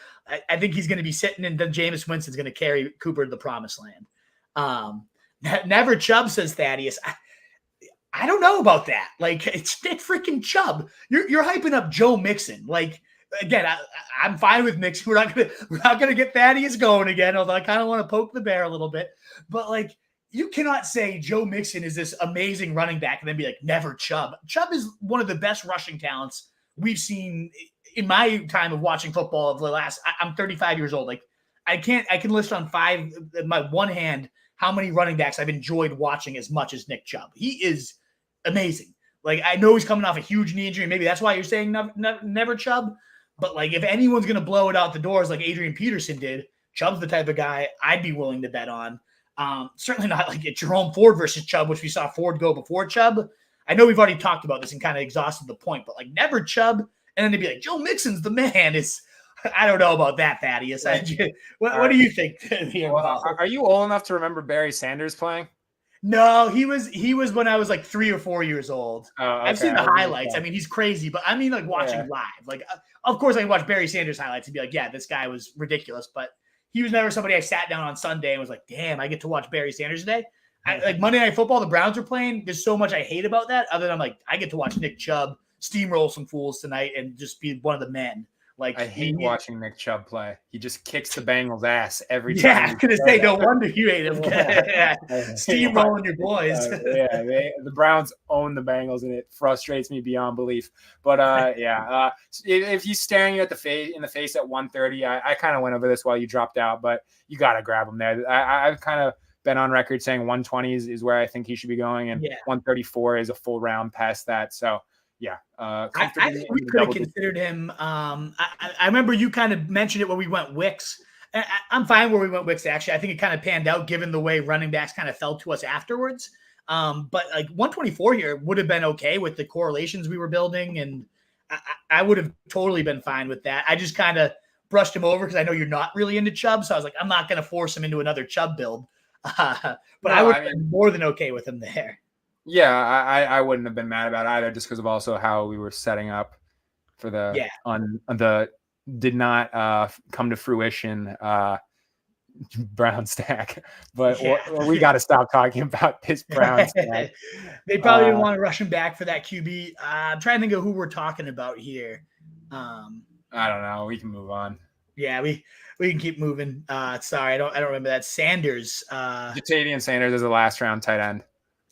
I think he's going to be sitting, and then Jameis Winston's going to carry Cooper to the promised land. Never Chubb, says Thaddeus. I don't know about that. Like, it's freaking Chubb. You're hyping up Joe Mixon. Like, again, I'm fine with Mixon. We're not gonna get Thaddeus going again. Although I kind of want to poke the bear a little bit. But like, you cannot say Joe Mixon is this amazing running back and then be like, never Chubb. Chubb is one of the best rushing talents we've seen in my time of watching football of the last. I'm 35 years old. Like, I can list on my one hand how many running backs I've enjoyed watching as much as Nick Chubb. He is amazing. Like, I know he's coming off a huge knee injury. Maybe that's why you're saying never Chubb. But like, if anyone's going to blow it out the doors like Adrian Peterson did, Chubb's the type of guy I'd be willing to bet on. Certainly not like Jerome Ford versus Chubb, which we saw Ford go before Chubb. I know we've already talked about this and kind of exhausted the point, but like never Chubb. And then they'd be like, Joe Mixon's the man. I don't know about that, Thaddeus. What do you think? Are you old enough to remember Barry Sanders playing? No, he was when I was like 3 or 4 years old. Oh, okay. I've seen the highlights. I mean, he's crazy, but I mean, like watching live. Like, of course, I can watch Barry Sanders highlights and be like, yeah, this guy was ridiculous. But he was never somebody I sat down on Sunday and was like, damn, I get to watch Barry Sanders today. Like Monday Night Football, the Browns are playing. There's so much I hate about that. Other than I'm like, I get to watch Nick Chubb steamroll some fools tonight and just be one of the men. Like, I hate watching Nick Chubb play. He just kicks the Bengals' ass every time. Yeah, I was going to say, no wonder you hate him. Steamrolling your boys. The Browns own the Bengals, and it frustrates me beyond belief. But if he's staring you in the face at 130, I kind of went over this while you dropped out, but you got to grab him there. I've kind of been on record saying 120 is where I think he should be going, and 134 is a full round past that. So. Yeah, I think we could have considered him. I remember you kind of mentioned it when we went Wicks. I'm fine where we went Wicks, actually. I think it kind of panned out given the way running backs kind of fell to us afterwards. But like 124 here would have been okay with the correlations we were building, and I would have totally been fine with that. I just kind of brushed him over because I know you're not really into Chubb, so I was like, I'm not going to force him into another Chubb build. But I would have been more than okay with him there. Yeah, I wouldn't have been mad about it either, just because of also how we were setting up for the did not come to fruition Brown stack. But we got to stop talking about this Brown stack. They probably didn't want to rush him back for that QB. I'm trying to think of who we're talking about here. I don't know. We can move on. Yeah, we can keep moving. Sorry, I don't remember that. Sanders. Jatavian Sanders is a last round tight end.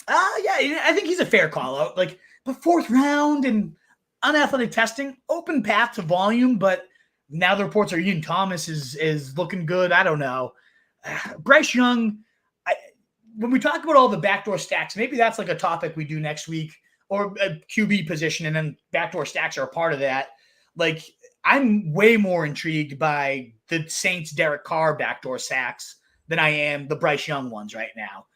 Yeah, I think he's a fair call out. Like, but fourth round and unathletic testing, open path to volume, but now the reports are Ian Thomas is looking good. I don't know. Bryce Young, when we talk about all the backdoor stacks, maybe that's like a topic we do next week, or a QB position, and then backdoor stacks are a part of that. Like, I'm way more intrigued by the Saints Derek Carr backdoor sacks than I am the Bryce Young ones right now.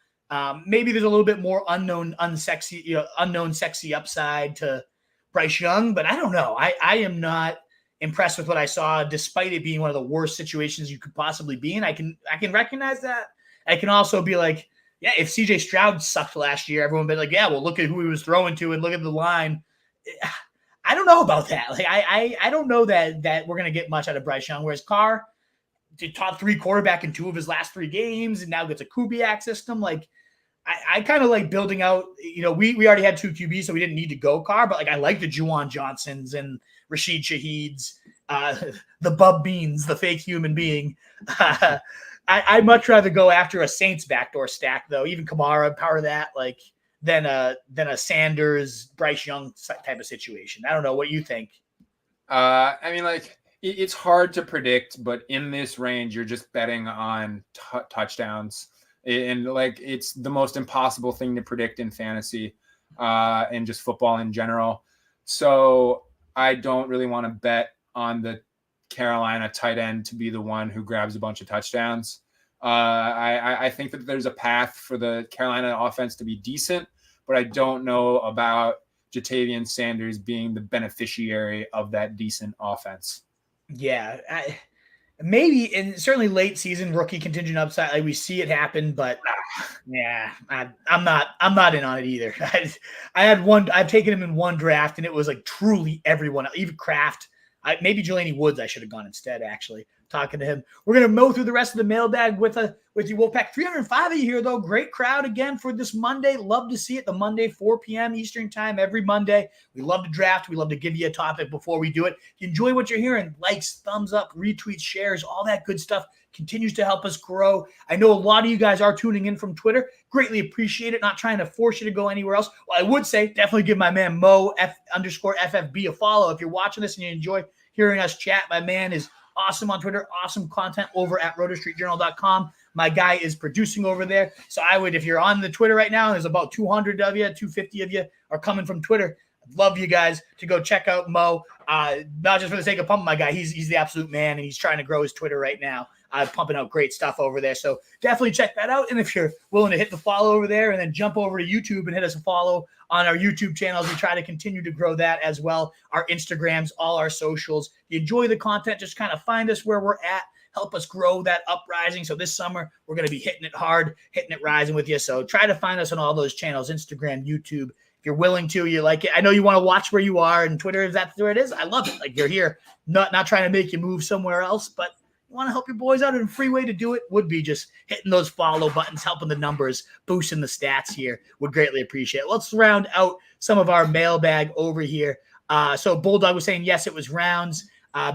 Maybe there's a little bit more unknown sexy upside to Bryce Young, but I don't know. I am not impressed with what I saw, despite it being one of the worst situations you could possibly be in. I can recognize that. I can also be like, yeah, if CJ Stroud sucked last year, everyone would be like, yeah, well, look at who he was throwing to and look at the line. I don't know about that. Like, I don't know that we're gonna get much out of Bryce Young. Whereas Carr, the top 3 quarterback in 2 of his last 3 games, and now gets a Kubiak system. Like, I kind of like building out, we already had 2 QBs, so we didn't need to go Carr, but like, I like the Juwan Johnsons and Rashid Shaheeds, the Bub Beans, the fake human being. I'd much rather go after a Saints backdoor stack, though. Even Kamara, part of that, like, than a Sanders, Bryce Young type of situation. I don't know what you think. I mean, like, it's hard to predict, but in this range, you're just betting on touchdowns. And like, it's the most impossible thing to predict in fantasy and just football in general. So I don't really want to bet on the Carolina tight end to be the one who grabs a bunch of touchdowns. I think that there's a path for the Carolina offense to be decent, but I don't know about Jatavian Sanders being the beneficiary of that decent offense. Yeah, maybe in certainly late season rookie contingent upside, like we see it happen, but yeah, I'm not in on it either. I've taken him in one draft, and it was like truly everyone, even Kraft. Maybe Jelani Woods I should have gone instead, actually, talking to him. We're going to mow through the rest of the mailbag with you, Wolfpack. 305 of you here, though. Great crowd again for this Monday. Love to see it. The Monday, 4 p.m. Eastern time, every Monday. We love to draft. We love to give you a topic before we do it. If you enjoy what you're hearing, likes, thumbs up, retweets, shares, all that good stuff continues to help us grow. I know a lot of you guys are tuning in from Twitter. Greatly appreciate it. Not trying to force you to go anywhere else. Well, I would say definitely give my man Mo_FFB a follow. If you're watching this and you enjoy hearing us chat, my man is awesome on Twitter. Awesome content over at rotostreetjournal.com. My guy is producing over there. So I would, if you're on the Twitter right now, there's about 200 of you, 250 of you are coming from Twitter. I'd love you guys to go check out Mo. Not just for the sake of pumping my guy. He's the absolute man, and he's trying to grow his Twitter right now. Pumping out great stuff over there. So definitely check that out. And if you're willing to hit the follow over there and then jump over to YouTube and hit us a follow on our YouTube channels, we try to continue to grow that as well. Our Instagrams, all our socials. If you enjoy the content, just kind of find us where we're at. Help us grow that uprising. So this summer, we're going to be hitting it hard, hitting it rising with you. So try to find us on all those channels, Instagram, YouTube. If you're willing to, you like it. I know you want to watch where you are, and Twitter, if that's where it is, I love it. Like, you're here, not trying to make you move somewhere else, but you want to help your boys out, and a free way to do it would be just hitting those follow buttons, helping the numbers, boosting the stats here. Would greatly appreciate it. Let's round out some of our mailbag over here. So Bulldog was saying, yes, it was rounds.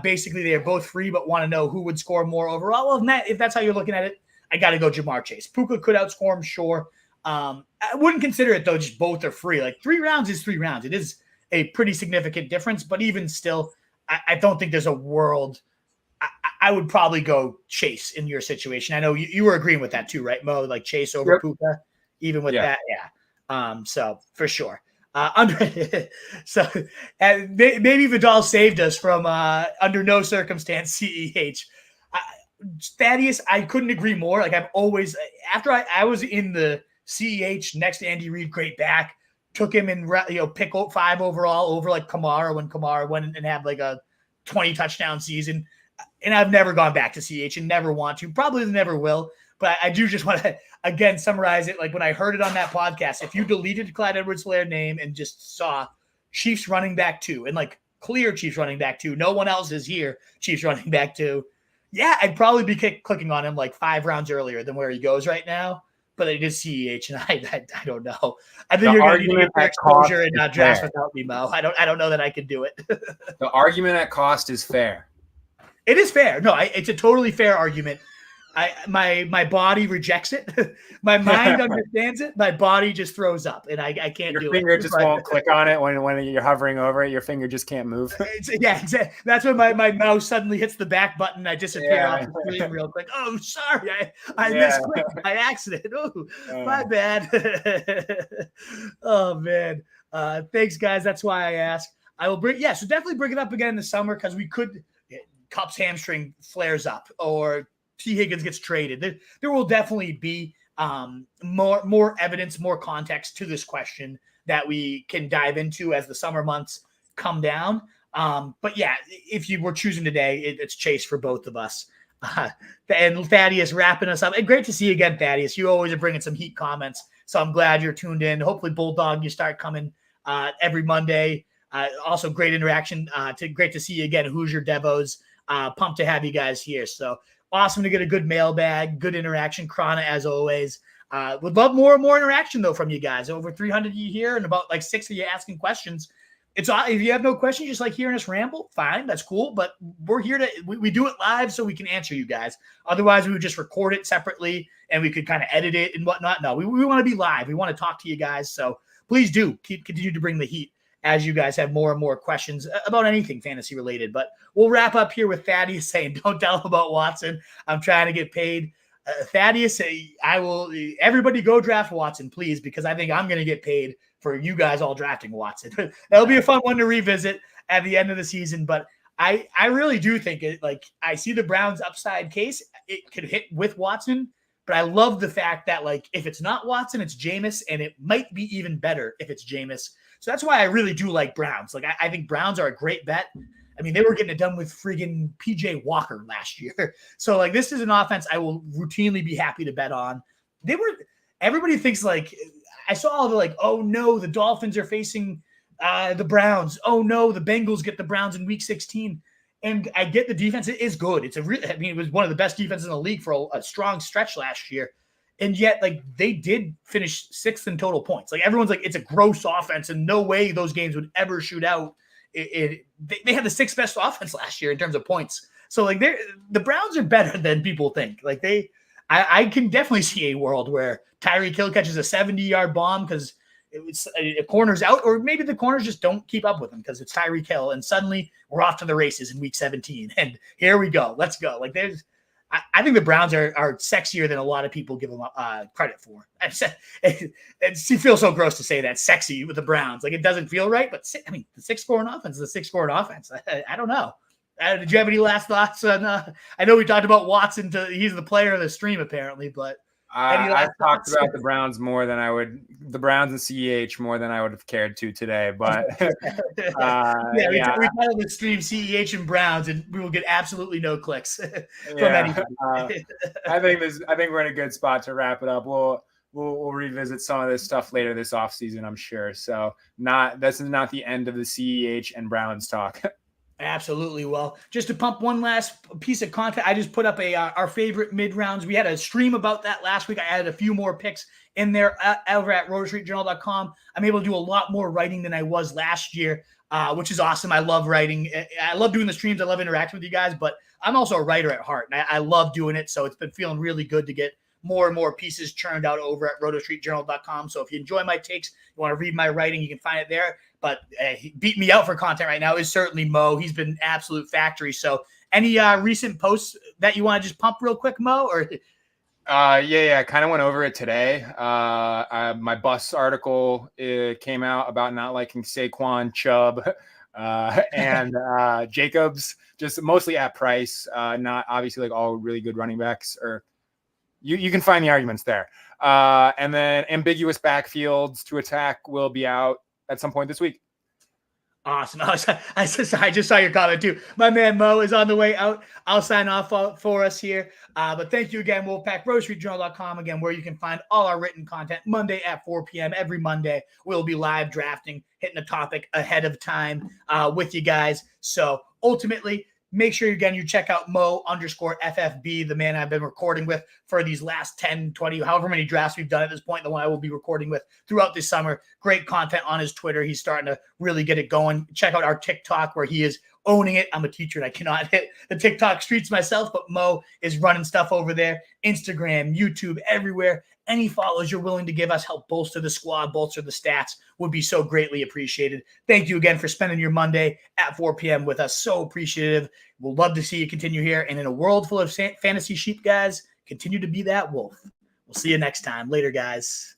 Basically, they are both free, but want to know who would score more overall. Well, if that's how you're looking at it, I got to go Jamar Chase. Puka could outscore him, sure. I wouldn't consider it, though, just both are free. Like 3 rounds is 3 rounds. It is a pretty significant difference, but even still, I don't think there's a world. I would probably go Chase in your situation. I know you were agreeing with that too, right, Mo? Like Chase over Puka, even with that, yeah. So for sure. So maybe Vidal saved us from under no circumstance CEH. Thaddeus, I couldn't agree more. Like I've always, after I was in the CEH next to Andy Reid, great back, took him in, pick 5 overall over like Kamara when Kamara went and had like a 20 touchdown season. And I've never gone back to CH and never want to, probably never will. But I do just want to, again, summarize it. Like when I heard it on that podcast, if you deleted Clyde Edwards-Helaire name and just saw Chiefs running back 2 and like clear Chiefs running back 2, no one else is here, Chiefs running back 2. Yeah, I'd probably be clicking on him like 5 rounds earlier than where he goes right now. But it is CEH, and I don't know. I think you're going to need to exposure and not draft without me, Mo. I don't know that I can do it. The argument at cost is fair. It is fair. No, it's a totally fair argument. My body rejects it. My mind understands it. My body just throws up, and I can't do it. Your finger just won't click on it when you're hovering over it. Your finger just can't move. Yeah, exactly. That's when my mouse suddenly hits the back button. I disappear off the screen real quick. Oh, sorry, I misclicked by accident. Oh, my bad. Oh man. Thanks, guys. That's why I asked. I will so definitely bring it up again in the summer because we could. Cup's hamstring flares up or T. Higgins gets traded. There will definitely be more evidence, more context to this question that we can dive into as the summer months come down. But yeah, if you were choosing today, it's Chase for both of us. And Thaddeus wrapping us up. And great to see you again, Thaddeus. You always are bringing some heat comments. So I'm glad you're tuned in. Hopefully, Bulldog, you start coming every Monday. Also, great interaction. Great to see you again, Hoosier Devos. Pumped to have you guys here. So awesome to get a good mailbag, good interaction. Krana, as always. Would love more and more interaction, though, from you guys. Over 300 you here and about like 6 of you asking questions. If you have no questions, you just like hearing us ramble, fine, that's cool. But we're here we do it live so we can answer you guys. Otherwise, we would just record it separately and we could kind of edit it and whatnot. No, we want to be live. We want to talk to you guys. So please do continue to bring the heat as you guys have more and more questions about anything fantasy related. But we'll wrap up here with Thaddeus saying, don't tell him about Watson. I'm trying to get paid. Thaddeus, everybody go draft Watson, please, because I think I'm going to get paid for you guys all drafting Watson. That'll be a fun one to revisit at the end of the season. But I really do think I see the Browns upside case. It could hit with Watson, but I love the fact that if it's not Watson, it's Jameis, and it might be even better if it's Jameis. So that's why I really do like Browns. I think Browns are a great bet. I mean, they were getting it done with friggin' PJ Walker last year. So this is an offense I will routinely be happy to bet on. Everybody thinks I saw all the oh no, the Dolphins are facing the Browns. Oh no, the Bengals get the Browns in week 16. And I get the defense. It is good. It was one of the best defenses in the league for a strong stretch last year. And yet, they did finish 6th in total points. Everyone's it's a gross offense, and no way those games would ever shoot out. They had the 6th best offense last year in terms of points. So, the Browns are better than people think. I can definitely see a world where Tyreek Hill catches a 70-yard bomb because a corner's out, or maybe the corners just don't keep up with him because it's Tyreek Hill, and suddenly we're off to the races in week 17. And here we go. Let's go. I think the Browns are sexier than a lot of people give them credit for. It feels so gross to say that, sexy with the Browns. It doesn't feel right, but the 6-scoring offense is the 6-scoring offense. I don't know. Did you have any last thoughts on? I know we talked about Watson. He's the player of the stream apparently, but I talked about the Browns more than I would, the Browns and CEH more than I would have cared to today. But we titled the stream CEH and Browns, and we will get absolutely no clicks from anybody. I think we're in a good spot to wrap it up. We'll revisit some of this stuff later this offseason, I'm sure. So this is not the end of the CEH and Browns talk. Absolutely. Well, just to pump one last piece of content, I just put up our favorite mid-rounds. We had a stream about that last week. I added a few more picks in there over at RotoStreetJournal.com. I'm able to do a lot more writing than I was last year. which is awesome. I love writing. I love doing the streams. I love interacting with you guys, but I'm also a writer at heart, and I love doing it. So it's been feeling really good to get more and more pieces churned out over at rotostreetjournal.com. So if you enjoy my takes, you want to read my writing, you can find it there. But beating me out for content right now is certainly Mo. He's been absolute factory. So any recent posts that you want to just pump real quick, Mo? Or yeah, I kind of went over it today. My Bus article came out about not liking Saquon, Chubb, and Jacobs, just mostly at price, not obviously like all really good running backs, or you can find the arguments there. And then ambiguous backfields to attack will be out at some point this week. Awesome. I just saw your comment too. My man Mo is on the way out. I'll sign off for us here. But thank you again, Wolfpack. RotostreetJournal.com, again, where you can find all our written content Monday at 4 p.m. Every Monday, we'll be live drafting, hitting a topic ahead of time with you guys. So ultimately, make sure, again, you check out Mo_FFB, the man I've been recording with for these last 10, 20, however many drafts we've done at this point, the one I will be recording with throughout this summer. Great content on his Twitter. He's starting to really get it going. Check out our TikTok where he is owning it. I'm a teacher and I cannot hit the TikTok streets myself, but Mo is running stuff over there. Instagram, YouTube, everywhere. Any follows you're willing to give us help bolster the squad, bolster the stats would be so greatly appreciated. Thank you again for spending your Monday at 4 p.m. with us. So appreciative. We'll love to see you continue here. And in a world full of fantasy sheep, guys, continue to be that wolf. We'll see you next time. Later, guys.